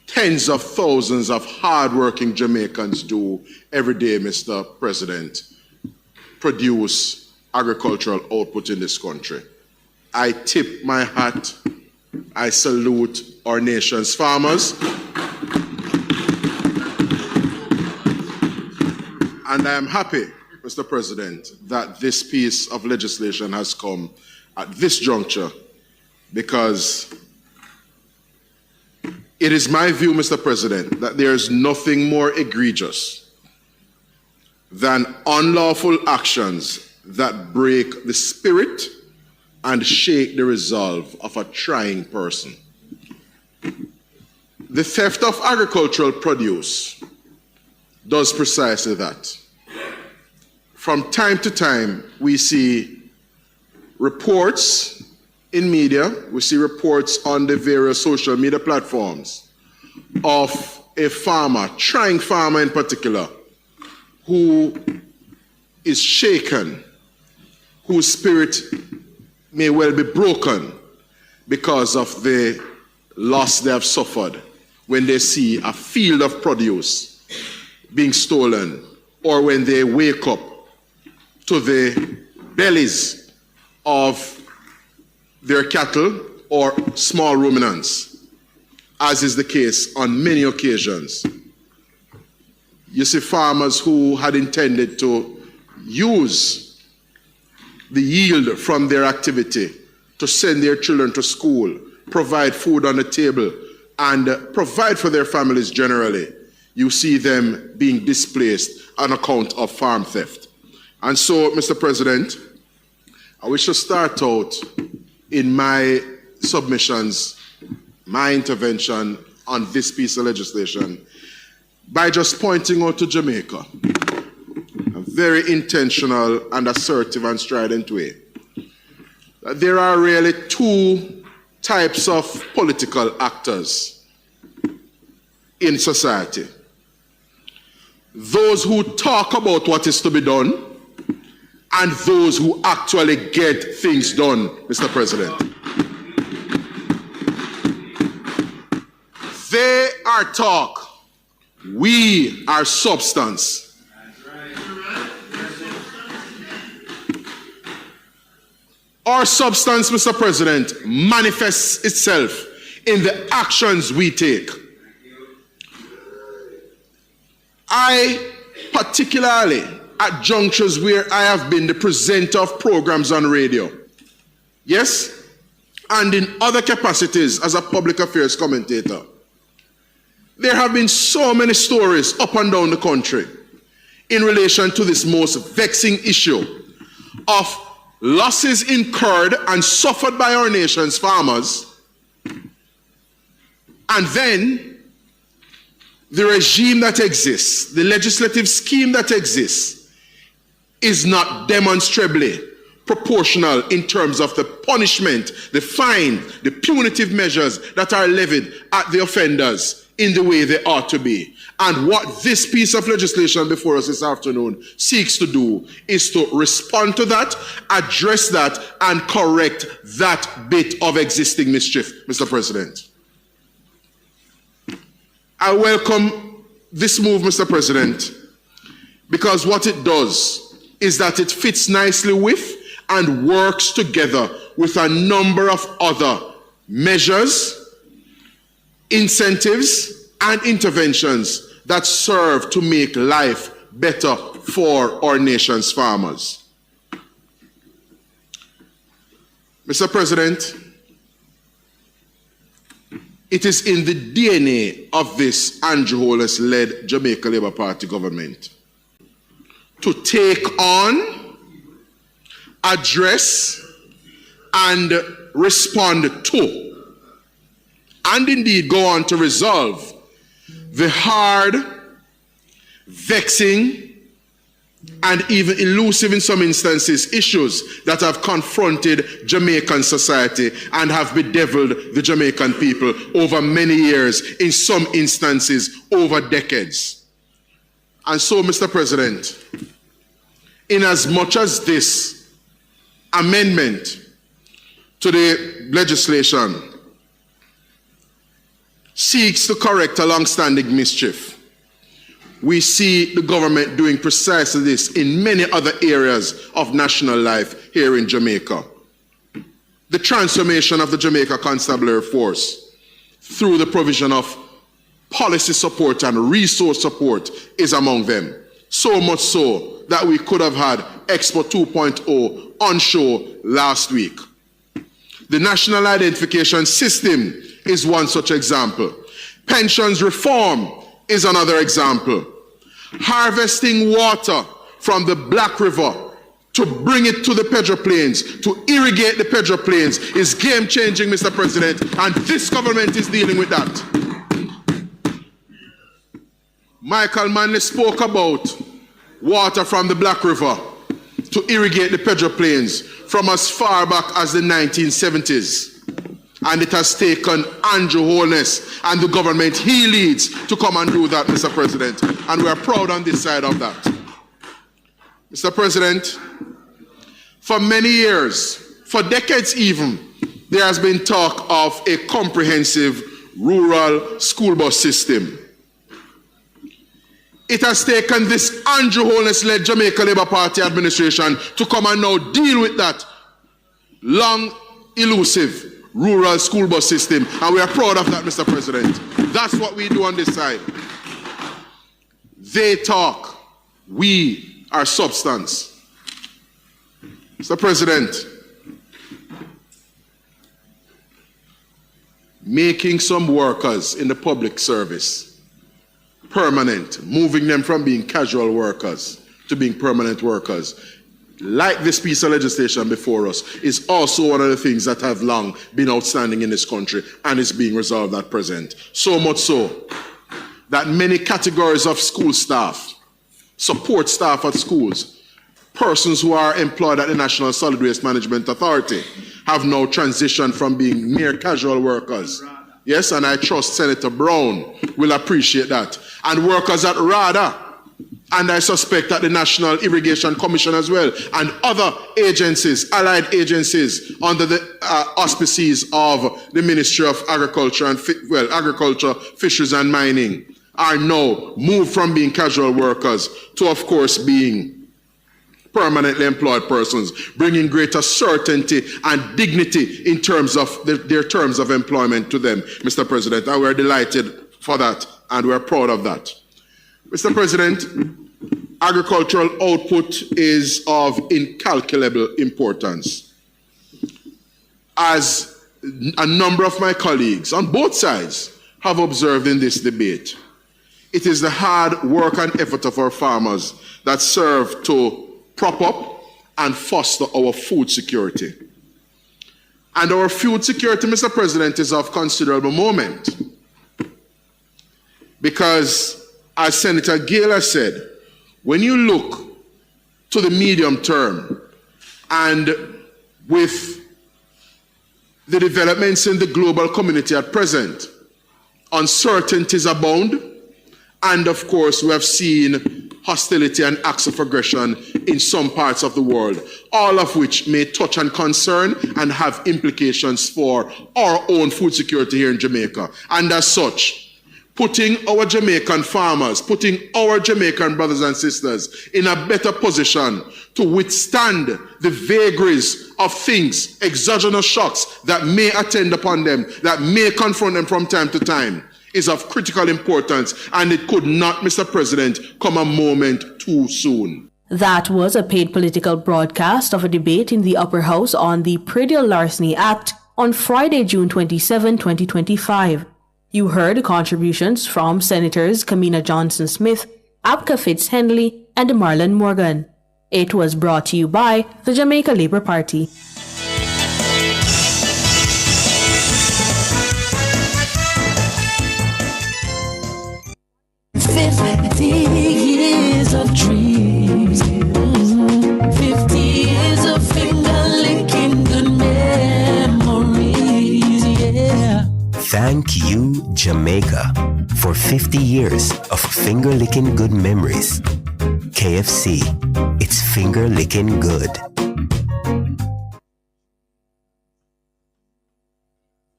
tens of thousands of hardworking Jamaicans do every day, Mr. President, produce agricultural output in this country. I tip my hat. I salute our nation's farmers. And I am happy, Mr. President, that this piece of legislation has come at this juncture, because it is my view, Mr. President, that there is nothing more egregious than unlawful actions that break the spirit and shake the resolve of a trying person. The theft of agricultural produce does precisely that. From time to time, we see reports in media, we see reports on the various social media platforms of a farmer, trying farmer in particular, who is shaken, whose spirit may well be broken because of the loss they have suffered when they see a field of produce being stolen, or when they wake up to the bellies of their cattle or small ruminants, as is the case on many occasions. You see farmers who had intended to use the yield from their activity to send their children to school, provide food on the table, and provide for their families generally. You see them being displaced on account of farm theft. And so, Mr. President, I wish to start out in my submissions, my intervention on this piece of legislation, by just pointing out to Jamaica, a very intentional and assertive and strident way, that there are really two types of political actors in society. Those who talk about what is to be done, and those who actually get things done, Mr. President. They are talk, we are substance. Our substance, Mr. President, manifests itself in the actions we take. I particularly, at junctures where I have been the presenter of programs on radio, yes, and in other capacities as a public affairs commentator, there have been so many stories up and down the country in relation to this most vexing issue of losses incurred and suffered by our nation's farmers, and then the regime that exists, the legislative scheme that exists, is not demonstrably proportional in terms of the punishment, the fine, the punitive measures that are levied at the offenders in the way they ought to be. And what this piece of legislation before us this afternoon seeks to do is to respond to that, address that, and correct that bit of existing mischief, Mr. President. I welcome this move, Mr. President, because what it does is that it fits nicely with and works together with a number of other measures, incentives, and interventions that serve to make life better for our nation's farmers. Mr. President, it is in the DNA of this Andrew Holness-led Jamaica Labour Party government to take on, address, and respond to, and indeed go on to resolve the hard, vexing, and even elusive in some instances issues that have confronted Jamaican society and have bedeviled the Jamaican people over many years, in some instances over decades. And so, Mr. President, in as much as this amendment to the legislation seeks to correct a long-standing mischief, we see the government doing precisely this in many other areas of national life here in Jamaica. The transformation of the Jamaica Constabulary Force through the provision of policy support and resource support is among them. So much so that we could have had Expo 2.0 on show last week. The National Identification System is one such example. Pensions reform is another example. Harvesting water from the Black River to bring it to the Pedro Plains, to irrigate the Pedro Plains, is game-changing, Mr. President, and this government is dealing with that. Michael Manley spoke about water from the Black River to irrigate the Pedro Plains from as far back as the 1970s. And it has taken Andrew Holness and the government he leads to come and do that, Mr. President. And we are proud on this side of that. Mr. President, for many years, for decades even, there has been talk of a comprehensive rural school bus system. It has taken this Andrew Holness-led Jamaica Labour Party administration to come and now deal with that long, elusive rural school bus system, and we are proud of that, Mr. President. That's what we do on this side. They talk, we are substance. Mr. President, making some workers in the public service permanent, moving them from being casual workers to being permanent workers, like this piece of legislation before us, is also one of the things that have long been outstanding in this country and is being resolved at present. So much so that many categories of school staff, support staff at schools, persons who are employed at the National Solid Waste Management Authority have now transitioned from being mere casual workers. Yes, and I trust Senator Brown will appreciate that. And workers at RADA, and I suspect that the National Irrigation Commission as well, and other agencies, allied agencies under the auspices of the Ministry of Agriculture and Agriculture, Fisheries and Mining, are now moved from being casual workers to, of course, being permanently employed persons, bringing greater certainty and dignity in terms of their terms of employment to them, Mr. President. And we're delighted for that, and we're proud of that. Mr. President, agricultural output is of incalculable importance. As a number of my colleagues on both sides have observed in this debate, it is the hard work and effort of our farmers that serve to prop up and foster our food security. And our food security, Mr. President, is of considerable moment. Because, as Senator Gale has said, when you look to the medium term and with the developments in the global community at present, uncertainties abound, and of course we have seen hostility and acts of aggression in some parts of the world, all of which may touch and concern and have implications for our own food security here in Jamaica. And as such, putting our Jamaican farmers, putting our Jamaican brothers and sisters in a better position to withstand the vagaries of things, exogenous shocks that may attend upon them, that may confront them from time to time, is of critical importance, and it could not, Mr. President, come a moment too soon. That was a paid political broadcast of a debate in the Upper House on the Predial Larceny Act on Friday, June 27, 2025. You heard contributions from Senators Kamina Johnson-Smith, Abka Fitz-Henley, and Marlon Morgan. It was brought to you by the Jamaica Labour Party. Years of dreams, 50 years of finger-licking good memories, yeah. Thank you, Jamaica, for 50 years of finger-licking good memories. KFC, it's finger-licking good.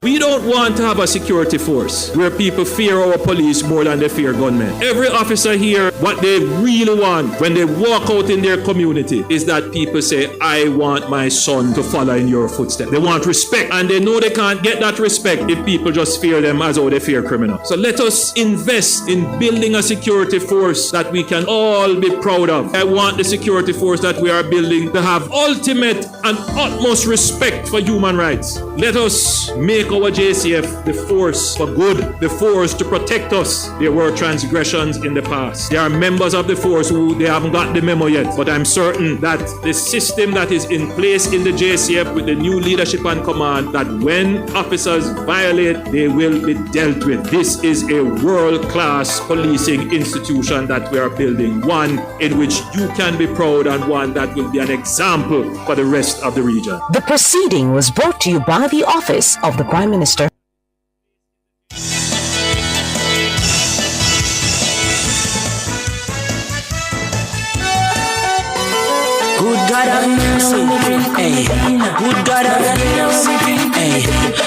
We don't want to have a security force where people fear our police more than they fear gunmen. Every officer here, what they really want when they walk out in their community is that people say, I want my son to follow in your footsteps. They want respect, and they know they can't get that respect if people just fear them as how they fear criminals. So let us invest in building a security force that we can all be proud of. I want the security force that we are building to have ultimate and utmost respect for human rights. Let us make our JCF the force for good, the force to protect us. There were transgressions in the past. There are members of the force who they haven't got the memo yet, but I'm certain that the system that is in place in the JCF with the new leadership and command, that when officers violate, they will be dealt with. This is a world-class policing institution that we are building, one in which you can be proud and one that will be an example for the rest of the region. The proceeding was brought to you by the Office of the Prime Minister. Good God have mercy, hey. Good God have mercy, hey.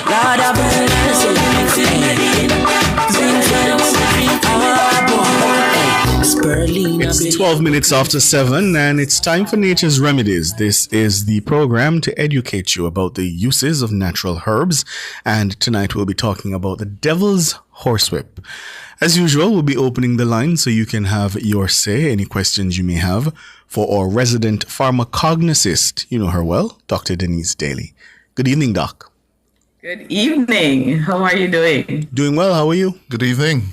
Lord have mercy, hey. It's 12 minutes after 7 and it's time for Nature's Remedies. This is the program to educate you about the uses of natural herbs, and tonight we'll be talking about the devil's horsewhip. As usual, we'll be opening the line so you can have your say, any questions you may have, for our resident pharmacognosist. You know her well, Dr. Denise Daly. Good evening, Doc. Good evening. How are you doing? Doing well. How are you? Good evening.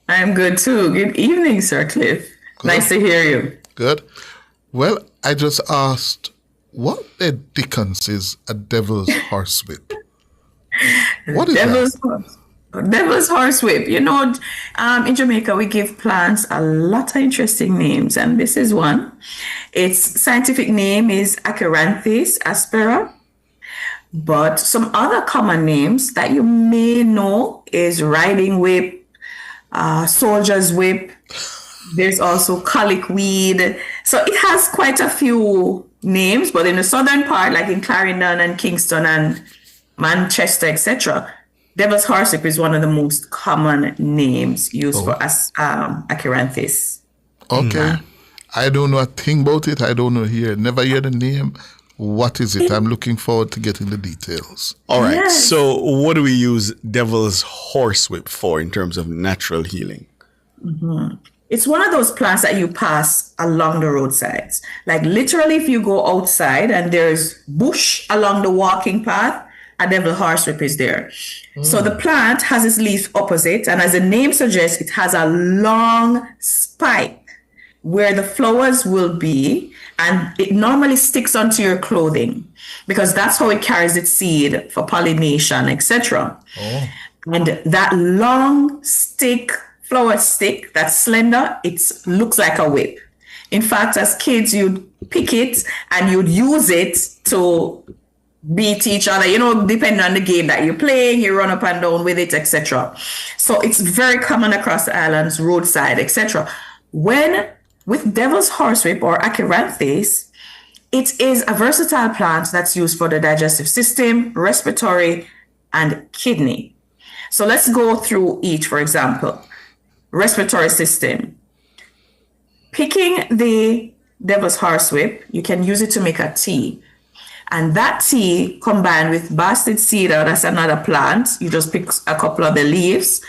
I'm good too. Good evening, Sir Cliff. Good. Nice to hear you. Good. Well, I just asked, what the dickens is a devil's horsewhip? What is that? Devil's horsewhip. You know, in Jamaica, we give plants a lot of interesting names, and this is one. Its scientific name is Acheranthus aspera, but some other common names that you may know is riding whip, soldier's whip. There's also colic weed. So it has quite a few names, but in the southern part, like in Clarendon and Kingston and Manchester, etc., devil's horsewhip is one of the most common names used for Acheranthus. Okay. I don't know a thing about it. I don't know here. Never hear the name. What is it? I'm looking forward to getting the details. All right. Yes. So what do we use devil's horsewhip for in terms of natural healing? Mm-hmm. It's one of those plants that you pass along the roadsides. Like literally, if you go outside and there's bush along the walking path, a devil horsewhip is there. So the plant has its leaf opposite, and as the name suggests, it has a long spike where the flowers will be, and it normally sticks onto your clothing because that's how it carries its seed for pollination, etc. And that long flower stick, that's slender, it looks like a whip. In fact, as kids, you'd pick it and you'd use it to beat each other, you know, depending on the game that you're playing, you run up and down with it, etc. So it's very common across the islands, roadside, etc. With devil's horsewhip or Acheranthus, it is a versatile plant that's used for the digestive system, respiratory, and kidney. So let's go through each, for example. Respiratory system. Picking the devil's horsewhip, you can use it to make a tea. And that tea combined with bastard cedar, that's another plant. You just pick a couple of the leaves.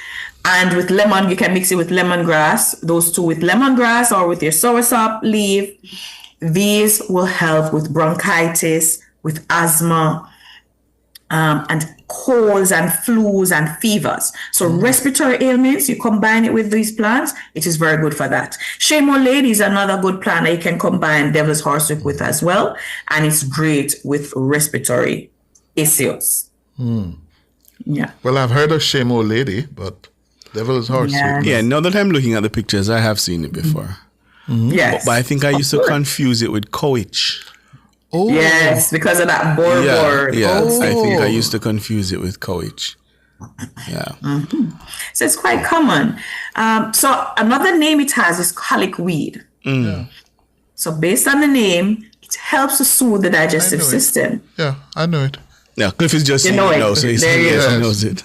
And with lemon, you can mix it with lemongrass. Those two with lemongrass or with your soursop leaf. These will help with bronchitis, with asthma, and colds and flus and fevers. So respiratory ailments, you combine it with these plants, it is very good for that. Shamo Lady is another good plant that you can combine devil's horsewhip with as well. And it's great with respiratory issues. Yeah. Well, I've heard of Shamo Lady, but devil's horsewhip. Yeah, now that I'm looking at the pictures, I have seen it before. Yes. But I think I used to confuse it with coach. Oh. Yes, because of that borbor. Yeah, I think I used to confuse it with coach. Yeah. So it's quite common. So another name it has is colic weed. So based on the name, it helps to soothe the digestive system. Yeah, I know it. Yeah, Cliff is just saying it now, so he knows it.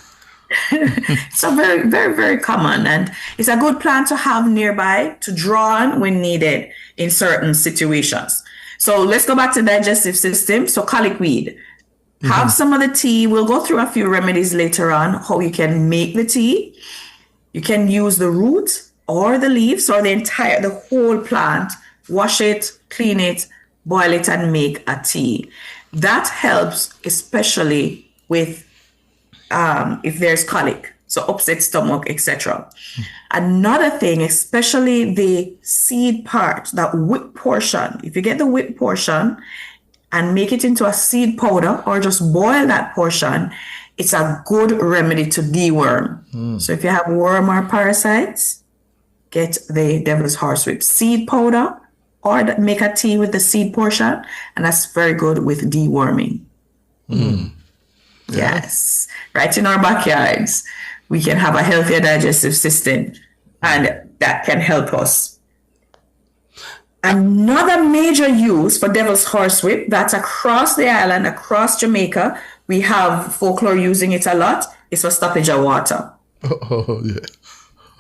It's a very, very, very common, and it's a good plant to have nearby to draw on when needed in certain situations. So let's go back to digestive system. So colic weed. Have some of the tea. We'll go through a few remedies later on, how you can make the tea. You can use the root or the leaves or the whole plant. Wash it, clean it, boil it, and make a tea. That helps, especially with if there's colic, so upset stomach, etc. Another thing, especially the seed part, that whip portion. If you get the whip portion and make it into a seed powder or just boil that portion, it's a good remedy to deworm. So if you have worm or parasites, get the devil's horsewhip seed powder or make a tea with the seed portion, and that's very good with deworming. Yes. Right in our backyards, we can have a healthier digestive system, and that can help us. Another major use for devil's horsewhip, that's across the island, across Jamaica, we have folklore using it a lot, is for stoppage of water. Oh, yeah.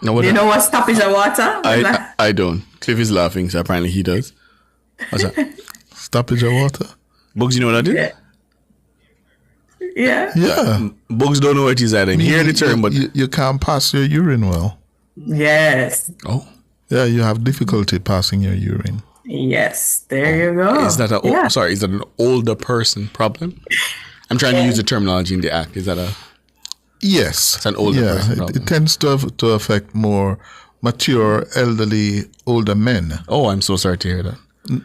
No, Do you know what stoppage of water? I don't. Cliff is laughing, so apparently he does. What's that? Stoppage of water? Bugs, you know what that is? Yeah. Bugs don't know what it is. I didn't hear the term, but you can't pass your urine well. Yes. Oh. Yeah, you have difficulty passing your urine. Yes, there you go. Is that is that an older person problem? I'm trying to use the terminology in the act. Is that a... Yes. It's an older person problem. It tends to affect more mature, elderly, older men. Oh, I'm so sorry to hear that.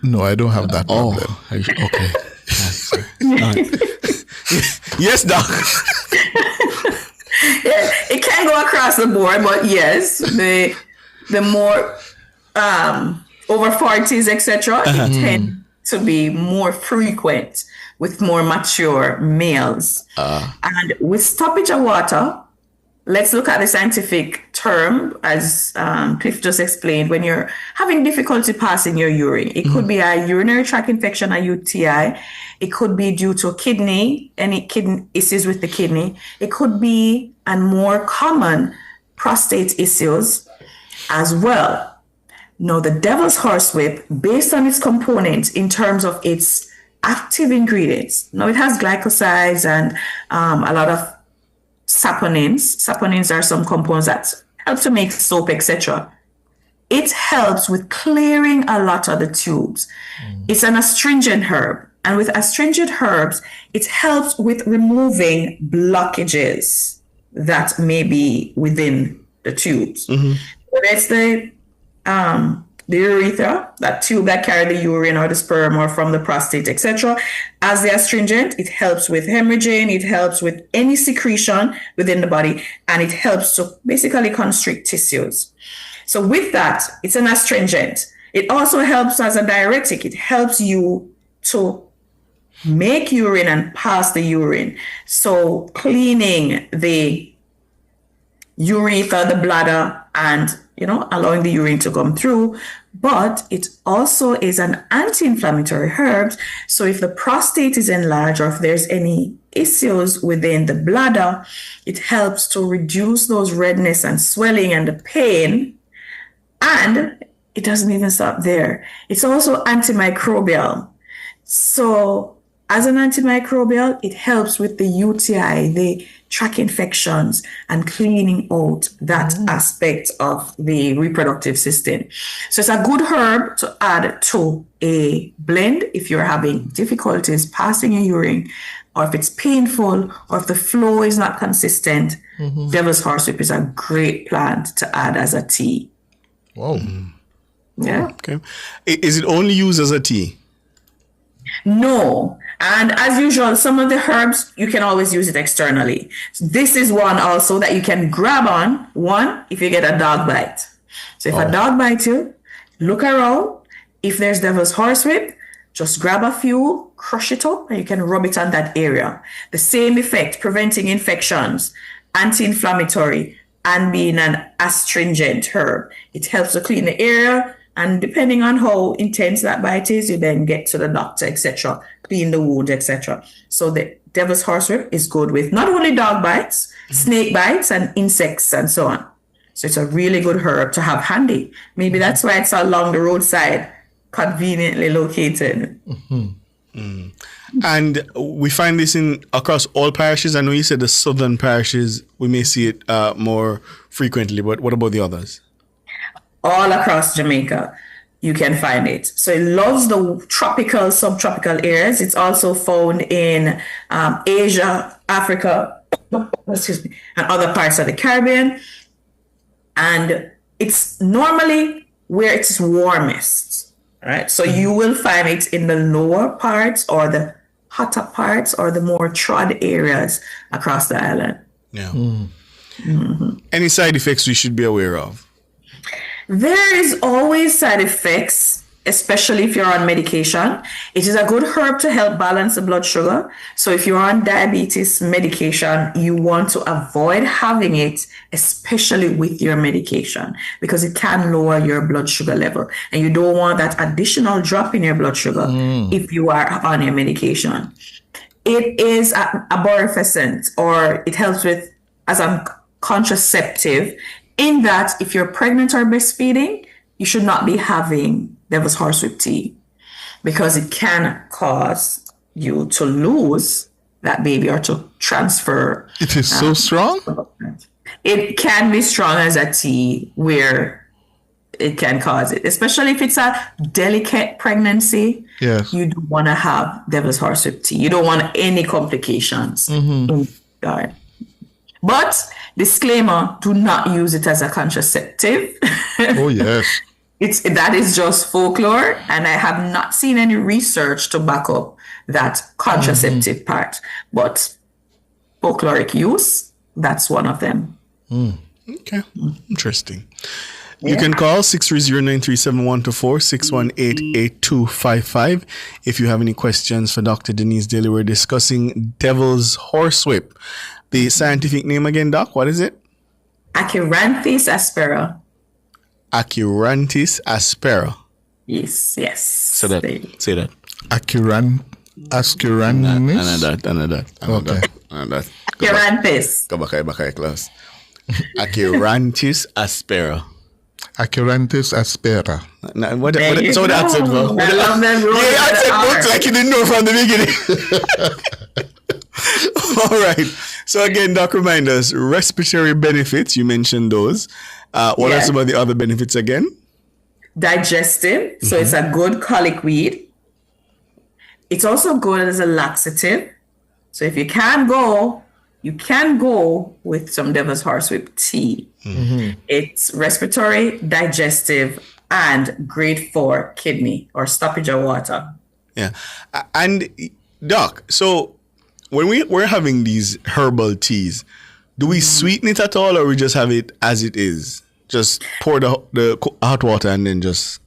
No, I don't have that problem. Okay. Yes, Doc. It can go across the board, but yes, the more over 40s, etc., it tend to be more frequent with more mature males. And with stoppage of water, let's look at the scientific term, as Cliff just explained. When you're having difficulty passing your urine, it could be a urinary tract infection, a UTI. It could be due to any kidney issues with the kidney. It could be, and more common, prostate issues as well. Now, the devil's horsewhip, based on its components in terms of its active ingredients, now it has glycosides and a lot of saponins. Saponins are some compounds that help to make soap, etc. It helps with clearing a lot of the tubes. It's an astringent herb. And with astringent herbs, it helps with removing blockages that may be within the tubes. Whether it's the urethra, that tube that carry the urine or the sperm or from the prostate, etc. As the astringent, it helps with hemorrhaging, it helps with any secretion within the body, and it helps to basically constrict tissues. So with that, it's an astringent. It also helps as a diuretic. It helps you to make urine and pass the urine. So cleaning the urethra, the bladder, and allowing the urine to come through. But it also is an anti-inflammatory herb. So if the prostate is enlarged or if there's any issues within the bladder, it helps to reduce those redness and swelling and the pain. And it doesn't even stop there. It's also antimicrobial. So as an antimicrobial, it helps with the UTI, the tract infections, and cleaning out that aspect of the reproductive system. So it's a good herb to add to a blend if you're having difficulties passing your urine, or if it's painful, or if the flow is not consistent. Devil's horsewhip is a great plant to add as a tea. Wow. Yeah. Okay. Is it only used as a tea? No. And as usual, some of the herbs, you can always use it externally. This is one also that you can grab on, if you get a dog bite. So if a dog bites you, look around. If there's devil's horsewhip, just grab a few, crush it up, and you can rub it on that area. The same effect, preventing infections, anti-inflammatory, and being an astringent herb. It helps to clean the area And depending on how intense that bite is, you then get to the doctor, etc., clean the wound, etc. So the devil's horsewhip is good with not only dog bites, snake bites, and insects and so on. So it's a really good herb to have handy. Maybe that's why it's along the roadside, conveniently located. And we find this across all parishes. I know you said the southern parishes, we may see it more frequently, but what about the others? All across Jamaica, you can find it. So it loves the tropical, subtropical areas. It's also found in Asia, Africa, and other parts of the Caribbean. And it's normally where it's warmest, right? So you will find it in the lower parts or the hotter parts or the more trod areas across the island. Yeah. Any side effects we should be aware of? There is always side effects, especially if you're on medication. It is a good herb to help balance the blood sugar. So if you're on diabetes medication, you want to avoid having it, especially with your medication, because it can lower your blood sugar level. And you don't want that additional drop in your blood sugar if you are on your medication. It is abortifacient, or it helps with as a contraceptive, in that if you're pregnant or breastfeeding, you should not be having devil's horsewhip tea, because it can cause you to lose that baby or to transfer. It is so strong? It can be strong as a tea where it can cause it, especially if it's a delicate pregnancy. Yes. You don't want to have devil's horsewhip tea. You don't want any complications. But disclaimer, do not use it as a contraceptive. Oh, yes. That is just folklore, and I have not seen any research to back up that contraceptive part. But folkloric use, that's one of them. Okay, interesting. You can call 630-937-124, 618-8255 if you have any questions for Dr. Denise Daly. We're discussing devil's horsewhip. The scientific name again, Doc, what is it? Acheranthus aspera. Acheranthus aspera. Yes. Say that. Acheranthus. Acheranthus. Go back class. Acheranthus aspera. Acheranthus aspera. What so that's it, bro. I love that rule. Yeah, I said both like you didn't know from the beginning. All right. So again, Doc, remind us, respiratory benefits, you mentioned those. What are some of the other benefits again? Digestive. So it's a good colic weed. It's also good as a laxative. So if you can go with some devil's horsewhip tea. It's respiratory, digestive, and great for kidney or stoppage of water. Yeah. And Doc, so when we're having these herbal teas, do we sweeten it at all, or we just have it as it is? Just pour the hot water and then just...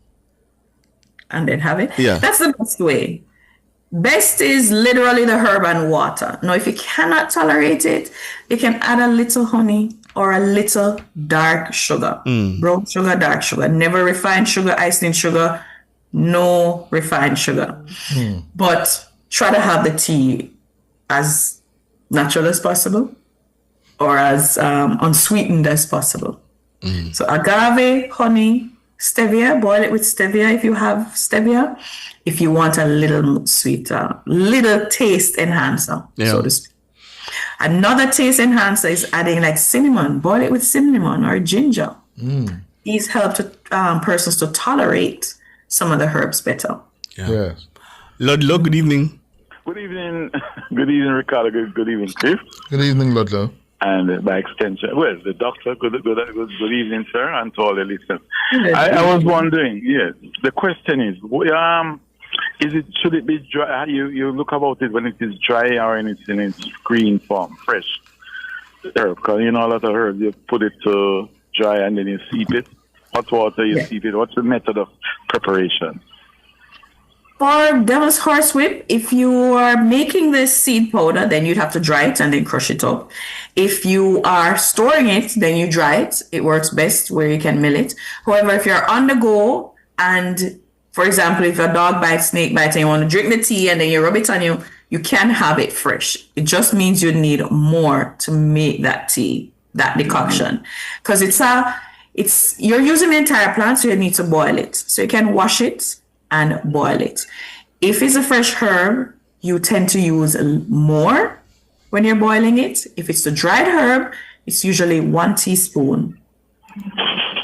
And then have it? Yeah. That's the best way. Best is literally the herb and water. Now, if you cannot tolerate it, you can add a little honey or a little dark sugar. Brown sugar, dark sugar. Never refined sugar, icing sugar. No refined sugar. But try to have the tea as natural as possible or as unsweetened as possible. So agave, honey, stevia, boil it with stevia if you have stevia. If you want a little sweeter, little taste enhancer, so to speak. Another taste enhancer is adding like cinnamon, boil it with cinnamon or ginger. These help persons to tolerate some of the herbs better. Yes. Ludlow, good evening. Good evening. Good evening, Ricardo. Good evening, Cliff. Good evening, Ludlow. And by extension, the doctor, good evening, sir, and to all the listeners. I was wondering, the question is should it be dry? You look about it when it is dry or when it's in its green form, fresh herb. Because a lot of herbs, you put it to dry and then you steep it. Hot water, you steep it. What's the method of preparation? For devil's horsewhip, if you are making this seed powder, then you'd have to dry it and then crush it up. If you are storing it, then you dry it. It works best where you can mill it. However, if you're on the go And for example, if a dog bites, snake bites, and you want to drink the tea and then you rub it on you, you can have it fresh. It just means you need more to make that tea, that decoction. Because you're using the entire plant, so you need to boil it. So you can wash it and boil it. If it's a fresh herb, you tend to use more when you're boiling it. If it's the dried herb, it's usually 1 teaspoon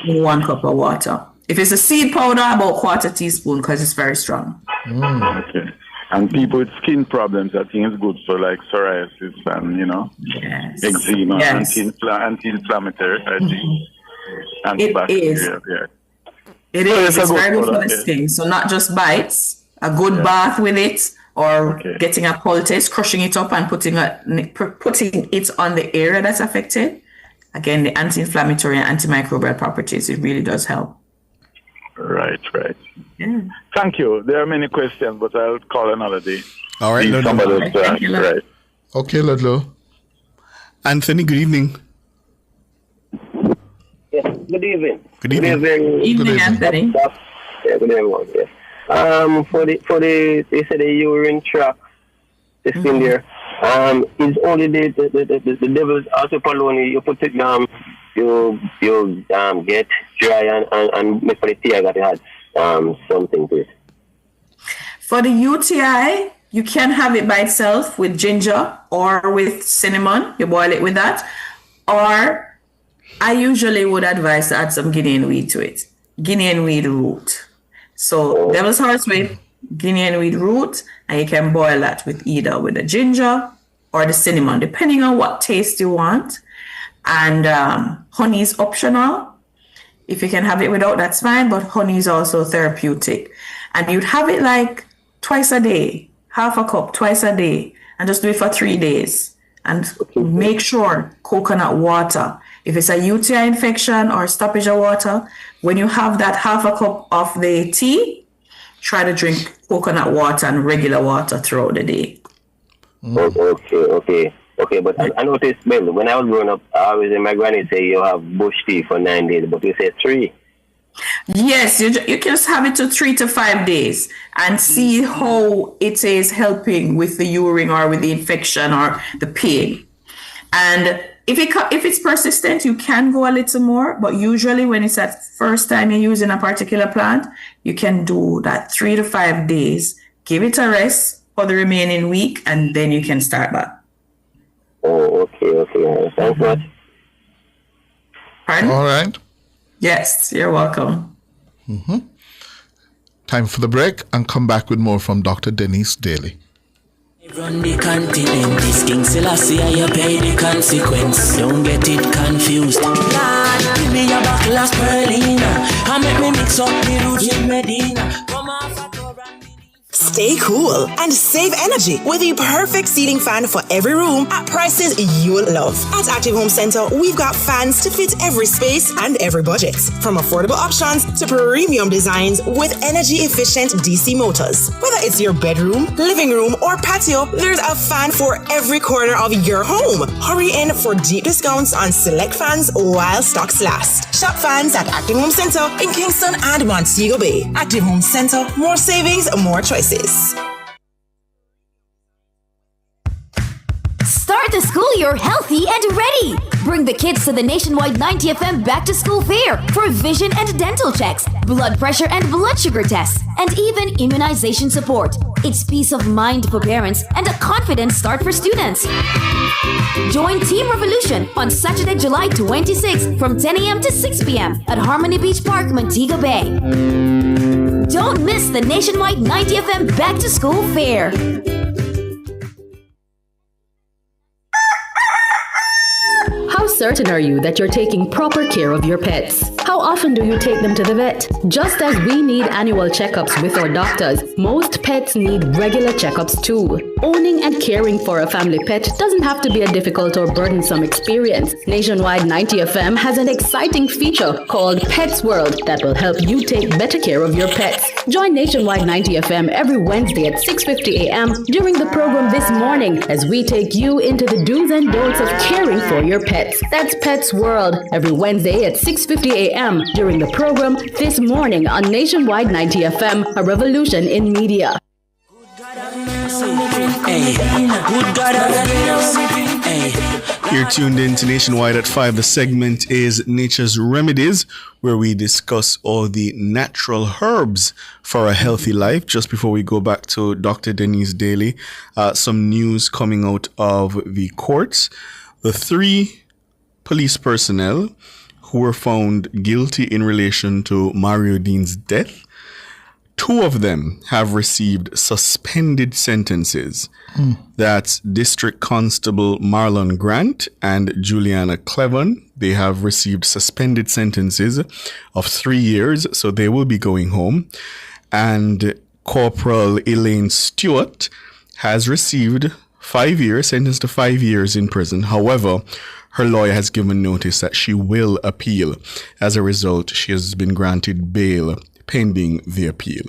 in 1 cup of water. If it's a seed powder, about 1/4 teaspoon because it's very strong. Okay. And people with skin problems, I think it's good for like psoriasis and, eczema, anti-inflammatory, I think. Antibacterial. It is. It's very good for the skin. So not just bites, a good bath with it, or getting a poultice, crushing it up and putting it on the area that's affected. Again, the anti-inflammatory and antimicrobial properties, it really does help. Right. Yeah. Thank you. There are many questions, but I'll call another day. All right. Right. Okay, Ludlow. Anthony, good evening. Yes, good evening. Good evening. Evening, Anthony. Yeah, good evening. Yes. They said the urine tract system there. It's only the devil's alcohol. You put it down. You get dry and make for the tea. I got to add something to it. For the UTI, you can have it by itself with ginger or with cinnamon. You boil it with that. Or I usually would advise to add some Guinean weed to it. Guinean weed root. So devil's horsewhip, Guinean weed root, and you can boil that with either with the ginger or the cinnamon, depending on what taste you want. And honey is optional. If you can have it without, that's fine, but honey is also therapeutic. And you'd have it like twice a day, half a cup twice a day, and just do it for 3 days. And make sure coconut water. If it's a UTI infection or stoppage of water, when you have that half a cup of the tea, try to drink coconut water and regular water throughout the day. Okay, but I noticed, well, when I was growing up, I always hear my granny say you have bush tea for 9 days, but you say 3. Yes, you can just have it to 3 to 5 days and see how it is helping with the urine or with the infection or the pain. And if it's persistent, you can go a little more, but usually when it's that first time you're using a particular plant, you can do that 3 to 5 days, give it a rest for the remaining week, and then you can start back. Oh, okay. Thanks much. Pardon? All right. Yes, you're welcome. Time for the break and come back with more from Dr. Denise Daly. Run the continent, this King Selassie, you pay the consequence. Don't get it confused. God, give me a buckle of Perlina, and make me mix up the roots in Medina. Come off a Stay cool and save energy with the perfect ceiling fan for every room at prices you'll love. At Active Home Center, we've got fans to fit every space and every budget. From affordable options to premium designs with energy-efficient DC motors. Whether it's your bedroom, living room, or patio, there's a fan for every corner of your home. Hurry in for deep discounts on select fans while stocks last. Shop fans at Active Home Center in Kingston and Montego Bay. Active Home Center, more savings, more choices. Start the school year healthy and ready. Bring the kids to the Nationwide 90 FM Back to School Fair for vision and dental checks, blood pressure and blood sugar tests, and even immunization support. It's peace of mind for parents and a confident start for students. Join Team Revolution on Saturday, July 26th from 10 a.m. to 6 p.m. at Harmony Beach Park, Montego Bay. Don't miss the Nationwide 90 FM Back to School Fair. How certain are you that you're taking proper care of your pets? How often do you take them to the vet? Just as we need annual checkups with our doctors, most pets need regular checkups too. Owning and caring for a family pet doesn't have to be a difficult or burdensome experience. Nationwide 90 FM has an exciting feature called Pets World that will help you take better care of your pets. Join Nationwide 90 FM every Wednesday at 6:50 a.m. during the program This Morning as we take you into the do's and don'ts of caring for your pets. That's Pets World every Wednesday at 6:50 a.m. a.m. during the program This Morning on Nationwide 90 FM, a revolution in media. You're tuned in to Nationwide at 5. The segment is Nature's Remedies, where we discuss all the natural herbs for a healthy life. Just before we go back to Dr. Denise Daly, some news coming out of the courts. The 3 police personnel who were found guilty in relation to Mario Dean's death, 2 of them have received suspended sentences. That's District Constable Marlon Grant and Juliana Clevon. They have received suspended sentences of 3 years, so they will be going home. And Corporal Elaine Stewart has received 5 years, sentenced to 5 years in prison. However, her lawyer has given notice that she will appeal. As a result, she has been granted bail pending the appeal.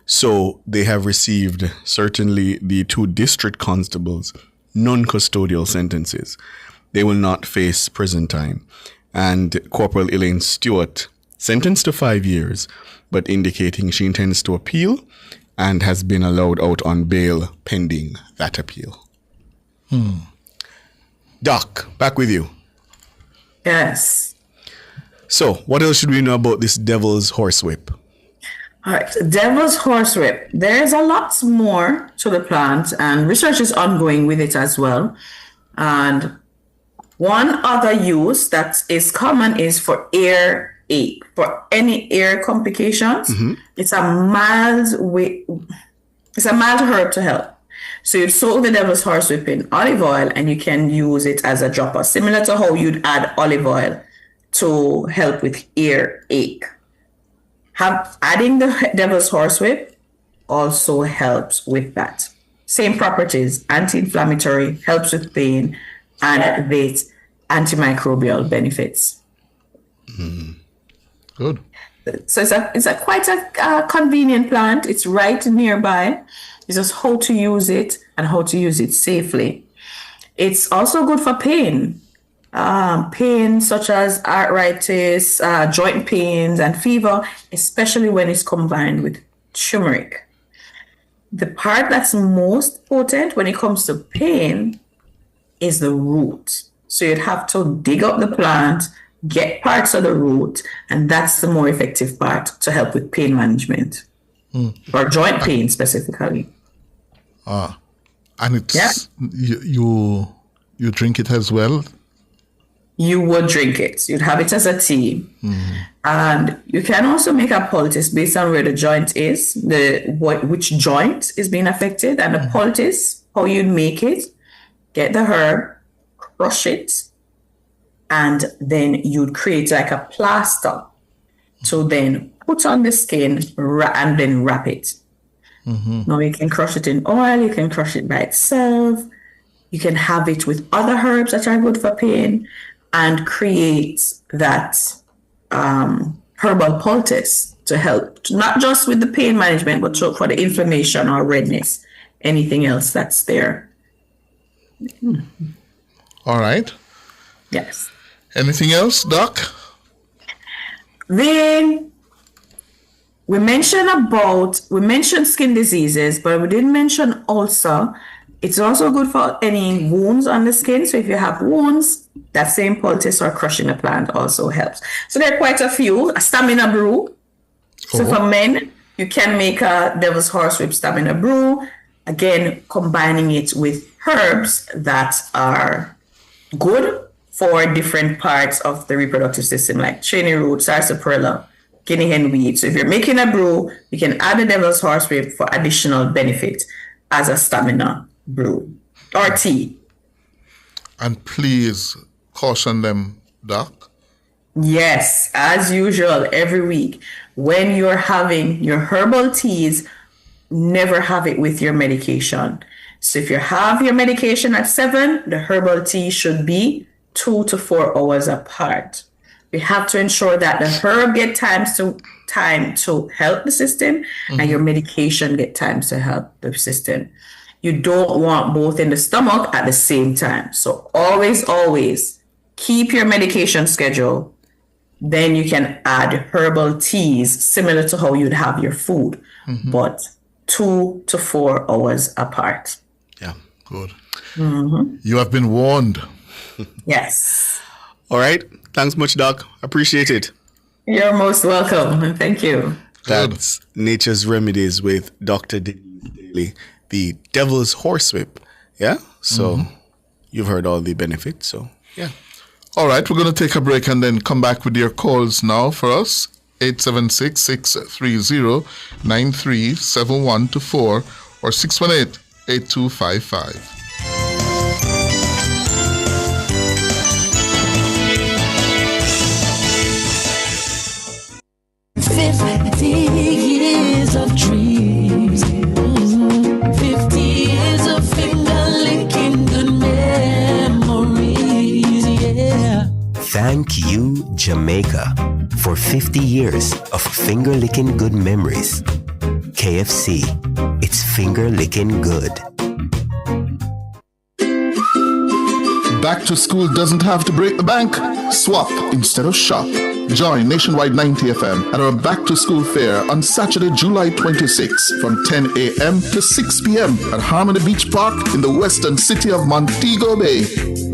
So they have received, certainly the 2 district constables, non-custodial sentences. They will not face prison time. And Corporal Elaine Stewart, sentenced to 5 years, but indicating she intends to appeal and has been allowed out on bail pending that appeal. Doc, back with you. Yes. So, what else should we know about this devil's horsewhip? All right, devil's horsewhip. There is a lot more to the plant, and research is ongoing with it as well. And one other use that is common is for earache, for any ear complications. It's a mild herb to help. So you soak the devil's horsewhip in olive oil, and you can use it as a dropper, similar to how you'd add olive oil to help with earache. Adding the devil's horsewhip also helps with that. Same properties, anti-inflammatory, helps with pain, and with antimicrobial benefits. Good. So it's quite a convenient plant. It's right nearby. It's just how to use it and how to use it safely. It's also good for pain. Pain such as arthritis, joint pains, and fever, especially when it's combined with turmeric. The part that's most potent when it comes to pain is the root. So you'd have to dig up the plant, get parts of the root, and that's the more effective part to help with pain management, or joint pain specifically. And it's you drink it as well? You would drink it. You'd have it as a tea. And you can also make a poultice based on where the joint is, which joint is being affected. And the poultice, how you'd make it, get the herb, crush it, and then you'd create like a plaster to then put on the skin and then wrap it. Now you can crush it in oil, you can crush it by itself, you can have it with other herbs that are good for pain, and create that herbal poultice to help, not just with the pain management, but for the inflammation or redness, anything else that's there. All right. Yes. Anything else, Doc? Then we mentioned skin diseases, but we didn't mention ulcer. It's also good for any wounds on the skin. So if you have wounds, that same poultice or crushing a plant also helps. So there are quite a few. A stamina brew. So for men, you can make a devil's horsewhip stamina brew. Again, combining it with herbs that are good for different parts of the reproductive system, like cheney root, sarsaparilla, guinea hen weed. So if you're making a brew, you can add the devil's horsewhip for additional benefit as a stamina brew or tea. And please caution them, Doc. Yes, as usual, every week, when you're having your herbal teas, never have it with your medication. So if you have your medication at 7, the herbal tea should be 2 to 4 hours apart. We have to ensure that the herb get time to help the system, and your medication get time to help the system. You don't want both in the stomach at the same time. So always keep your medication schedule then you can add herbal teas similar to how you'd have your food, but 2 to 4 hours apart. Yeah. Good. You have been warned. Yes. All right. Thanks much, Doc. Appreciate it. You're most welcome. Thank you. That's Nature's Remedies with Dr. Denise Daly, the Devil's Horsewhip. Yeah? So you've heard all the benefits. So, yeah. All right, we're going to take a break and then come back with your calls now for us. 876-630-9371-4 or 618-8255. 50 years of dreams. 50 years of finger-licking good memories, yeah. Thank you, Jamaica, for 50 years of finger-licking good memories. KFC, it's finger-licking good. Back to school doesn't have to break the bank. Swap instead of shop. Join Nationwide 90 FM at our Back to School Fair on Saturday, July 26 from 10 a.m. to 6 p.m. at Harmony Beach Park in the western city of Montego Bay.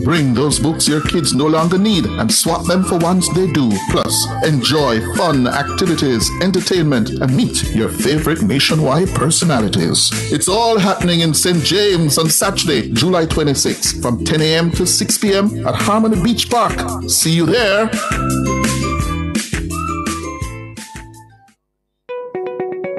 Bring those books your kids no longer need and swap them for ones they do. Plus, enjoy fun activities, entertainment, and meet your favorite Nationwide personalities. It's all happening in St. James on Saturday, July 26 from 10 a.m. to 6 p.m. at Harmony Beach Park. See you there.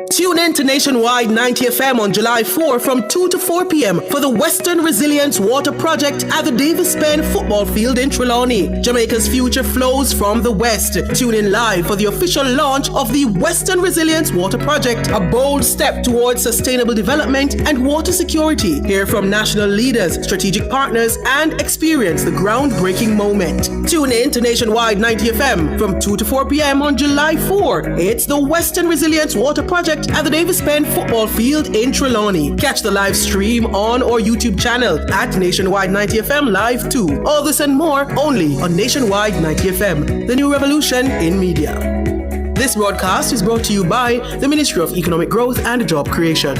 Tune in to Nationwide 90 FM on July 4 from 2 to 4 p.m. for the Western Resilience Water Project at the Davis Penn Football Field in Trelawney. Jamaica's future flows from the West. Tune in live for the official launch of the Western Resilience Water Project, a bold step towards sustainable development and water security. Hear from national leaders, strategic partners, and experience the groundbreaking moment. Tune in to Nationwide 90 FM from 2 to 4 p.m. on July 4. It's the Western Resilience Water Project at the Davis Penn Football Field in Trelawney. Catch the live stream on our YouTube channel at Nationwide 90 FM Live 2. All this and more only on Nationwide 90 FM, the new revolution in media. This broadcast is brought to you by the Ministry of Economic Growth and Job Creation.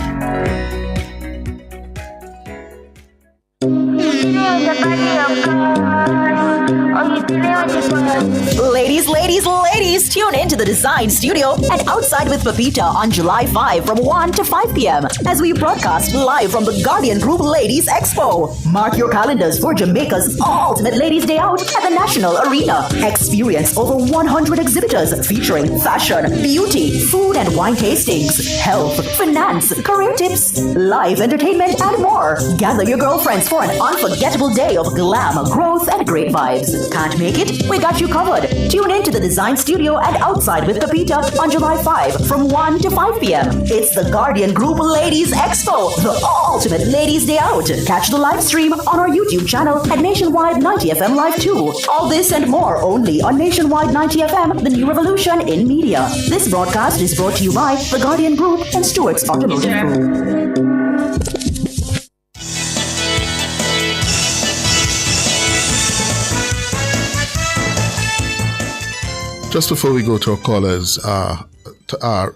Ladies, tune in to the Design Studio and Outside with Pepita on July 5 from 1 to 5 p.m. as we broadcast live from the Guardian Group Ladies Expo. Mark your calendars for Jamaica's ultimate Ladies Day Out at the National Arena. Experience over 100 exhibitors featuring fashion, beauty, food and wine tastings, health, finance, career tips, live entertainment, and more. Gather your girlfriends for an unforgettable day of glam, growth, and great vibes. Can't make it? We got you covered. Tune in to the Design Studio and Outside with Pepita on July 5 from 1 to 5 p.m. It's the Guardian Group Ladies Expo, the ultimate Ladies Day Out. Catch the live stream on our YouTube channel at Nationwide 90 FM Live 2. All this and more only on Nationwide 90 FM, the new revolution in media. This broadcast is brought to you by the Guardian Group and Stewart's Automotive Group. Just before we go to our callers,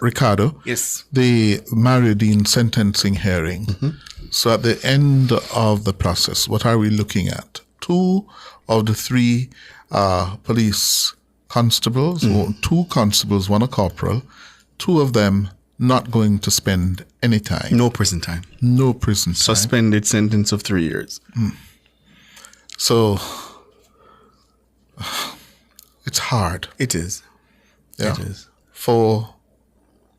Ricardo. Yes. The Mario Dean sentencing hearing. So at the end of the process, what are we looking at? 2 of the 3 police constables, or 2 constables, 1 a corporal, 2 of them not going to spend any time. No prison time. No prison time. Suspended sentence of 3 years. So it's hard. It is. Yeah. It is. For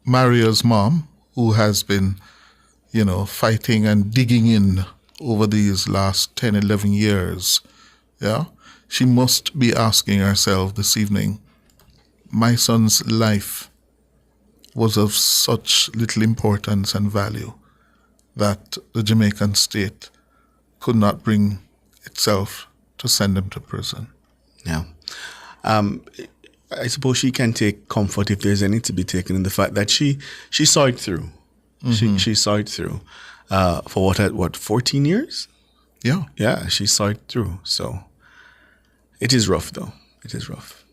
Mario's mom, who has been, fighting and digging in over these last 10, 11 years, yeah, she must be asking herself this evening, my son's life was of such little importance and value that the Jamaican state could not bring itself to send him to prison. Yeah. I suppose she can take comfort, if there's any to be taken, in the fact that she saw it through. She saw it through for 14 years? Yeah. Yeah, she saw it through. So it is rough, though. It is rough.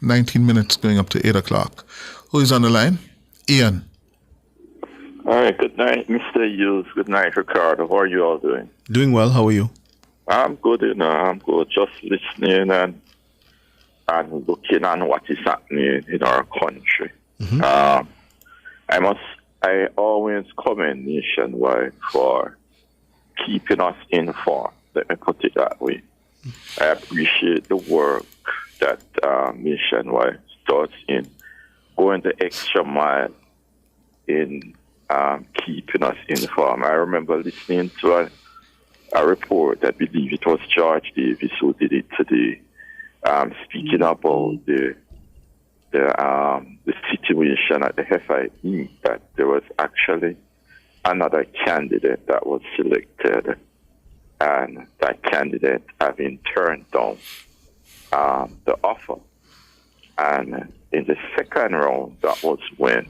19 minutes going up to 8 o'clock. Who is on the line? Ian. All right, good night, Mr. Hughes. Good night, Ricardo. How are you all doing? Doing well. How are you? I'm good, I'm good. Just listening and looking on what is happening in our country. Mm-hmm. I always commend Nationwide for keeping us informed. Let me put it that way. I appreciate the work that Nationwide does in going the extra mile in keeping us informed. I remember listening to a report, I believe it was George Davis who did it today, speaking about the situation at the FIE, that there was actually another candidate that was selected, and that candidate having turned down the offer. And in the second round, that was when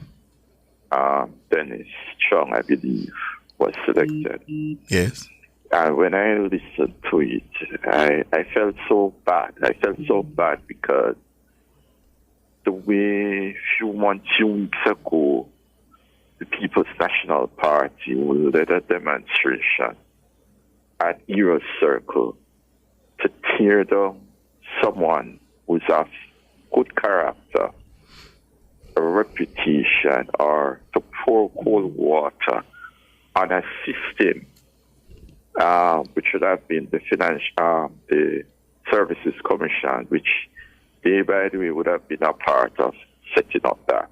Dennis Strong, I believe, was selected. Yes. And when I listened to it, I felt so bad. I felt so bad because the way few weeks ago, the People's National Party led a demonstration at Euro Circle to tear down someone who's of good character, a reputation, or to pour cold water on a system which should have been the Services Commission, which they, by the way, would have been a part of setting up that.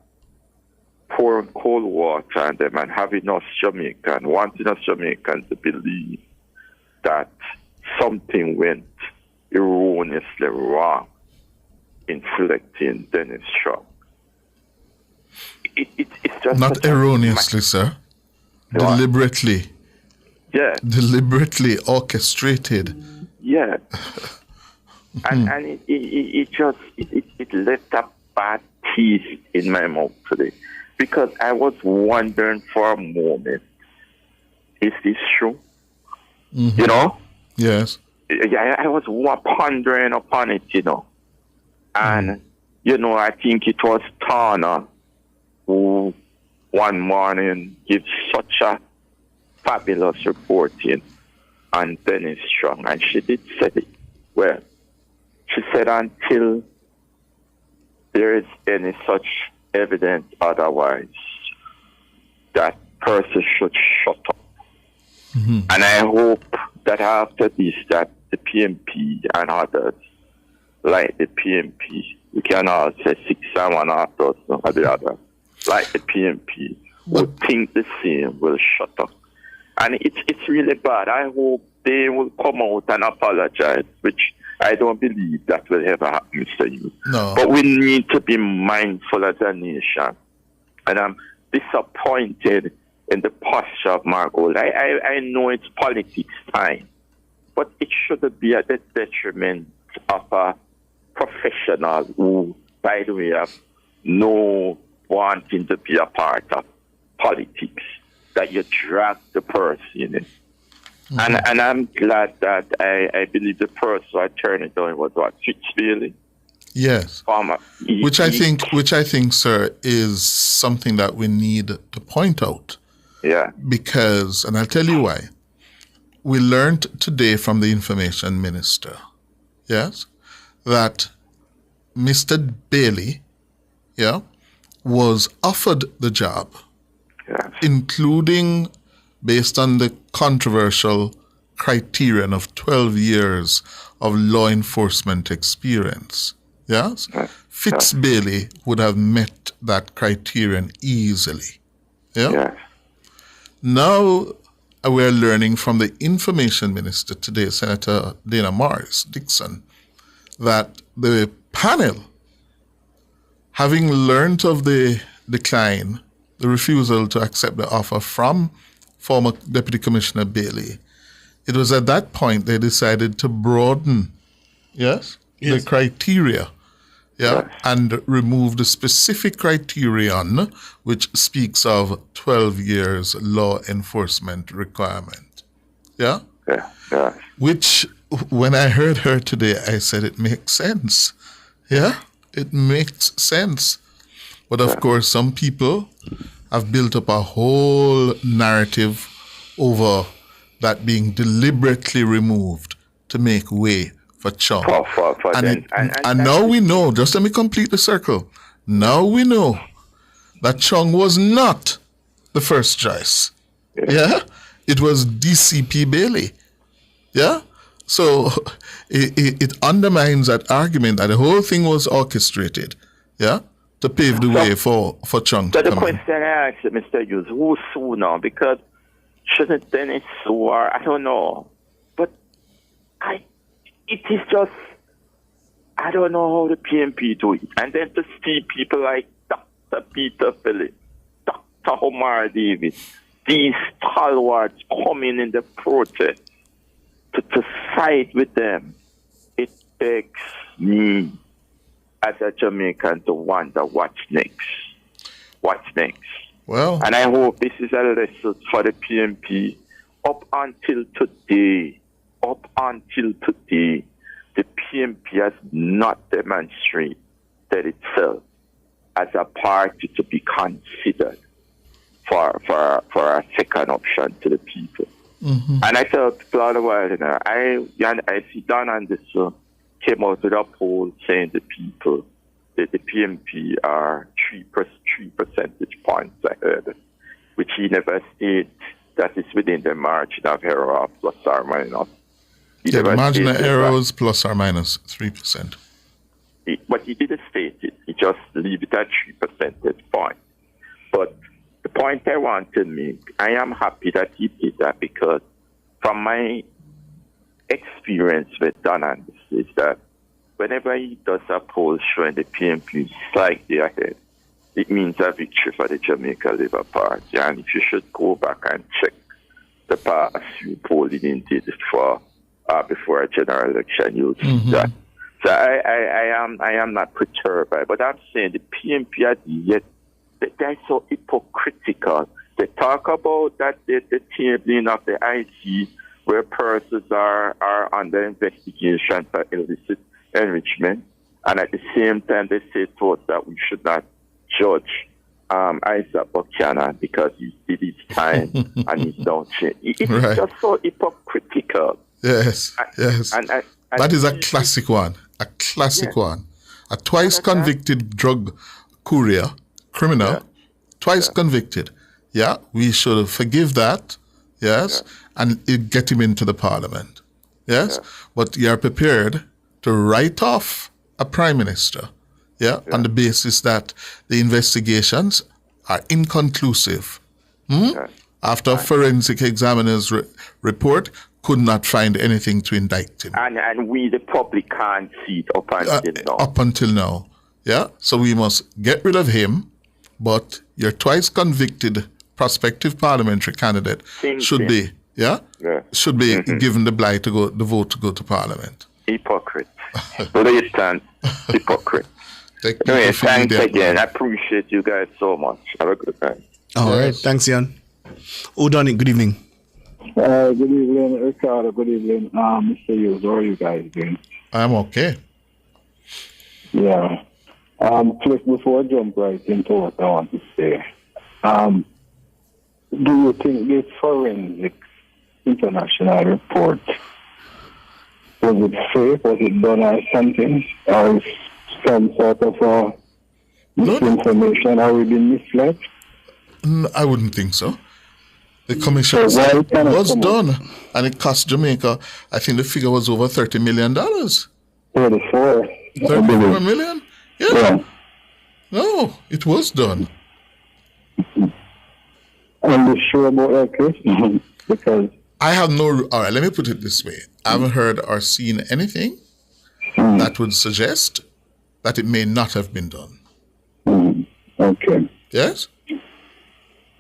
Pouring cold water on them and having us Jamaicans, wanting us Jamaicans to believe that something went erroneously wrong in selecting Dennis Strong. It's just not erroneously, sir. Deliberately. Yeah. Deliberately orchestrated. Yeah. And it left a bad taste in my mouth today, because I was wondering for a moment, is this true? Mm-hmm. You know? Yes. I was pondering upon it, and I think it was Tana who one morning gives such a fabulous reporting on Dennis Strong, and she did say it well. She said until there is any such evidence otherwise, that person should shut up. Mm-hmm. And I hope that after this, that the PMP and others, like the PMP, we can all say 6 and 1 after us, or the other, like the PMP, would think the same, will shut up. And it's really bad. I hope they will come out and apologize, which I don't believe that will ever happen, Mr. Hughes. No. But we need to be mindful as a nation. And I'm disappointed in the posture of Mark Gold. I know it's politics time, but it shouldn't be at the detriment of a professional who, by the way, have no wanting to be a part of politics, that you drag the person in it. Mm-hmm. And I'm glad that I believe the person who turned it down was Fitzbailey. Yes. Which I think, sir, is something that we need to point out. Yeah. Because, and I'll tell you why. We learned today from the information minister, yes, that Mr. Bailey, was offered the job, yes, including based on the controversial criterion of 12 years of law enforcement experience. Yes? Fitzbailey would have met that criterion easily. Yeah? Yes. Now we're learning from the information minister today, Senator Dana Morris Dixon, that the panel, having learned of the decline, the refusal to accept the offer from former Deputy Commissioner Bailey, it was at that point they decided to broaden, the criteria, and remove the specific criterion which speaks of 12 years law enforcement requirement. Yeah? Yeah. Which, when I heard her today, I said it makes sense. Yeah, it makes sense. But of course, some people have built up a whole narrative over that being deliberately removed to make way for Chung. And now we know, just let me complete the circle. Now we know that Chung was not the first choice. Yeah? It was DCP Bailey. Yeah? So it undermines that argument that the whole thing was orchestrated. Yeah? To pave the way for Chung to the come in. question I asked Mr. Hughes, who sue now? Because shouldn't Dennis sue, or I don't know. But it is just, I don't know how the PNP do it. And then to see people like Dr. Peter Phillips, Dr. Omar Davis, these stalwarts coming in the protest to side with them, it begs me as a Jamaican to wonder what's next. What's next? Well, and I hope this is a lesson for the PNP. Up until today, the PNP has not demonstrated itself as a party to be considered for a second option to the people. Mm-hmm. And I tell people all the while, you know, I see Don Anderson came out with a poll saying the people that the PNP are 3 percentage points ahead, which he never stated that is within the margin of error plus or minus. Yeah, the margin of error was plus or minus 3%. But he didn't state it. He just leave it at 3 percentage points. But the point I want to make, I am happy that he did that, because from my experience with Don Anderson is that whenever he does a poll showing the PNP slightly ahead, it means a victory for the Jamaica Labour Party. And if you should go back and check the past few polling indeed before a general election, you'll see that. So I am not perturbed by it, but I'm saying the PNP are yet, they're so hypocritical. They talk about that the tabling of the IC where persons are under investigation for illicit enrichment, and at the same time they say to us that we should not judge Isaac Buchanan because he did his time and he's not changed. It's just so hypocritical. Yes, yes. And that is a classic one. A classic one. A twice convicted drug courier, criminal, twice convicted. Yeah, we should forgive that. Yes, and get him into the parliament. Yes, but you're prepared to write off a prime minister. Yeah, on the basis that the investigations are inconclusive. After a forensic examiner's report could not find anything to indict him. And we, the public, can't see it up until now. Up until now. Yeah, so we must get rid of him, but your twice convicted prospective parliamentary candidate should be given the vote to go to parliament. Hypocrite. Where do you stand? Hypocrite. Anyway, thanks again. I appreciate you guys so much. Have a good time. All right. Thanks, Ian. O'Donnell, good evening. Good evening, Ricardo. Good evening, Mr. Hughes. How are you guys doing? I'm okay. Yeah. Just before I jump right into what I want to say, do you think this forensic international report, was it fake? Was it done or something? Or is some sort of misinformation? Are we being misled? I wouldn't think so. The commission was done, and it cost Jamaica, I think the figure was over $30 million. 34 million? Yeah. No, it was done. Are you sure about that, Chris? Because I have no. All right, let me put it this way: I haven't heard or seen anything that would suggest that it may not have been done. Okay. Yes.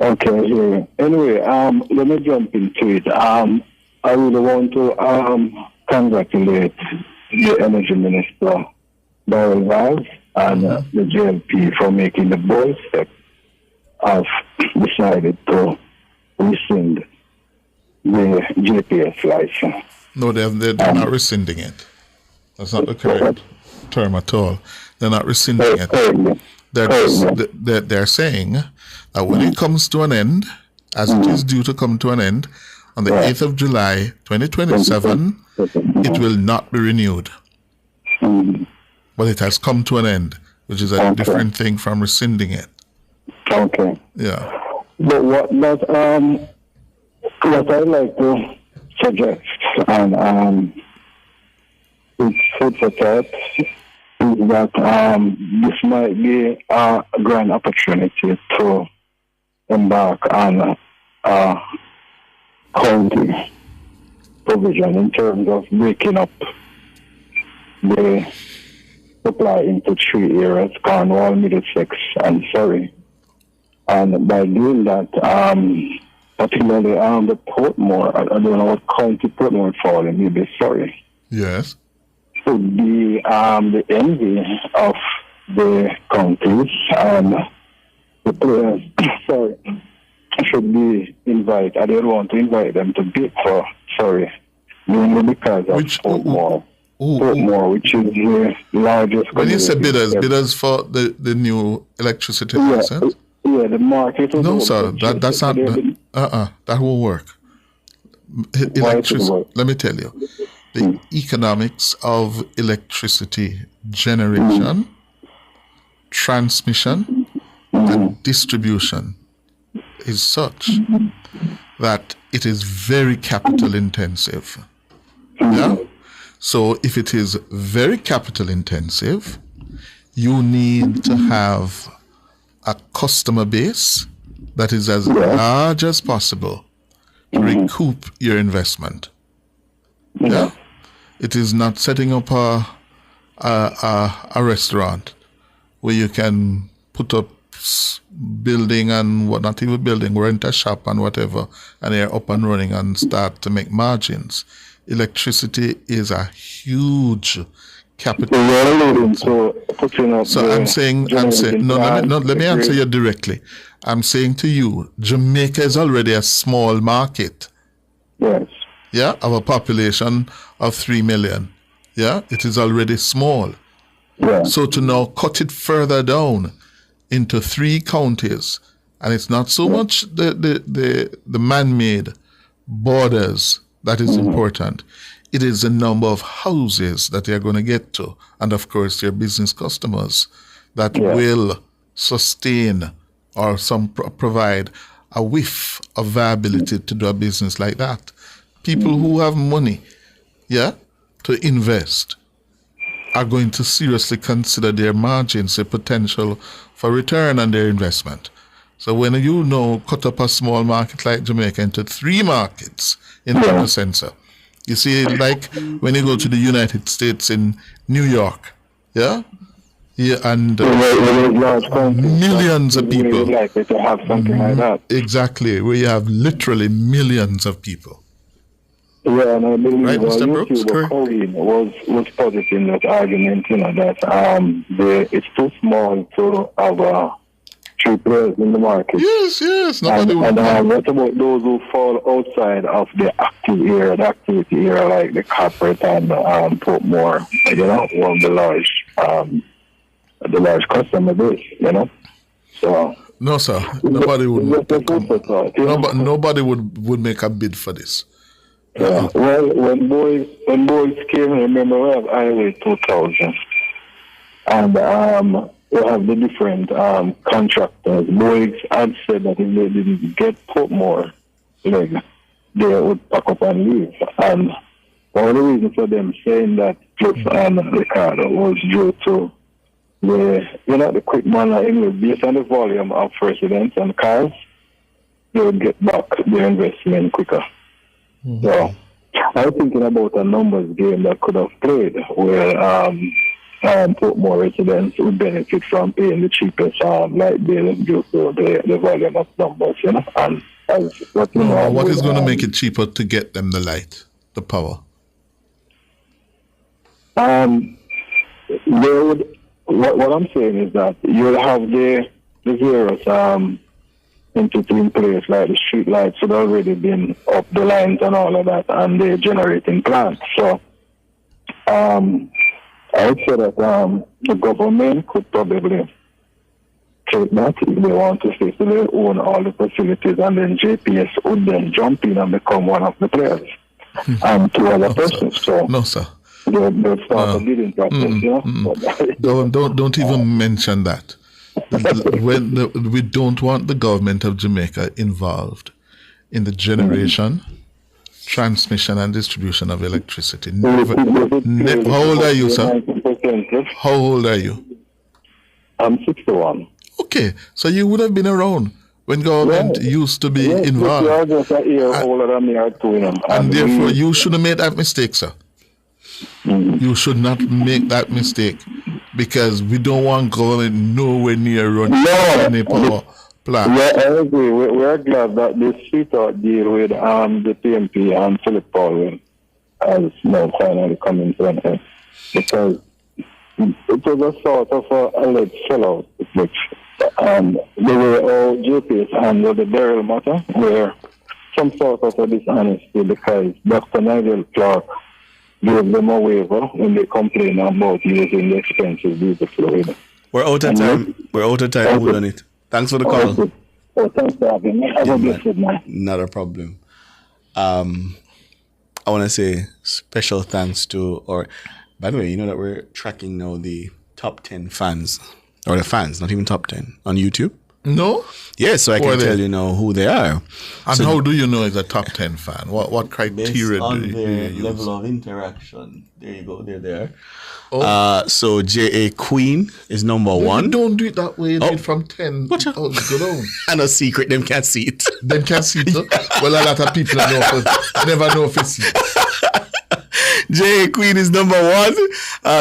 Okay. Yeah. Anyway, let me jump into it. I really want to congratulate the Energy Minister, Darrell Valls, and the JLP for making the bold step of decided to rescind the GPS license. No, they're not rescinding it. That's not the correct term at all. They're not rescinding it. They're saying that when it comes to an end, as it is due to come to an end, on the 8th of July, 2027, it will not be renewed. But it has come to an end, which is a different thing from rescinding it. Okay. Yeah. But what I'd like to suggest, and it's food for thought, is that this might be a grand opportunity to embark on county provision in terms of breaking up the supply into 3 areas, Cornwall, Middlesex, and Surrey. And by doing that, particularly the Portmore, I don't know what county Portmore would fall in, maybe Surrey. Yes. Would be the envy of the counties, and the players, should be invited. I don't want to invite them to bid for Surrey, mainly because of Portmore, which is the largest. When you say bidders for the new electricity license? Yeah, the market. No, sir, that's not. That won't work. Electricity. Let me tell you, the economics of electricity generation, transmission, and distribution is such that it is very capital intensive. Yeah. So if it is very capital intensive, you need to have a customer base that is as large as possible to recoup your investment. Yeah. It is not setting up a restaurant where you can put up building and what, not even building, rent a shop and whatever, and you're up and running and start to make margins. Electricity is a huge capital. So I'm saying, let me answer you directly. I'm saying to you, Jamaica is already a small market. Yes. Yeah, of a population of 3 million. Yeah, it is already small. Yeah. So to now cut it further down into 3 counties, and it's not so much the man-made borders that is important. It is the number of houses that you're going to get to, and of course your business customers that will sustain or provide a whiff of viability to do a business like that. People who have money, to invest are going to seriously consider their margins, their potential for return on their investment. So when you cut up a small market like Jamaica into 3 markets in the center, you see, like when you go to the United States in New York, and millions of people. Really likely to have something like that. Exactly, where you have literally millions of people. Yeah, and I believe YouTuber Corinne was positing that argument, that it's too small to have 3 players in the market. Yes. And what about those who fall outside of the activity area, like the corporate and Portmore, one of the large customer base, So no, sir. Nobody would make a bid for this. Yeah. Well, when boys came, remember we have Highway 2000, and we have the different contractors. Boys had said that if they didn't get Portmore, they would pack up and leave. And one of the reasons for them saying that Cliff and Ricardo was due to the quick manner in which, based on the volume of residents and cars, they would get back their investment quicker. Mm-hmm. So I was thinking about a numbers game that could have played where Portmore residents would benefit from paying the cheapest light bill due to the volume of numbers, And what is going to make it cheaper to get them the light, the power? What I'm saying is that you'll have the various entity in place, like the street lights had already been up the lines and all of that, and the generating plants. So I would say that the government could probably take that if they want to say so they own all the facilities, and then JPS would then jump in and become one of the players and two other persons. So no, sir. They'll start a bidding process, Don't even mention that. We don't want the government of Jamaica involved in the generation, transmission, and distribution of electricity. Never. How old are you, sir? How old are you? I'm 61. Okay, so you would have been around when government used to be involved. You are just a year older than me or two. And therefore, you shouldn't make that mistake, sir. You should not make that mistake, because we don't want government nowhere near running any power plant. Yeah, I agree. We're glad that this sweetheart deal with the PMP and Philip Powell has now finally come into an end, because it was a sort of a alleged sellout, which they were all JPS and the burial matter were some sort of a dishonesty, because Dr. Nigel Clark gave them a waiver when they complained about using the expensive diesel fluid. We're out of time. Hold on it. Thanks for the call. Thanks for having me. Have a blessed night. Not a problem. I want to say special thanks to, or by the way, you know that we're tracking now the top 10 fans, or the fans, not even top 10, on YouTube? No? Yes, so I can tell you now who they are. And how do you know it's a top 10 fan? What criteria on do you their use? level of interaction. There you go, they're there. Oh. So J.A. Queen is number one. Don't do it that way. Do it from 10. Go down. And a secret, them can't see it. Them can't see it? Well, a lot of people never know if it's it. J.A. Queen is number one,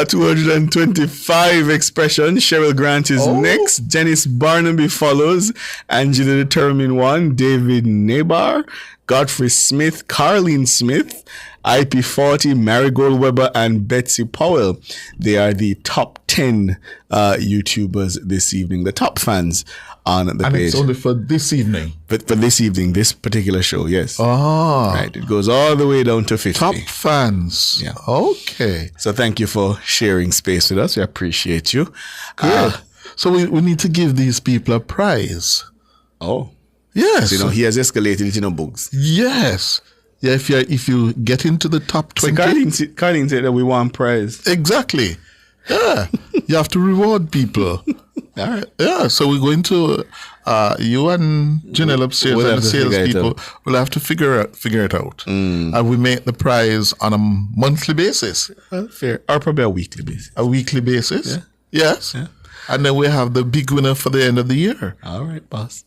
225 expressions. Cheryl Grant is next. Janice Barnaby follows. Angela Determined One. David Nebar. Godfrey Smith. Carlene Smith. IP40, Marigold Weber, and Betsy Powell. They are the top 10 YouTubers this evening, the top fans on the page. And it's only for this evening? But for this evening, this particular show, yes. Oh. Right, it goes all the way down to 50. Top fans. Yeah. Okay. So thank you for sharing space with us. We appreciate you. Good. So we need to give these people a prize. Oh. Yes. So, he has escalated it in books. Yes. Yeah, if you get into the top 20. So Carlene said that we want prize. Exactly. Yeah. You have to reward people. All right. Yeah. So we're going to you and Janelle upstairs and the salespeople will have to figure it out. And we make the prize on a monthly basis. Well, fair. Or probably a weekly basis. A weekly basis? Yeah. Yes. Yeah. And then we have the big winner for the end of the year. All right, boss.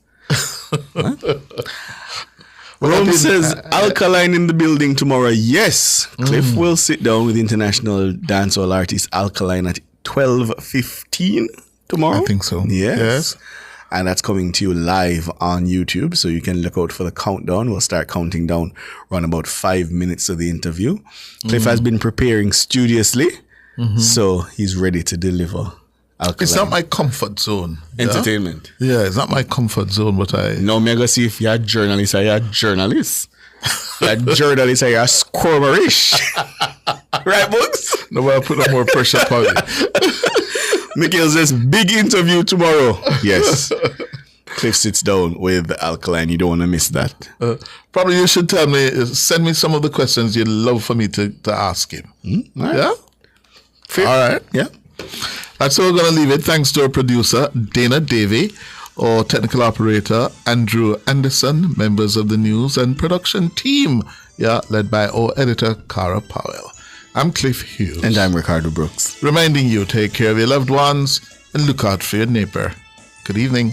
Rome says Alkaline in the building tomorrow. Yes, Cliff will sit down with international dancehall artist Alkaline at 12:15 tomorrow. I think so. Yes. And that's coming to you live on YouTube, so you can look out for the countdown. We'll start counting down around about 5 minutes of the interview. Cliff has been preparing studiously, so he's ready to deliver. Alkaline. It's not my comfort zone. Entertainment. Yeah, it's not my comfort zone, but I... No, me go see if you're a journalist or you're a journalist. You're a journalist or you're a squirmerish. Right, books? No, I'll put no more pressure upon you. Mikhail says, big interview tomorrow. Yes. Cliff sits down with Alkaline. You don't want to miss that. Probably you should tell me, send me some of the questions you'd love for me to ask him. All right. Yeah? Fair. All right. Yeah. That's where we're going to leave it. Thanks to our producer, Dana Davey, our technical operator, Andrew Anderson, members of the news and production team, led by our editor, Cara Powell. I'm Cliff Hughes. And I'm Ricardo Brooks. Reminding you, take care of your loved ones and look out for your neighbor. Good evening.